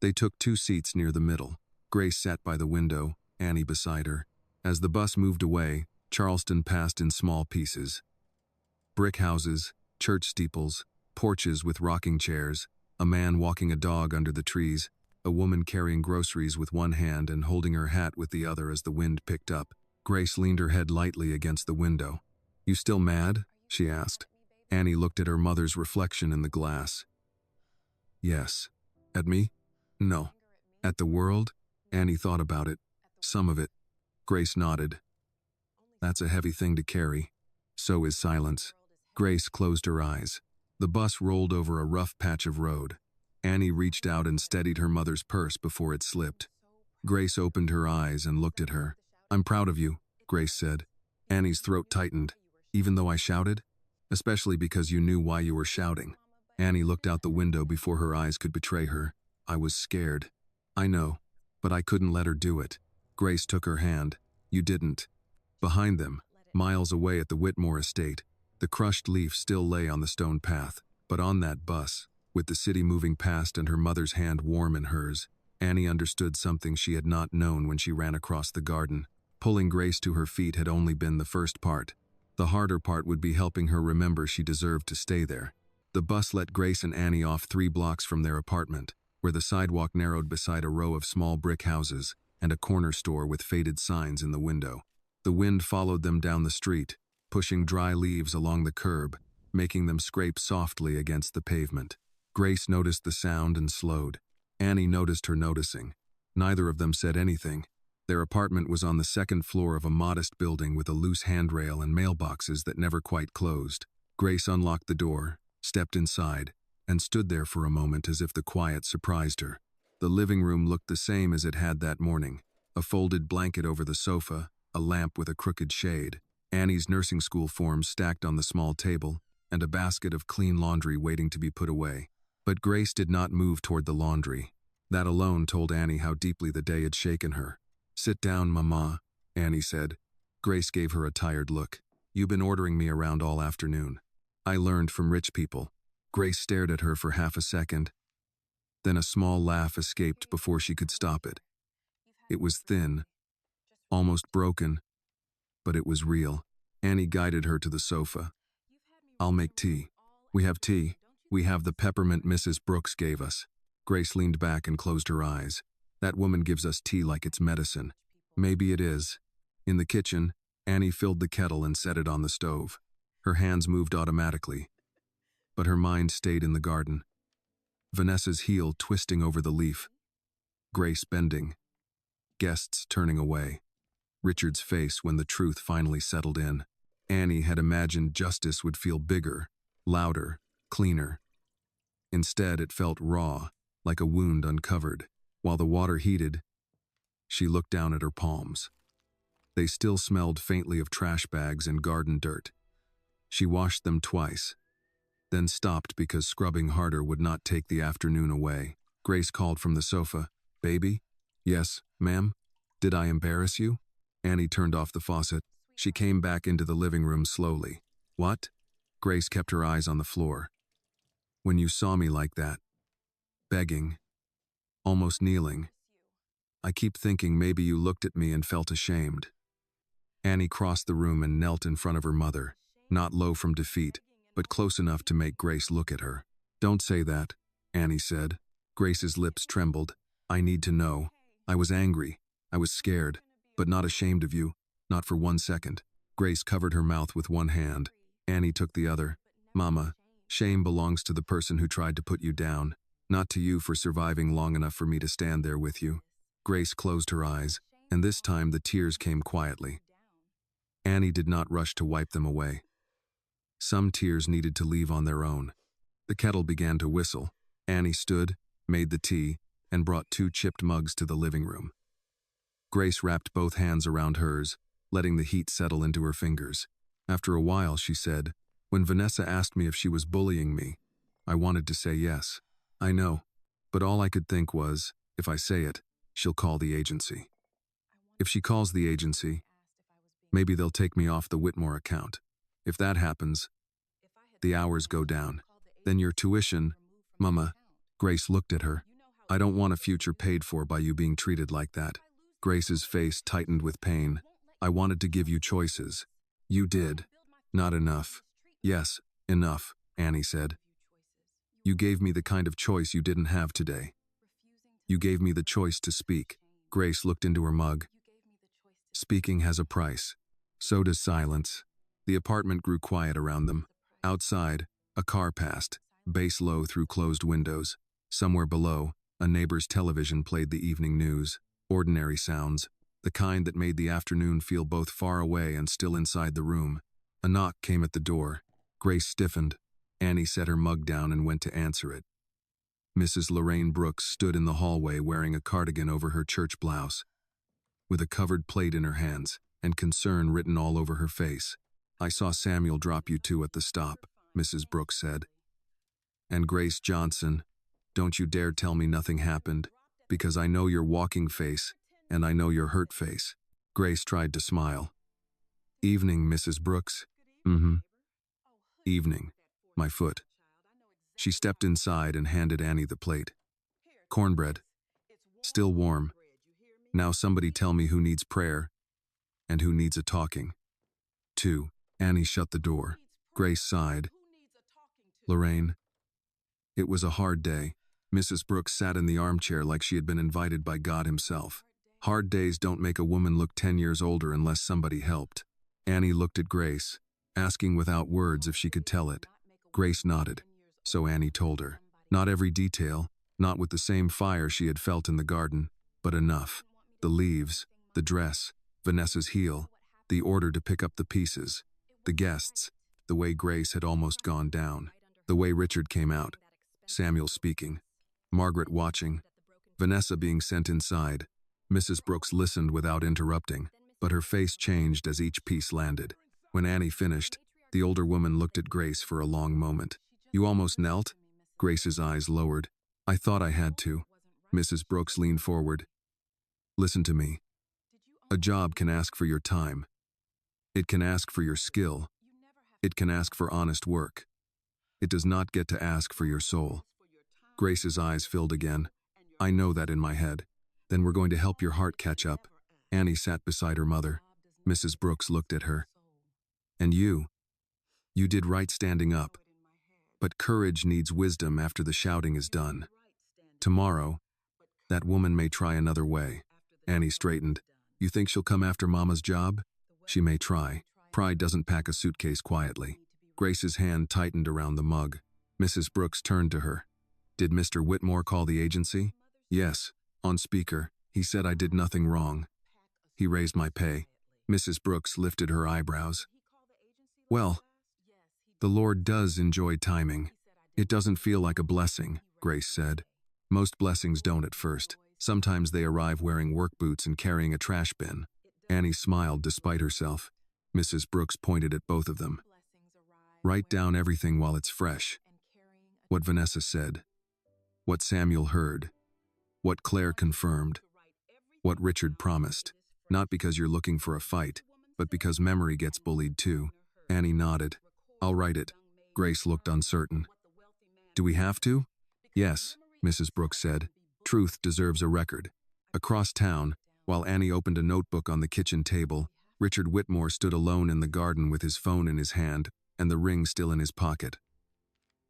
They took 2 seats near the middle. Grace sat by the window, Annie beside her. As the bus moved away, Charleston passed in small pieces. Brick houses, church steeples, porches with rocking chairs, a man walking a dog under the trees, a woman carrying groceries with one hand and holding her hat with the other as the wind picked up. Grace leaned her head lightly against the window. You still mad? She asked. Annie looked at her mother's reflection in the glass. Yes. At me? No. At the world? Annie thought about it. Some of it. Grace nodded. That's a heavy thing to carry. So is silence. Grace closed her eyes. The bus rolled over a rough patch of road. Annie reached out and steadied her mother's purse before it slipped. Grace opened her eyes and looked at her. I'm proud of you, Grace said. Annie's throat tightened. Even though I shouted? Especially because you knew why you were shouting. Annie looked out the window before her eyes could betray her. I was scared. I know, but I couldn't let her do it. Grace took her hand. You didn't. Behind them, miles away at the Whitmore estate, the crushed leaf still lay on the stone path. But on that bus, with the city moving past and her mother's hand warm in hers, Annie understood something she had not known when she ran across the garden. Pulling Grace to her feet had only been the first part. The harder part would be helping her remember she deserved to stay there. The bus let Grace and Annie off 3 blocks from their apartment, where the sidewalk narrowed beside a row of small brick houses and a corner store with faded signs in the window. The wind followed them down the street, pushing dry leaves along the curb, making them scrape softly against the pavement. Grace noticed the sound and slowed. Annie noticed her noticing. Neither of them said anything. Their apartment was on the 2nd floor of a modest building with a loose handrail and mailboxes that never quite closed. Grace unlocked the door, stepped inside, and stood there for a moment as if the quiet surprised her. The living room looked the same as it had that morning. A folded blanket over the sofa, a lamp with a crooked shade, Annie's nursing school forms stacked on the small table, and a basket of clean laundry waiting to be put away. But Grace did not move toward the laundry. That alone told Annie how deeply the day had shaken her. Sit down, Mama, Annie said. Grace gave her a tired look. You've been ordering me around all afternoon. I learned from rich people. Grace stared at her for half a second. Then a small laugh escaped before she could stop it. It was thin, almost broken, but it was real. Annie guided her to the sofa. I'll make tea. We have tea. We have the peppermint Mrs. Brooks gave us. Grace leaned back and closed her eyes. That woman gives us tea like it's medicine. Maybe it is. In the kitchen, Annie filled the kettle and set it on the stove. Her hands moved automatically, but her mind stayed in the garden. Vanessa's heel twisting over the leaf. Grace bending. Guests turning away. Richard's face when the truth finally settled in. Annie had imagined justice would feel bigger, louder, cleaner. Instead, it felt raw, like a wound uncovered. While the water heated, she looked down at her palms. They still smelled faintly of trash bags and garden dirt. She washed them twice, then stopped because scrubbing harder would not take the afternoon away. Grace called from the sofa, Baby? Yes, ma'am. Did I embarrass you? Annie turned off the faucet. She came back into the living room slowly. What? Grace kept her eyes on the floor. When you saw me like that, begging, almost kneeling, I keep thinking maybe you looked at me and felt ashamed. Annie crossed the room and knelt in front of her mother, not low from defeat, but close enough to make Grace look at her. Don't say that, Annie said. Grace's lips trembled. I need to know. I was angry. I was scared, but not ashamed of you, not for 1 second. Grace covered her mouth with one hand. Annie took the other. Mama, shame belongs to the person who tried to put you down, not to you for surviving long enough for me to stand there with you. Grace closed her eyes, and this time the tears came quietly. Annie did not rush to wipe them away. Some tears needed to leave on their own. The kettle began to whistle. Annie stood, made the tea, and brought 2 chipped mugs to the living room. Grace wrapped both hands around hers, letting the heat settle into her fingers. After a while, she said, "When Vanessa asked me if she was bullying me, I wanted to say yes. I know, but all I could think was, if I say it, she'll call the agency. If she calls the agency, maybe they'll take me off the Whitmore account. If that happens, the hours go down. Then your tuition, Mama." Grace looked at her. "I don't want a future paid for by you being treated like that." Grace's face tightened with pain. "I wanted to give you choices. You did. Not enough." "Yes, enough," Annie said. "You gave me the kind of choice you didn't have today. You gave me the choice to speak." Grace looked into her mug. "Speaking has a price. So does silence." The apartment grew quiet around them. Outside, a car passed, bass low through closed windows. Somewhere below, a neighbor's television played the evening news. Ordinary sounds, the kind that made the afternoon feel both far away and still inside the room. A knock came at the door. Grace stiffened. Annie set her mug down and went to answer it. Mrs. Lorraine Brooks stood in the hallway wearing a cardigan over her church blouse, with a covered plate in her hands and concern written all over her face. "I saw Samuel drop you 2 at the stop," Mrs. Brooks said. "And Grace Johnson, don't you dare tell me nothing happened, because I know your walking face and I know your hurt face." Grace tried to smile. "Evening, Mrs. Brooks." "Evening. My foot." She stepped inside and handed Annie the plate. "Cornbread. Still warm. Now somebody tell me who needs prayer and who needs a talking." 2. Annie shut the door. Grace sighed. "Lorraine." It was a hard day. Mrs. Brooks sat in the armchair like she had been invited by God himself. Hard days don't make a woman look 10 years older unless somebody helped. Annie looked at Grace, asking without words if she could tell it. Grace nodded. So Annie told her. Not every detail, not with the same fire she had felt in the garden, but enough. The leaves, the dress, Vanessa's heel, the order to pick up the pieces, the guests, the way Grace had almost gone down, the way Richard came out, Samuel speaking, Margaret watching, Vanessa being sent inside. Mrs. Brooks listened without interrupting, but her face changed as each piece landed. When Annie finished, the older woman looked at Grace for a long moment. "You almost knelt?" Grace's eyes lowered. "I thought I had to." Mrs. Brooks leaned forward. "Listen to me. A job can ask for your time. It can ask for your skill. It can ask for honest work. It does not get to ask for your soul." Grace's eyes filled again. "I know that in my head. Then we're going to help your heart catch up." Annie sat beside her mother. Mrs. Brooks looked at her. "And you did right standing up. But courage needs wisdom after the shouting is done. Tomorrow, that woman may try another way." Annie straightened. "You think she'll come after Mama's job?" "She may try. Pride doesn't pack a suitcase quietly." Grace's hand tightened around the mug. Mrs. Brooks turned to her. "Did Mr. Whitmore call the agency?" "Yes, on speaker. He said I did nothing wrong. He raised my pay." Mrs. Brooks lifted her eyebrows. "Well, the Lord does enjoy timing. It doesn't feel like a blessing," Grace said. "Most blessings don't at first. Sometimes they arrive wearing work boots and carrying a trash bin." Annie smiled despite herself. Mrs. Brooks pointed at both of them. "Write down everything while it's fresh. What Vanessa said. What Samuel heard. What Claire confirmed. What Richard promised. Not because you're looking for a fight, but because memory gets bullied too." Annie nodded. "I'll write it. Grace looked uncertain. Do we have to? Yes, Mrs. Brooks said. Truth deserves a record. Across town, while Annie opened a notebook on the kitchen table, Richard Whitmore stood alone in the garden with his phone in his hand and the ring still in his pocket.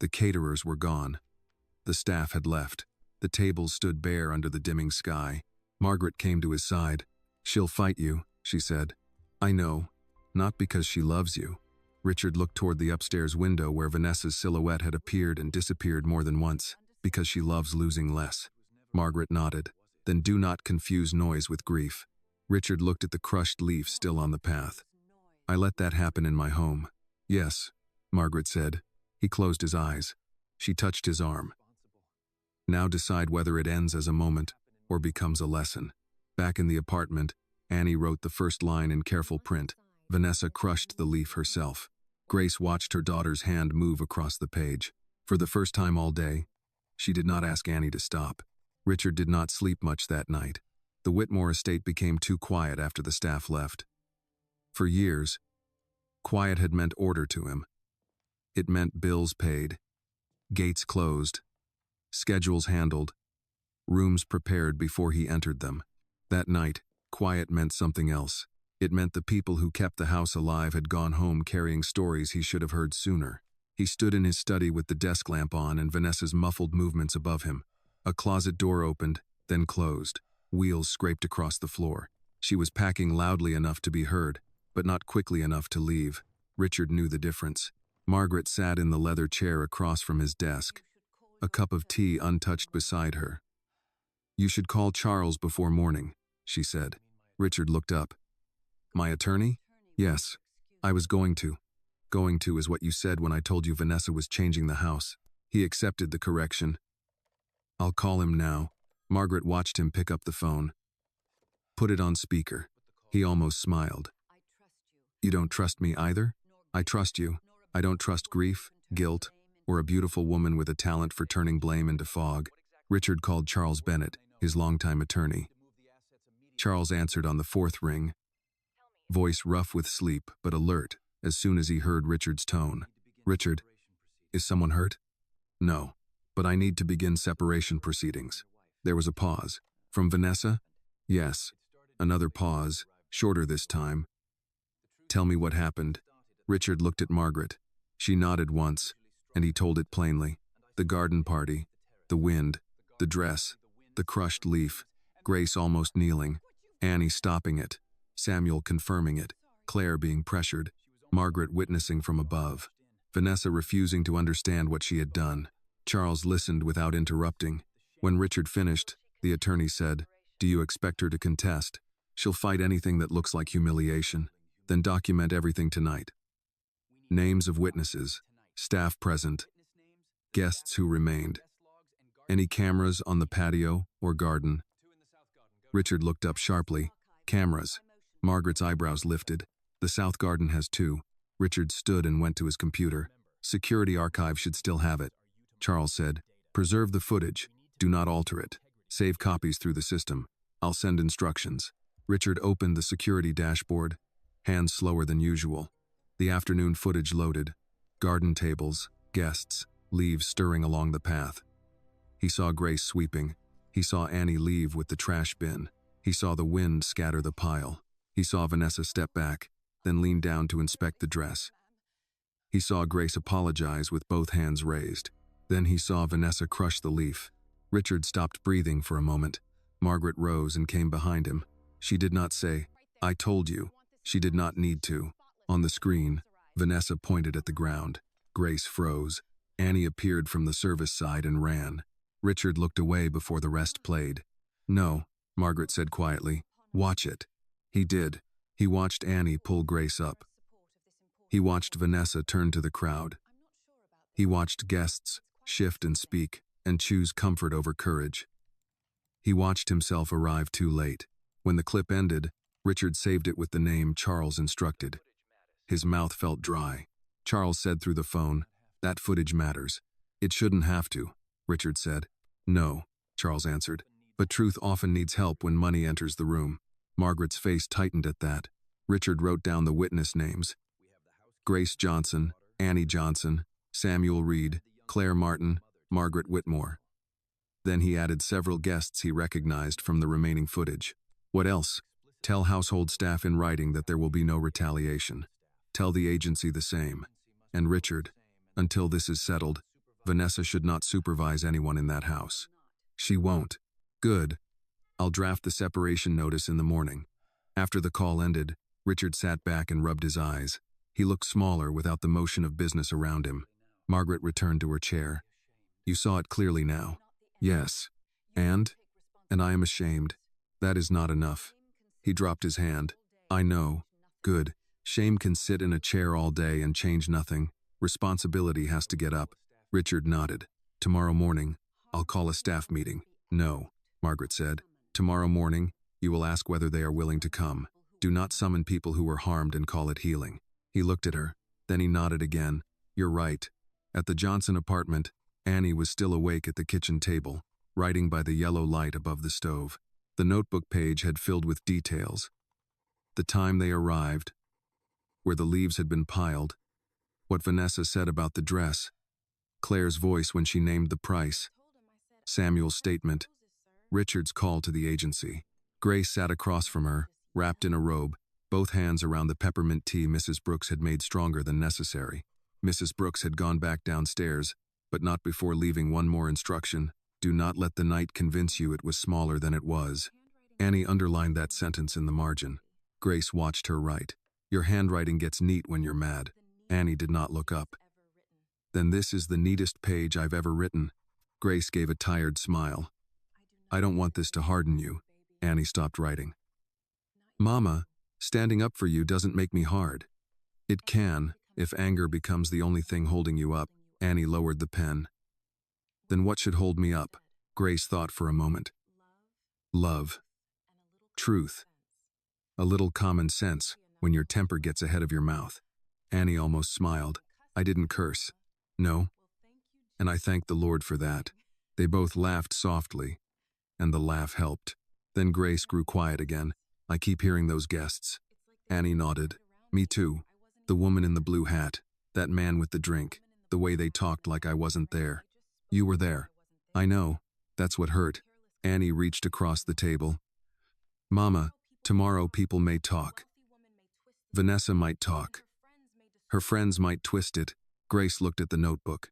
The caterers were gone. The staff had left. The tables stood bare under the dimming sky. Margaret came to his side. She'll fight you, she said. I know. Not because she loves you. Richard looked toward the upstairs window where Vanessa's silhouette had appeared and disappeared more than once. Because she loves losing less. Margaret nodded. Then do not confuse noise with grief. Richard looked at the crushed leaf still on the path. I let that happen in my home. Yes, Margaret said. He closed his eyes. She touched his arm. Now decide whether it ends as a moment or becomes a lesson. Back in the apartment, Annie wrote the first line in careful print. Vanessa crushed the leaf herself. Grace watched her daughter's hand move across the page. For the first time all day, she did not ask Annie to stop. Richard did not sleep much that night. The Whitmore estate became too quiet after the staff left. For years, quiet had meant order to him. It meant bills paid, gates closed, schedules handled, rooms prepared before he entered them. That night, quiet meant something else. It meant the people who kept the house alive had gone home carrying stories he should have heard sooner. He stood in his study with the desk lamp on and Vanessa's muffled movements above him. A closet door opened, then closed. Wheels scraped across the floor. She was packing loudly enough to be heard, but not quickly enough to leave. Richard knew the difference. Margaret sat in the leather chair across from his desk, a cup of tea untouched beside her. You should call Charles before morning, she said. Richard looked up. My attorney? Yes, I was going to. Going to is what you said when I told you Vanessa was changing the house. He accepted the correction. I'll call him now. Margaret watched him pick up the phone. Put it on speaker. He almost smiled. You don't trust me either? I trust you. I don't trust grief, guilt, or a beautiful woman with a talent for turning blame into fog. Richard called Charles Bennett, his longtime attorney. Charles answered on the fourth ring, voice rough with sleep but alert as soon as he heard Richard's tone. Richard, is someone hurt? No, but I need to begin separation proceedings. There was a pause. From Vanessa? Yes. Another pause, shorter this time. Tell me what happened. Richard looked at Margaret. She nodded once, and he told it plainly. The garden party, the wind, the dress, the crushed leaf, Grace almost kneeling, Annie stopping it, Samuel confirming it, Claire being pressured, Margaret witnessing from above, Vanessa refusing to understand what she had done. Charles listened without interrupting. When Richard finished, the attorney said, Do you expect her to contest? She'll fight anything that looks like humiliation. Then document everything tonight. Names of witnesses, staff present, guests who remained. Any cameras on the patio or garden? Richard looked up sharply. Cameras. Margaret's eyebrows lifted. The south garden has 2. Richard stood and went to his computer. Security archive should still have it. Charles said, Preserve the footage. Do not alter it. Save copies through the system. I'll send instructions. Richard opened the security dashboard, hands slower than usual. The afternoon footage loaded. Garden tables, guests, leaves stirring along the path. He saw Grace sweeping. He saw Annie leave with the trash bin. He saw the wind scatter the pile. He saw Vanessa step back, then lean down to inspect the dress. He saw Grace apologize with both hands raised. Then he saw Vanessa crush the leaf. Richard stopped breathing for a moment. Margaret rose and came behind him. She did not say, I told you. She did not need to. On the screen, Vanessa pointed at the ground. Grace froze. Annie appeared from the service side and ran. Richard looked away before the rest played. No, Margaret said quietly. Watch it. He did. He watched Annie pull Grace up. He watched Vanessa turn to the crowd. He watched guests shift and speak and choose comfort over courage. He watched himself arrive too late. When the clip ended, Richard saved it with the name Charles instructed. His mouth felt dry. Charles said through the phone, That footage matters. It shouldn't have to, Richard said. No, Charles answered. But truth often needs help when money enters the room. Margaret's face tightened at that. Richard wrote down the witness names. Grace Johnson, Annie Johnson, Samuel Reed, Claire Martin, Margaret Whitmore. Then he added several guests he recognized from the remaining footage. What else? Tell household staff in writing that there will be no retaliation. Tell the agency the same. And Richard, until this is settled, Vanessa should not supervise anyone in that house. She won't. Good. I'll draft the separation notice in the morning. After the call ended, Richard sat back and rubbed his eyes. He looked smaller without the motion of business around him. Margaret returned to her chair. You saw it clearly now. Yes. And I am ashamed. That is not enough. He dropped his hand. I know. Good. Shame can sit in a chair all day and change nothing. Responsibility has to get up. Richard nodded. Tomorrow morning, I'll call a staff meeting. No, Margaret said. Tomorrow morning, you will ask whether they are willing to come. Do not summon people who were harmed and call it healing. He looked at her. Then he nodded again. You're right. At the Johnson apartment, Annie was still awake at the kitchen table, writing by the yellow light above the stove. The notebook page had filled with details. The time they arrived, where the leaves had been piled, what Vanessa said about the dress, Claire's voice when she named the price, Samuel's statement, Richard's call to the agency. Grace sat across from her, wrapped in a robe, both hands around the peppermint tea Mrs. Brooks had made stronger than necessary. Mrs. Brooks had gone back downstairs, but not before leaving one more instruction. Do not let the night convince you it was smaller than it was. Annie underlined that sentence in the margin. Grace watched her write. Your handwriting gets neat when you're mad. Annie did not look up. Then this is the neatest page I've ever written. Grace gave a tired smile. I don't want this to harden you. Annie stopped writing. Mama, standing up for you doesn't make me hard. It can, if anger becomes the only thing holding you up. Annie lowered the pen. Then what should hold me up? Grace thought for a moment. Love. Truth. A little common sense when your temper gets ahead of your mouth. Annie almost smiled. I didn't curse. No. And I thank the Lord for that. They both laughed softly, and the laugh helped. Then Grace grew quiet again. I keep hearing those guests. Annie nodded. Me too. The woman in the blue hat, that man with the drink, the way they talked like I wasn't there. You were there. I know. That's what hurt. Annie reached across the table. Mama, tomorrow people may talk. Vanessa might talk. Her friends might twist it. Grace looked at the notebook.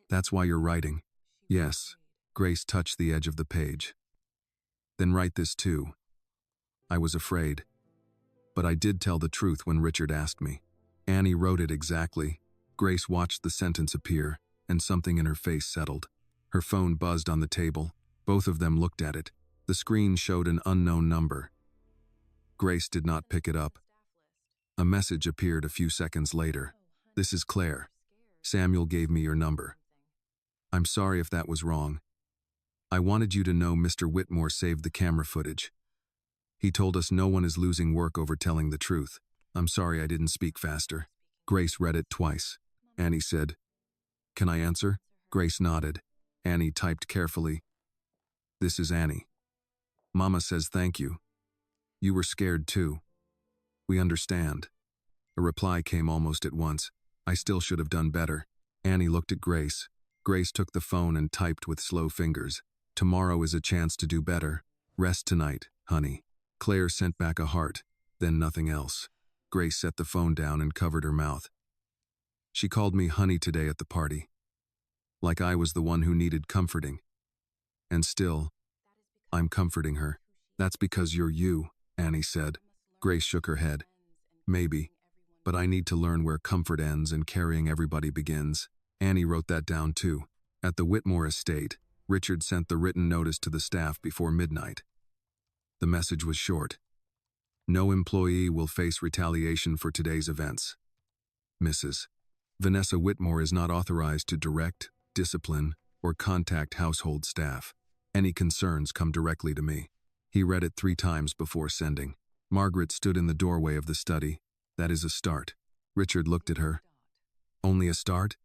That's why you're writing. Yes. Grace touched the edge of the page. Then write this too. I was afraid. But I did tell the truth when Richard asked me. Annie wrote it exactly. Grace watched the sentence appear, and something in her face settled. Her phone buzzed on the table. Both of them looked at it. The screen showed an unknown number. Grace did not pick it up. A message appeared a few seconds later. This is Claire. Samuel gave me your number. I'm sorry if that was wrong. I wanted you to know Mr. Whitmore saved the camera footage. He told us no one is losing work over telling the truth. I'm sorry I didn't speak faster. Grace read it twice. Annie said, Can I answer? Grace nodded. Annie typed carefully. This is Annie. Mama says thank you. You were scared too. We understand. A reply came almost at once. I still should have done better. Annie looked at Grace. Grace took the phone and typed with slow fingers. Tomorrow is a chance to do better. Rest tonight, honey. Claire sent back a heart, then nothing else. Grace set the phone down and covered her mouth. She called me honey today at the party. Like I was the one who needed comforting. And still, I'm comforting her. That's because you're you, Annie said. Grace shook her head. Maybe, but I need to learn where comfort ends and carrying everybody begins. Annie wrote that down too. At the Whitmore estate, Richard sent the written notice to the staff before midnight. The message was short. No employee will face retaliation for today's events. Mrs. Vanessa Whitmore is not authorized to direct, discipline, or contact household staff. Any concerns come directly to me. He read it 3 times before sending. Margaret stood in the doorway of the study. That is a start. Richard looked at her. Only a start?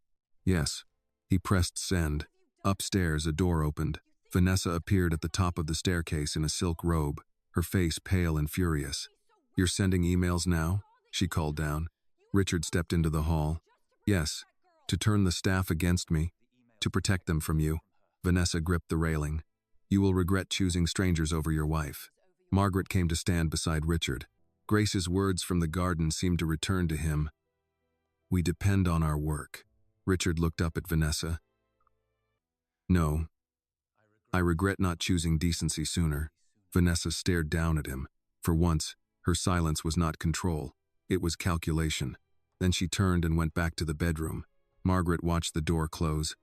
Yes. He pressed send. Upstairs, a door opened. Vanessa appeared at the top of the staircase in a silk robe, her face pale and furious. You're sending emails now? She called down. Richard stepped into the hall. Yes. To turn the staff against me, to protect them from you. Vanessa gripped the railing. You will regret choosing strangers over your wife. Margaret came to stand beside Richard. Grace's words from the garden seemed to return to him. We depend on our work. Richard looked up at Vanessa. No. I regret not choosing decency sooner. Vanessa stared down at him. For once, her silence was not control. It was calculation. Then she turned and went back to the bedroom. Margaret watched the door close.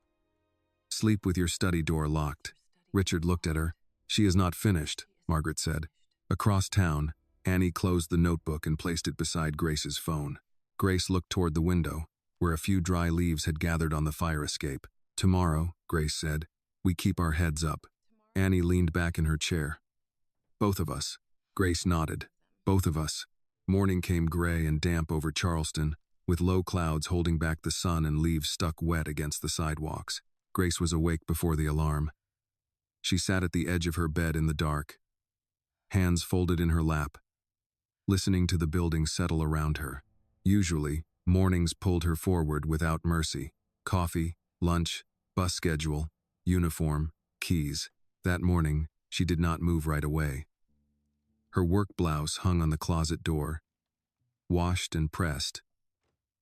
Sleep with your study door locked. Richard looked at her. She is not finished, Margaret said. Across town, Annie closed the notebook and placed it beside Grace's phone. Grace looked toward the window, where a few dry leaves had gathered on the fire escape. Tomorrow, Grace said, we keep our heads up. Annie leaned back in her chair. Both of us. Grace nodded. Both of us. Morning came gray and damp over Charleston, with low clouds holding back the sun and leaves stuck wet against the sidewalks. Grace was awake before the alarm. She sat at the edge of her bed in the dark, hands folded in her lap, listening to the building settle around her. Usually, mornings pulled her forward without mercy. Coffee, lunch, bus schedule, uniform, keys. That morning, she did not move right away. Her work blouse hung on the closet door, washed and pressed,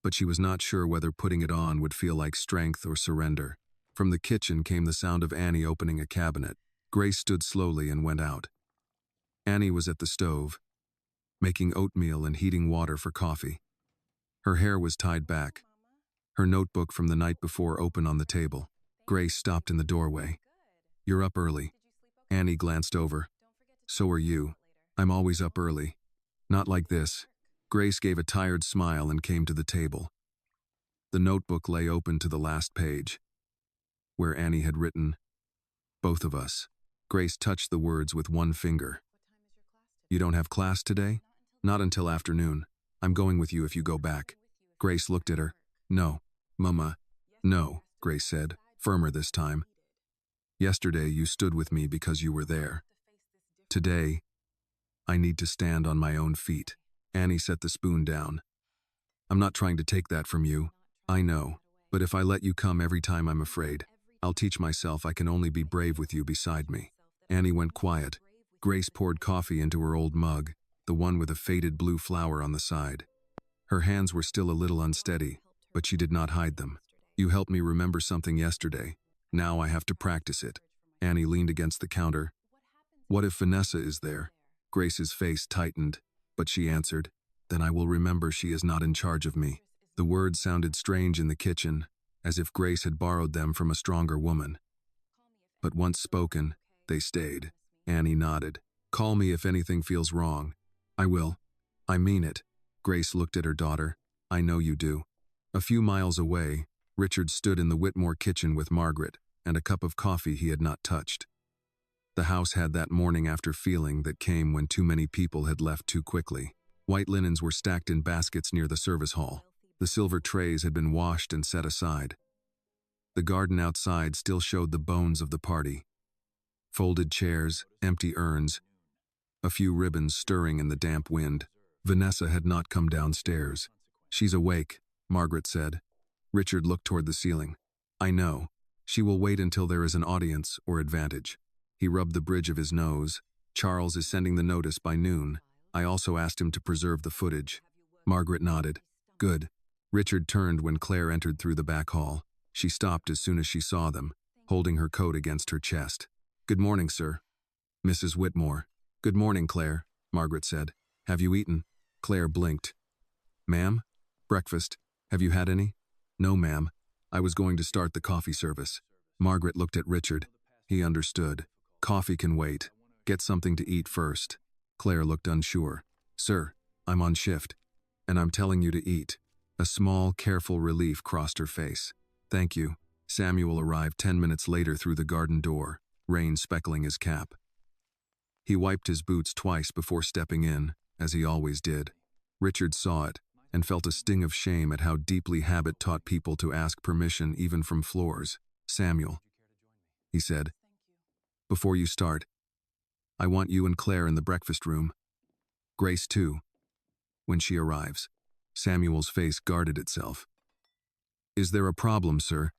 but she was not sure whether putting it on would feel like strength or surrender. From the kitchen came the sound of Annie opening a cabinet. Grace stood slowly and went out. Annie was at the stove, making oatmeal and heating water for coffee. Her hair was tied back, her notebook from the night before open on the table. Grace stopped in the doorway. You're up early. Annie glanced over. So are you. I'm always up early. Not like this. Grace gave a tired smile and came to the table. The notebook lay open to the last page, where Annie had written, both of us. Grace touched the words with one finger. You don't have class today? Not until afternoon. I'm going with you if you go back. Grace looked at her. No, Mama. No, Grace said, firmer this time. Yesterday you stood with me because you were there. Today, I need to stand on my own feet. Annie set the spoon down. I'm not trying to take that from you. I know, but if I let you come every time I'm afraid, I'll teach myself I can only be brave with you beside me. Annie went quiet. Grace poured coffee into her old mug, the one with a faded blue flower on the side. Her hands were still a little unsteady, but she did not hide them. You helped me remember something yesterday. Now I have to practice it. Annie leaned against the counter. What if Vanessa is there? Grace's face tightened, but she answered, then I will remember she is not in charge of me. The words sounded strange in the kitchen, as if Grace had borrowed them from a stronger woman. But once spoken, they stayed. Annie nodded. Call me if anything feels wrong. I will. I mean it. Grace looked at her daughter. I know you do. A few miles away, Richard stood in the Whitmore kitchen with Margaret and a cup of coffee he had not touched. The house had that morning after feeling that came when too many people had left too quickly. White linens were stacked in baskets near the service hall. The silver trays had been washed and set aside. The garden outside still showed the bones of the party. Folded chairs, empty urns, a few ribbons stirring in the damp wind. Vanessa had not come downstairs. She's awake, Margaret said. Richard looked toward the ceiling. I know. She will wait until there is an audience or advantage. He rubbed the bridge of his nose. Charles is sending the notice by noon. I also asked him to preserve the footage. Margaret nodded. Good. Richard turned when Claire entered through the back hall. She stopped as soon as she saw them, holding her coat against her chest. Good morning, sir. Mrs. Whitmore. Good morning, Claire, Margaret said. Have you eaten? Claire blinked. Ma'am? Breakfast. Have you had any? No, ma'am. I was going to start the coffee service. Margaret looked at Richard. He understood. Coffee can wait. Get something to eat first. Claire looked unsure. Sir, I'm on shift, and I'm telling you to eat. A small, careful relief crossed her face. Thank you. Samuel arrived 10 minutes later through the garden door, rain speckling his cap. He wiped his boots twice before stepping in, as he always did. Richard saw it, and felt a sting of shame at how deeply habit taught people to ask permission even from floors. Samuel, he said, before you start, I want you and Claire in the breakfast room. Grace, too. When she arrives. Samuel's face guarded itself. Is there a problem, sir?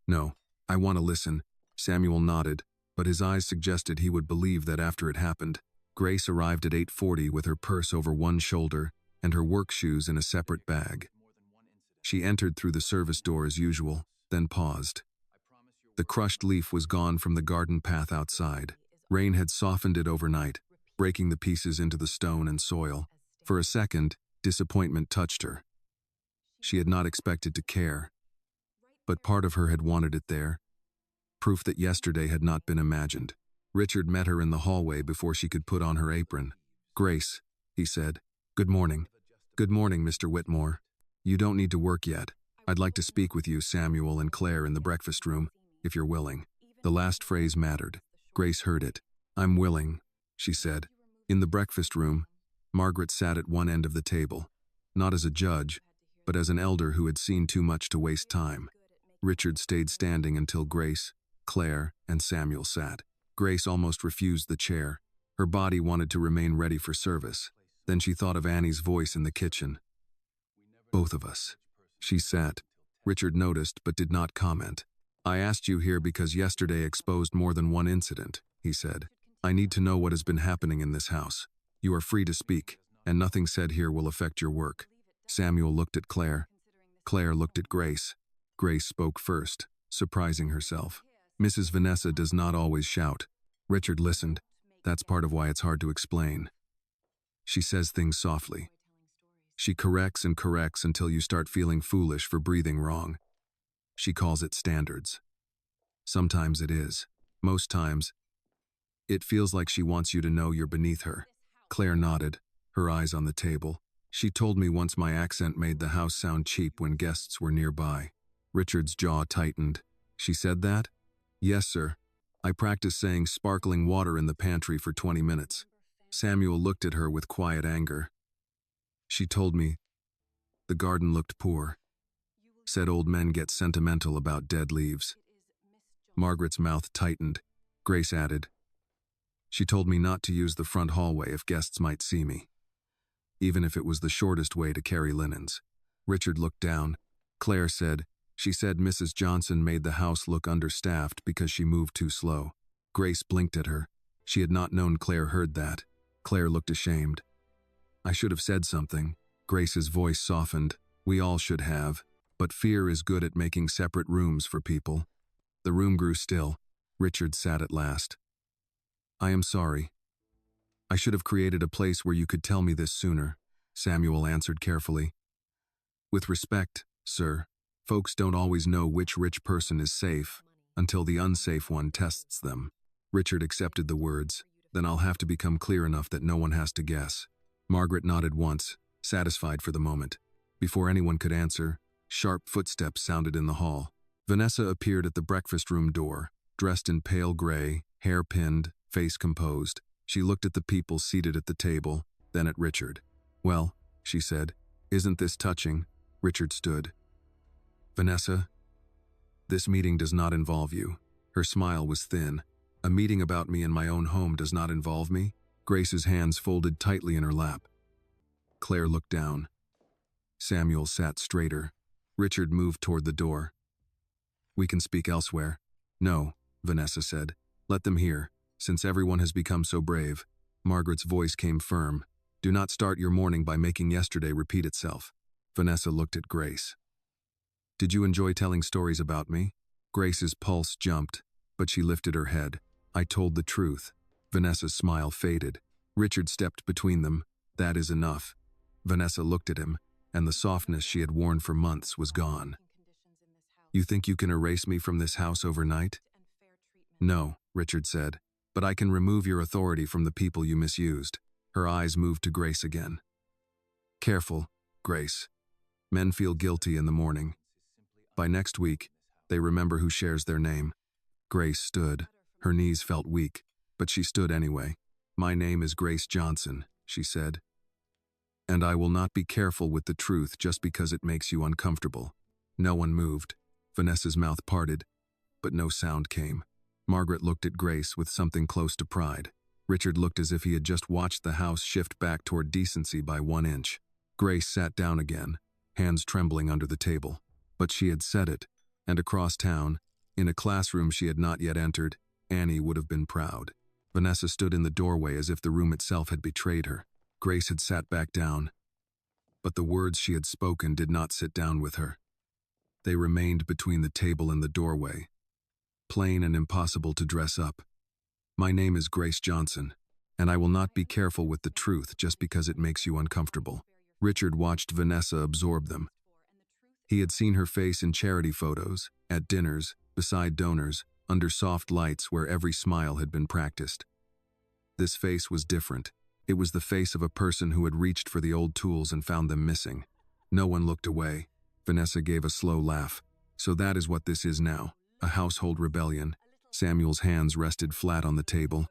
No. I want to listen. Samuel nodded, but his eyes suggested he would believe that after it happened. Grace arrived at 8:40 with her purse over one shoulder and her work shoes in a separate bag. She entered through the service door as usual, then paused. The crushed leaf was gone from the garden path outside. Rain had softened it overnight, breaking the pieces into the stone and soil. For a second, disappointment touched her. She had not expected to care, but part of her had wanted it there. Proof that yesterday had not been imagined. Richard met her in the hallway before she could put on her apron. "Grace," he said. "Good morning." "Good morning, Mr. Whitmore. You don't need to work yet. I'd like to speak with you, Samuel and Claire, in the breakfast room, if you're willing." The last phrase mattered. Grace heard it. "I'm willing," she said. In the breakfast room, Margaret sat at one end of the table, not as a judge, but as an elder who had seen too much to waste time. Richard stayed standing until Grace, Claire, and Samuel sat. Grace almost refused the chair. Her body wanted to remain ready for service. Then she thought of Annie's voice in the kitchen. "Both of us." She sat. Richard noticed but did not comment. "I asked you here because yesterday exposed more than one incident," he said. "I need to know what has been happening in this house. You are free to speak, and nothing said here will affect your work." Samuel looked at Claire. Claire looked at Grace. Grace spoke first, surprising herself. "Mrs. Vanessa does not always shout." Richard listened. "That's part of why it's hard to explain. She says things softly. She corrects and corrects until you start feeling foolish for breathing wrong. She calls it standards. Sometimes it is. Most times, it feels like she wants you to know you're beneath her." Claire nodded, her eyes on the table. "She told me once my accent made the house sound cheap when guests were nearby." Richard's jaw tightened. "She said that?" "Yes, sir. I practiced saying sparkling water in the pantry for 20 minutes. Samuel looked at her with quiet anger. "She told me the garden looked poor. Said old men get sentimental about dead leaves." Margaret's mouth tightened. Grace added, "She told me not to use the front hallway if guests might see me, even if it was the shortest way to carry linens." Richard looked down. Claire said, "She said Mrs. Johnson made the house look understaffed because she moved too slow." Grace blinked at her. She had not known Claire heard that. Claire looked ashamed. "I should have said something." Grace's voice softened. "We all should have, but fear is good at making separate rooms for people." The room grew still. Richard sat at last. "I am sorry. I should have created a place where you could tell me this sooner," Samuel answered carefully. "With respect, sir, folks don't always know which rich person is safe until the unsafe one tests them." Richard accepted the words. "Then I'll have to become clear enough that no one has to guess." Margaret nodded once, satisfied for the moment. Before anyone could answer, sharp footsteps sounded in the hall. Vanessa appeared at the breakfast room door, dressed in pale gray, hair pinned, face composed. She looked at the people seated at the table, then at Richard. "Well," she said, "isn't this touching?" Richard stood. "Vanessa, this meeting does not involve you." Her smile was thin. "A meeting about me in my own home does not involve me?" Grace's hands folded tightly in her lap. Claire looked down. Samuel sat straighter. Richard moved toward the door. "We can speak elsewhere." "No," Vanessa said. "Let them hear, since everyone has become so brave." Margaret's voice came firm. "Do not start your morning by making yesterday repeat itself." Vanessa looked at Grace. "Did you enjoy telling stories about me?" Grace's pulse jumped, but she lifted her head. "I told the truth." Vanessa's smile faded. Richard stepped between them. "That is enough." Vanessa looked at him, and the softness she had worn for months was gone. "You think you can erase me from this house overnight?" "No," Richard said, "but I can remove your authority from the people you misused." Her eyes moved to Grace again. "Careful, Grace. Men feel guilty in the morning. By next week, they remember who shares their name." Grace stood. Her knees felt weak, but she stood anyway. "My name is Grace Johnson," she said. "And I will not be careful with the truth just because it makes you uncomfortable." No one moved. Vanessa's mouth parted, but no sound came. Margaret looked at Grace with something close to pride. Richard looked as if he had just watched the house shift back toward decency by 1 inch. Grace sat down again, hands trembling under the table. But she had said it, and across town, in a classroom she had not yet entered, Annie would have been proud. Vanessa stood in the doorway as if the room itself had betrayed her. Grace had sat back down, but the words she had spoken did not sit down with her. They remained between the table and the doorway, plain and impossible to dress up. My name is Grace Johnson, and I will not be careful with the truth just because it makes you uncomfortable. Richard watched Vanessa absorb them. He had seen her face in charity photos, at dinners, beside donors, under soft lights where every smile had been practiced. This face was different. It was the face of a person who had reached for the old tools and found them missing. No one looked away. Vanessa gave a slow laugh. So that is what this is now, a household rebellion. Samuel's hands rested flat on the table.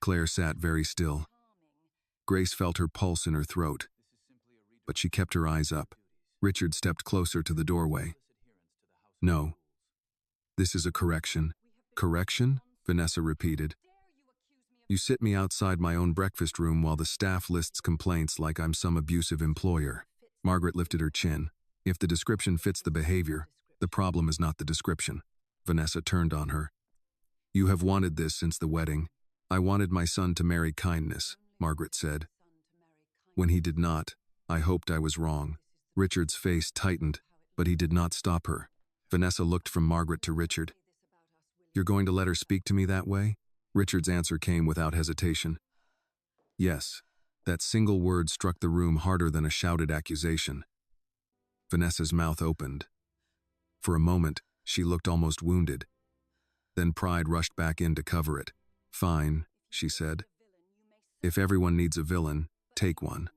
Claire sat very still. Grace felt her pulse in her throat, but she kept her eyes up. Richard stepped closer to the doorway. No. This is a correction. Correction? Vanessa repeated. You sit me outside my own breakfast room while the staff lists complaints like I'm some abusive employer. Margaret lifted her chin. If the description fits the behavior, the problem is not the description. Vanessa turned on her. You have wanted this since the wedding. I wanted my son to marry kindness, Margaret said. When he did not, I hoped I was wrong. Richard's face tightened, but he did not stop her. Vanessa looked from Margaret to Richard. You're going to let her speak to me that way? Richard's answer came without hesitation. Yes. That single word struck the room harder than a shouted accusation. Vanessa's mouth opened. For a moment, she looked almost wounded. Then pride rushed back in to cover it. Fine, she said. If everyone needs a villain, take one.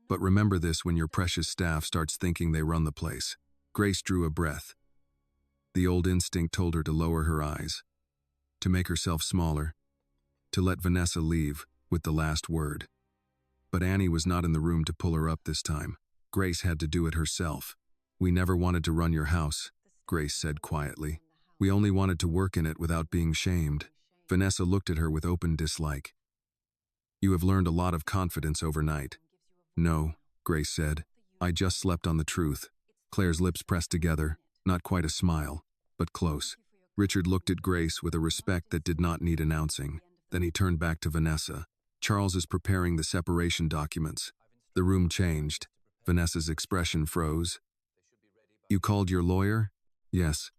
But remember this when your precious staff starts thinking they run the place. Grace drew a breath. The old instinct told her to lower her eyes, to make herself smaller, to let Vanessa leave with the last word. But Annie was not in the room to pull her up this time. Grace had to do it herself. We never wanted to run your house, Grace said quietly. We only wanted to work in it without being shamed. Vanessa looked at her with open dislike. You have learned a lot of confidence overnight. No, Grace said. I just slept on the truth. Claire's lips pressed together, not quite a smile, but close. Richard looked at Grace with a respect that did not need announcing. Then he turned back to Vanessa. Charles is preparing the separation documents. The room changed. Vanessa's expression froze. You called your lawyer? Yes.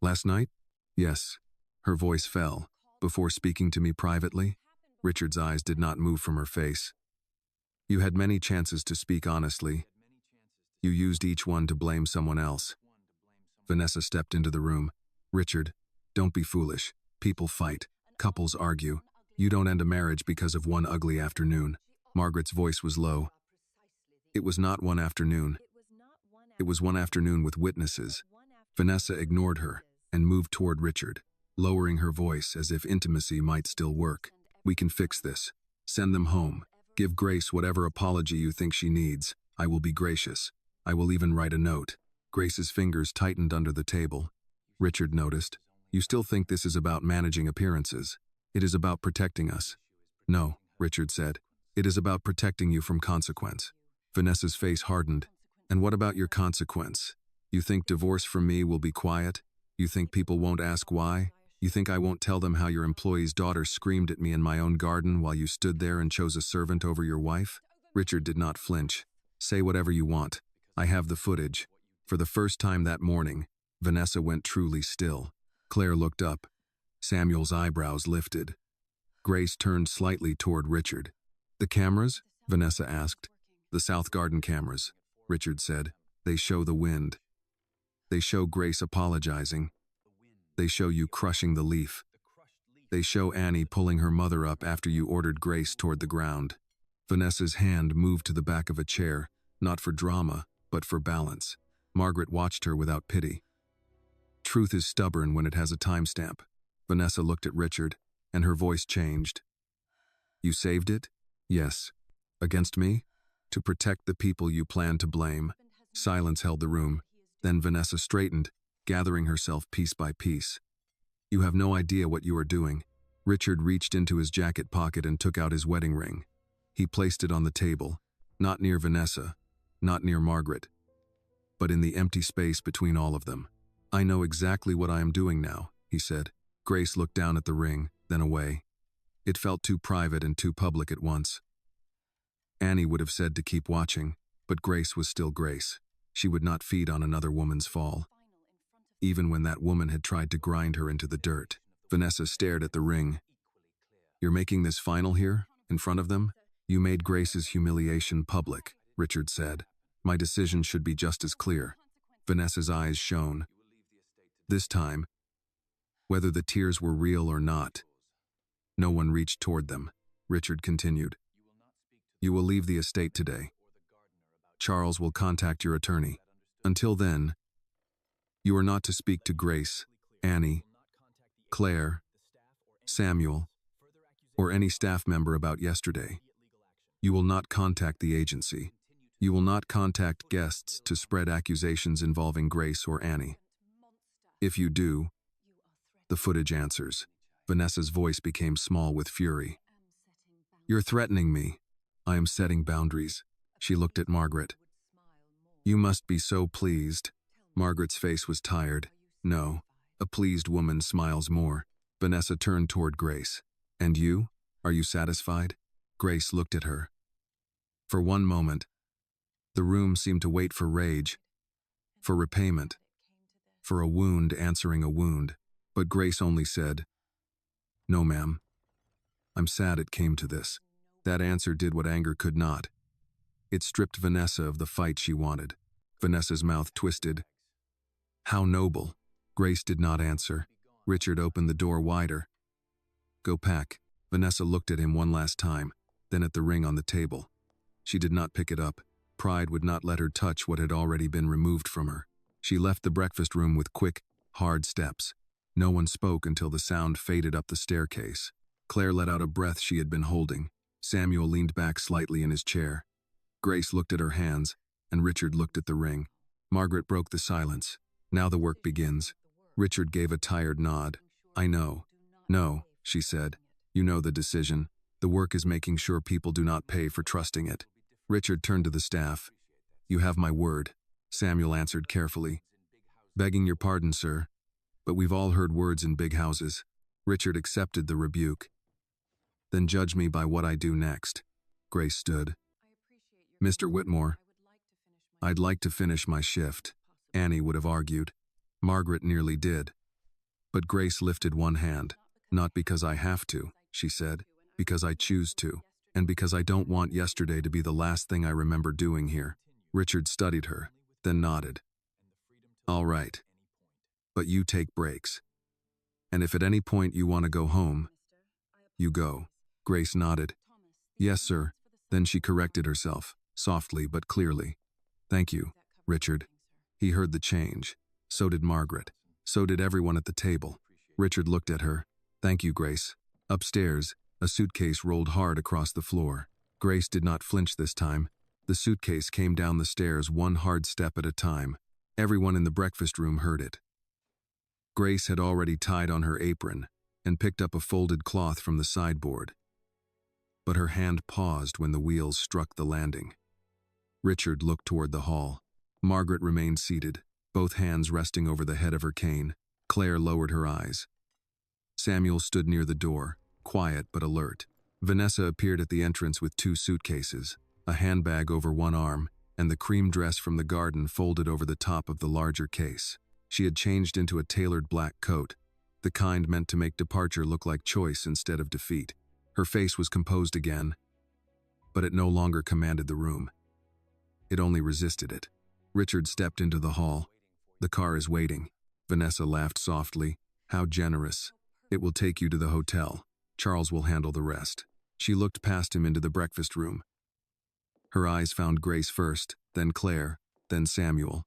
Last night? Yes. Her voice fell. Before speaking to me privately? Richard's eyes did not move from her face. You had many chances to speak honestly. You used each one to blame someone else. Vanessa stepped into the room. Richard, don't be foolish. People fight. Couples argue. You don't end a marriage because of one ugly afternoon. Margaret's voice was low. It was not one afternoon. It was one afternoon with witnesses. Vanessa ignored her and moved toward Richard, lowering her voice as if intimacy might still work. We can fix this. Send them home. Give Grace whatever apology you think she needs. I will be gracious. I will even write a note. Grace's fingers tightened under the table. Richard noticed. You still think this is about managing appearances. It is about protecting us. No, Richard said. It is about protecting you from consequence. Vanessa's face hardened. And what about your consequence? You think divorce from me will be quiet? You think people won't ask why? You think I won't tell them how your employee's daughter screamed at me in my own garden while you stood there and chose a servant over your wife? Richard did not flinch. Say whatever you want. I have the footage. For the first time that morning, Vanessa went truly still. Claire looked up. Samuel's eyebrows lifted. Grace turned slightly toward Richard. The cameras? Vanessa asked. The South Garden cameras, Richard said. They show the wind. They show Grace apologizing. They show you crushing the leaf. They show Annie pulling her mother up after you ordered Grace toward the ground. Vanessa's hand moved to the back of a chair, not for drama, but for balance. Margaret watched her without pity. Truth is stubborn when it has a timestamp. Vanessa looked at Richard, and her voice changed. You saved it? Yes. Against me? To protect the people you plan to blame. Silence held the room. Then Vanessa straightened, gathering herself piece by piece. You have no idea what you are doing. Richard reached into his jacket pocket and took out his wedding ring. He placed it on the table, not near Vanessa, not near Margaret. but in the empty space between all of them. "I know exactly what I am doing now," he said. Grace looked down at the ring, then away. It felt too private and too public at once. Annie would have said to keep watching, but Grace was still Grace. She would not feed on another woman's fall. Even when that woman had tried to grind her into the dirt, Vanessa stared at the ring. "You're making this final here, in front of them? You made Grace's humiliation public," Richard said. "My decision should be just as clear." Vanessa's eyes shone. This time, whether the tears were real or not, no one reached toward them. Richard continued. "You will leave the estate today. Charles will contact your attorney. Until then, you are not to speak to Grace, Annie, Claire, Samuel, or any staff member about yesterday. You will not contact the agency. You will not contact guests to spread accusations involving Grace or Annie. If you do," the footage answers. Vanessa's voice became small with fury. "You're threatening me. I am setting boundaries." She looked at Margaret. "You must be so pleased." Margaret's face was tired. No, a pleased woman smiles more. Vanessa turned toward Grace. "And you? Are you satisfied?" Grace looked at her. For one moment, the room seemed to wait for rage, for repayment, for a wound answering a wound. But Grace only said, "No, ma'am. I'm sad it came to this." That answer did what anger could not. It stripped Vanessa of the fight she wanted. Vanessa's mouth twisted. "How noble." Grace did not answer. Richard opened the door wider. "Go pack." Vanessa looked at him one last time, then at the ring on the table. She did not pick it up. Pride would not let her touch what had already been removed from her. She left the breakfast room with quick, hard steps. No one spoke until the sound faded up the staircase. Claire let out a breath she had been holding. Samuel leaned back slightly in his chair. Grace looked at her hands, and Richard looked at the ring. Margaret broke the silence. "Now the work begins." Richard gave a tired nod. "I know." "No," she said. "You know the decision. The work is making sure people do not pay for trusting it." Richard turned to the staff. "You have my word," Samuel answered carefully. "Begging your pardon, sir, but we've all heard words in big houses." Richard accepted the rebuke. "Then judge me by what I do next." Grace stood. "Mr. Whitmore, I'd like to finish my shift," Annie would have argued. Margaret nearly did. But Grace lifted one hand. "Not because I have to," she said, "because I choose to, and because I don't want yesterday to be the last thing I remember doing here." Richard studied her, then nodded. "All right. But you take breaks. And if at any point you want to go home, you go." Grace nodded. "Yes, sir." Then she corrected herself, softly but clearly. "Thank you, Richard." He heard the change. So did Margaret. So did everyone at the table. Richard looked at her. "Thank you, Grace." Upstairs, a suitcase rolled hard across the floor. Grace did not flinch this time. The suitcase came down the stairs one hard step at a time. Everyone in the breakfast room heard it. Grace had already tied on her apron and picked up a folded cloth from the sideboard. But her hand paused when the wheels struck the landing. Richard looked toward the hall. Margaret remained seated, both hands resting over the head of her cane. Claire lowered her eyes. Samuel stood near the door, quiet but alert. Vanessa appeared at the entrance with two suitcases, a handbag over one arm, and the cream dress from the garden folded over the top of the larger case. She had changed into a tailored black coat, the kind meant to make departure look like choice instead of defeat. Her face was composed again, but it no longer commanded the room. It only resisted it. Richard stepped into the hall. "The car is waiting." Vanessa laughed softly. "How generous. It will take you to the hotel. Charles will handle the rest." She looked past him into the breakfast room. Her eyes found Grace first, then Claire, then Samuel.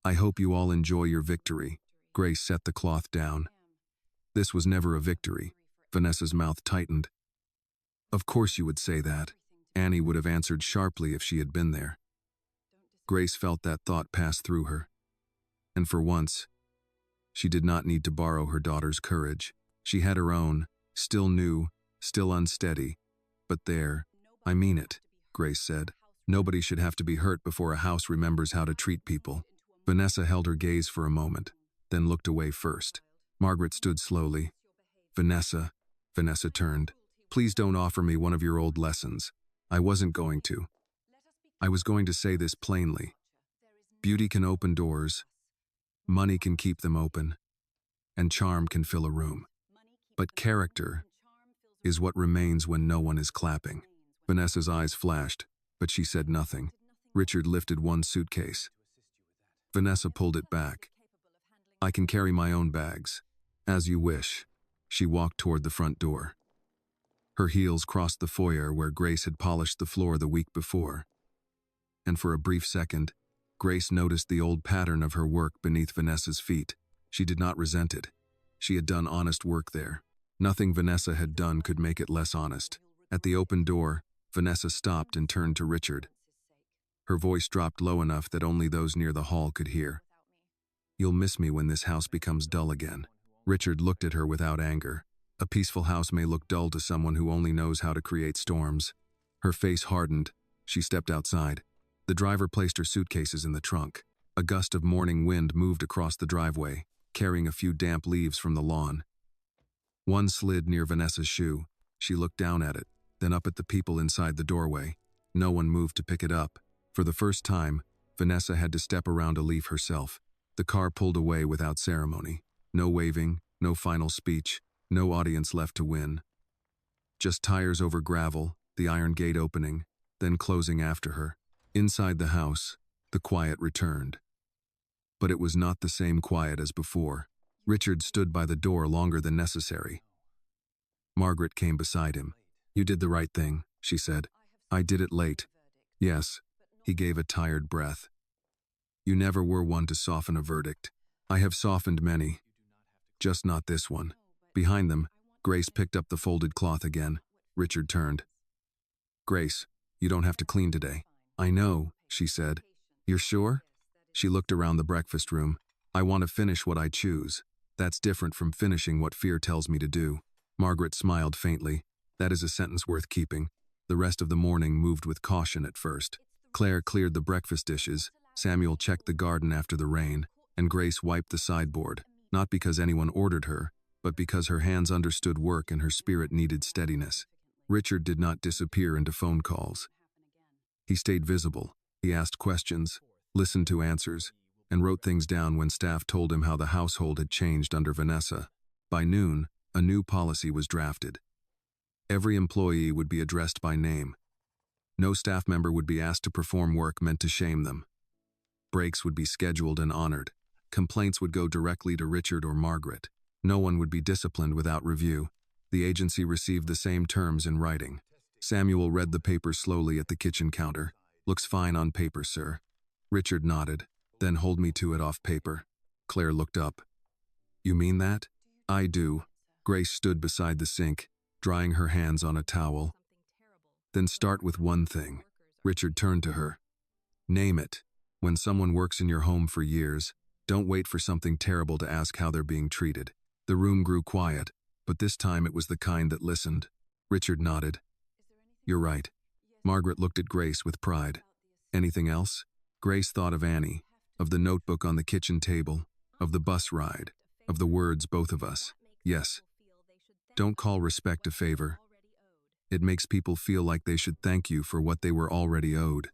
"I hope you all enjoy your victory." Grace set the cloth down. "This was never a victory." Vanessa's mouth tightened. "Of course you would say that." Annie would have answered sharply if she had been there. Grace felt that thought pass through her. And for once, she did not need to borrow her daughter's courage. She had her own, still new, still unsteady. "But there, I mean it," Grace said. Nobody should have to be hurt before a house remembers how to treat people. Vanessa held her gaze for a moment, then looked away first. Margaret stood slowly. Vanessa turned. Please don't offer me one of your old lessons. I wasn't going to. I was going to say this plainly. Beauty can open doors, money can keep them open, and charm can fill a room. But character is what remains when no one is clapping. Vanessa's eyes flashed, but she said nothing. Richard lifted one suitcase. Vanessa pulled it back. I can carry my own bags. As you wish. She walked toward the front door. Her heels crossed the foyer where Grace had polished the floor the week before. And for a brief second, Grace noticed the old pattern of her work beneath Vanessa's feet. She did not resent it. She had done honest work there. Nothing Vanessa had done could make it less honest. At the open door, Vanessa stopped and turned to Richard. Her voice dropped low enough that only those near the hall could hear. You'll miss me when this house becomes dull again. Richard looked at her without anger. A peaceful house may look dull to someone who only knows how to create storms. Her face hardened. She stepped outside. The driver placed her suitcases in the trunk. A gust of morning wind moved across the driveway, carrying a few damp leaves from the lawn. One slid near Vanessa's shoe. She looked down at it, then up at the people inside the doorway. No one moved to pick it up. For the first time, Vanessa had to step around a leaf herself. The car pulled away without ceremony. No waving, no final speech, no audience left to win. Just tires over gravel, the iron gate opening, then closing after her. Inside the house, the quiet returned. But it was not the same quiet as before. Richard stood by the door longer than necessary. Margaret came beside him. You did the right thing, she said. I did it late. Yes, he gave a tired breath. You never were one to soften a verdict. I have softened many. Just not this one. Behind them, Grace picked up the folded cloth again. Richard turned. Grace, you don't have to clean today. I know, she said. You're sure? She looked around the breakfast room. I want to finish what I choose. That's different from finishing what fear tells me to do. Margaret smiled faintly. That is a sentence worth keeping. The rest of the morning moved with caution at first. Claire cleared the breakfast dishes, Samuel checked the garden after the rain, and Grace wiped the sideboard, not because anyone ordered her, but because her hands understood work and her spirit needed steadiness. Richard did not disappear into phone calls. He stayed visible. He asked questions, listened to answers, and wrote things down when staff told him how the household had changed under Vanessa. By noon, a new policy was drafted. Every employee would be addressed by name. No staff member would be asked to perform work meant to shame them. Breaks would be scheduled and honored. Complaints would go directly to Richard or Margaret. No one would be disciplined without review. The agency received the same terms in writing. Samuel read the paper slowly at the kitchen counter. Looks fine on paper, sir. Richard nodded. Then hold me to it off paper. Claire looked up. You mean that? I do. Grace stood beside the sink, drying her hands on a towel. Then start with one thing. Richard turned to her. Name it. When someone works in your home for years, don't wait for something terrible to ask how they're being treated. The room grew quiet, but this time it was the kind that listened. Richard nodded. You're right. Margaret looked at Grace with pride. Anything else? Grace thought of Annie, of the notebook on the kitchen table, of the bus ride, of the words both of us. Yes. Don't call respect a favor. It makes people feel like they should thank you for what they were already owed.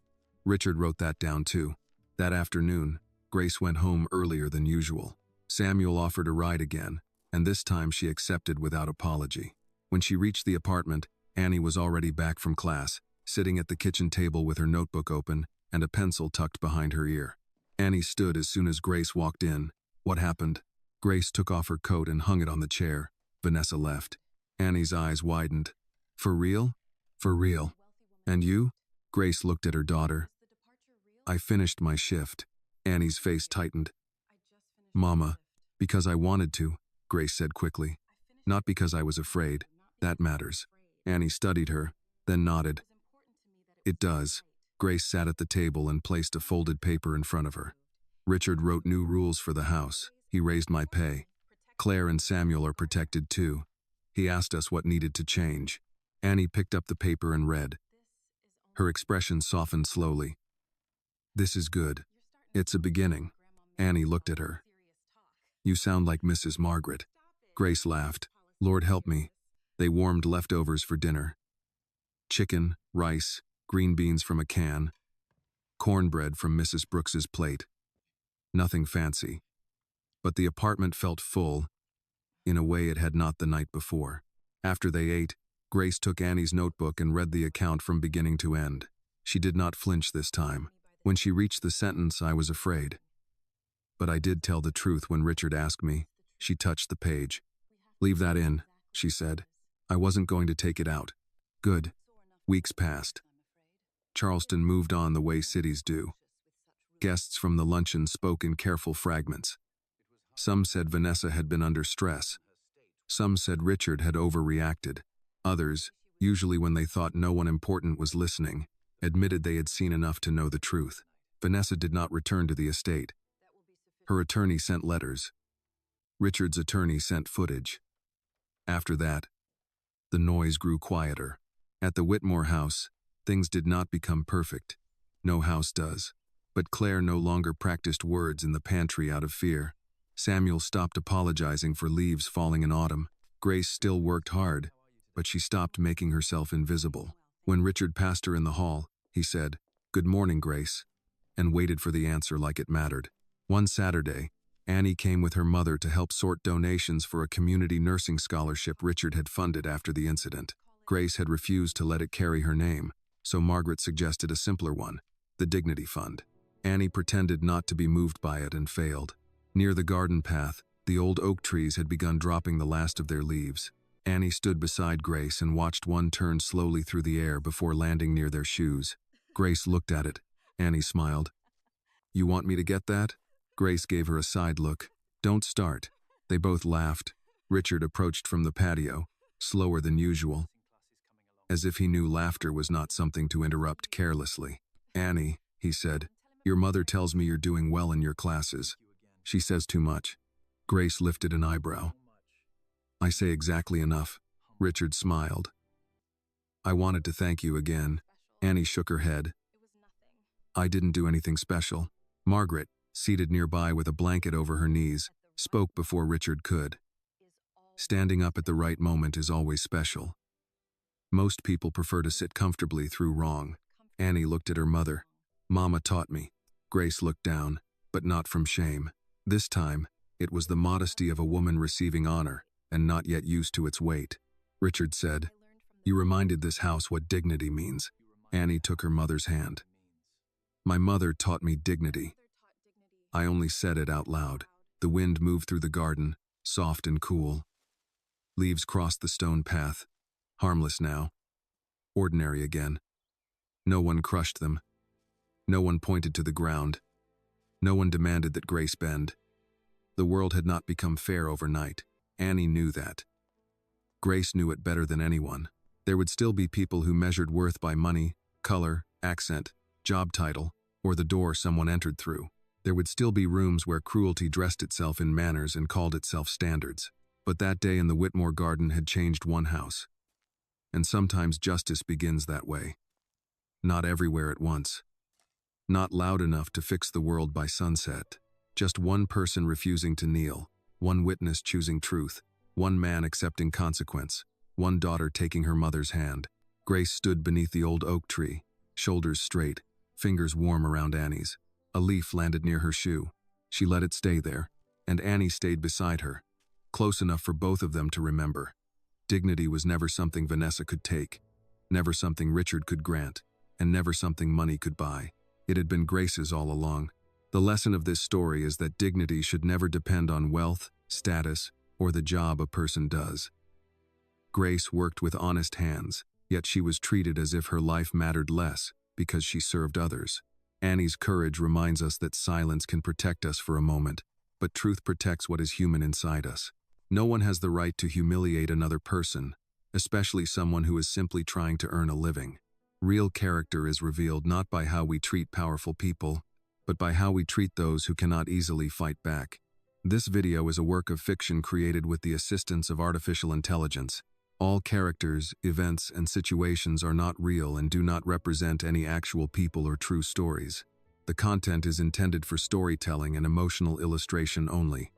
Richard wrote that down too. That afternoon, Grace went home earlier than usual. Samuel offered a ride again, and this time she accepted without apology. When she reached the apartment, Annie was already back from class, sitting at the kitchen table with her notebook open and a pencil tucked behind her ear. Annie stood as soon as Grace walked in. What happened? Grace took off her coat and hung it on the chair. Vanessa left. Annie's eyes widened. For real? For real. And you? Grace looked at her daughter. I finished my shift. Annie's face tightened. Mama, because I wanted to, Grace said quickly. Not because I was afraid. That matters. Annie studied her, then nodded. It does. Grace sat at the table and placed a folded paper in front of her. Richard wrote new rules for the house. He raised my pay. Claire and Samuel are protected too. He asked us what needed to change. Annie picked up the paper and read. Her expression softened slowly. "This is good. It's a beginning." Annie looked at her. "You sound like Mrs. Margaret." Grace laughed. "Lord help me." They warmed leftovers for dinner. Chicken, rice, green beans from a can, cornbread from Mrs. Brooks's plate. Nothing fancy. But the apartment felt full, in a way it had not the night before. After they ate, Grace took Annie's notebook and read the account from beginning to end. She did not flinch this time. When she reached the sentence, "I was afraid. But I did tell the truth when Richard asked me." She touched the page. "Leave that in," she said. "I wasn't going to take it out." Good. Weeks passed. Charleston moved on the way cities do. Guests from the luncheon spoke in careful fragments. Some said Vanessa had been under stress. Some said Richard had overreacted. Others, usually when they thought no one important was listening, admitted they had seen enough to know the truth. Vanessa did not return to the estate. Her attorney sent letters. Richard's attorney sent footage. After that, the noise grew quieter. At the Whitmore house, things did not become perfect. No house does. But Claire no longer practiced words in the pantry out of fear. Samuel stopped apologizing for leaves falling in autumn. Grace still worked hard, but she stopped making herself invisible. When Richard passed her in the hall, he said, "Good morning, Grace," and waited for the answer like it mattered. One Saturday, Annie came with her mother to help sort donations for a community nursing scholarship Richard had funded after the incident. Grace had refused to let it carry her name, so Margaret suggested a simpler one, the Dignity Fund. Annie pretended not to be moved by it and failed. Near the garden path, the old oak trees had begun dropping the last of their leaves. Annie stood beside Grace and watched one turn slowly through the air before landing near their shoes. Grace looked at it. Annie smiled. "You want me to get that?" Grace gave her a side look. "Don't start." They both laughed. Richard approached from the patio, slower than usual, as if he knew laughter was not something to interrupt carelessly. "Annie," he said, "your mother tells me you're doing well in your classes. She says too much." Grace lifted an eyebrow. "I say exactly enough." Richard smiled. "I wanted to thank you again." Annie shook her head. "I didn't do anything special." Margaret, seated nearby with a blanket over her knees, spoke before Richard could. "Standing up at the right moment is always special. Most people prefer to sit comfortably through wrong." Annie looked at her mother. "Mama taught me." Grace looked down, but not from shame. This time, it was the modesty of a woman receiving honor and not yet used to its weight. Richard said, "You reminded this house what dignity means." Annie took her mother's hand. "My mother taught me dignity." I only said it out loud. The wind moved through the garden, soft and cool. Leaves crossed the stone path, harmless now, ordinary again. No one crushed them. No one pointed to the ground. No one demanded that Grace bend. The world had not become fair overnight. Annie knew that. Grace knew it better than anyone. There would still be people who measured worth by money, color, accent, job title, or the door someone entered through. There would still be rooms where cruelty dressed itself in manners and called itself standards. But that day in the Whitmore garden had changed one house. And sometimes justice begins that way. Not everywhere at once. Not loud enough to fix the world by sunset. Just one person refusing to kneel, one witness choosing truth, one man accepting consequence, one daughter taking her mother's hand. Grace stood beneath the old oak tree, shoulders straight, fingers warm around Annie's. A leaf landed near her shoe. She let it stay there, and Annie stayed beside her, close enough for both of them to remember. Dignity was never something Vanessa could take, never something Richard could grant, and never something money could buy. It had been Grace's all along. The lesson of this story is that dignity should never depend on wealth, status, or the job a person does. Grace worked with honest hands, yet she was treated as if her life mattered less because she served others. Annie's courage reminds us that silence can protect us for a moment, but truth protects what is human inside us. No one has the right to humiliate another person, especially someone who is simply trying to earn a living. Real character is revealed not by how we treat powerful people, but by how we treat those who cannot easily fight back. This video is a work of fiction created with the assistance of artificial intelligence. All characters, events, and situations are not real and do not represent any actual people or true stories. The content is intended for storytelling and emotional illustration only.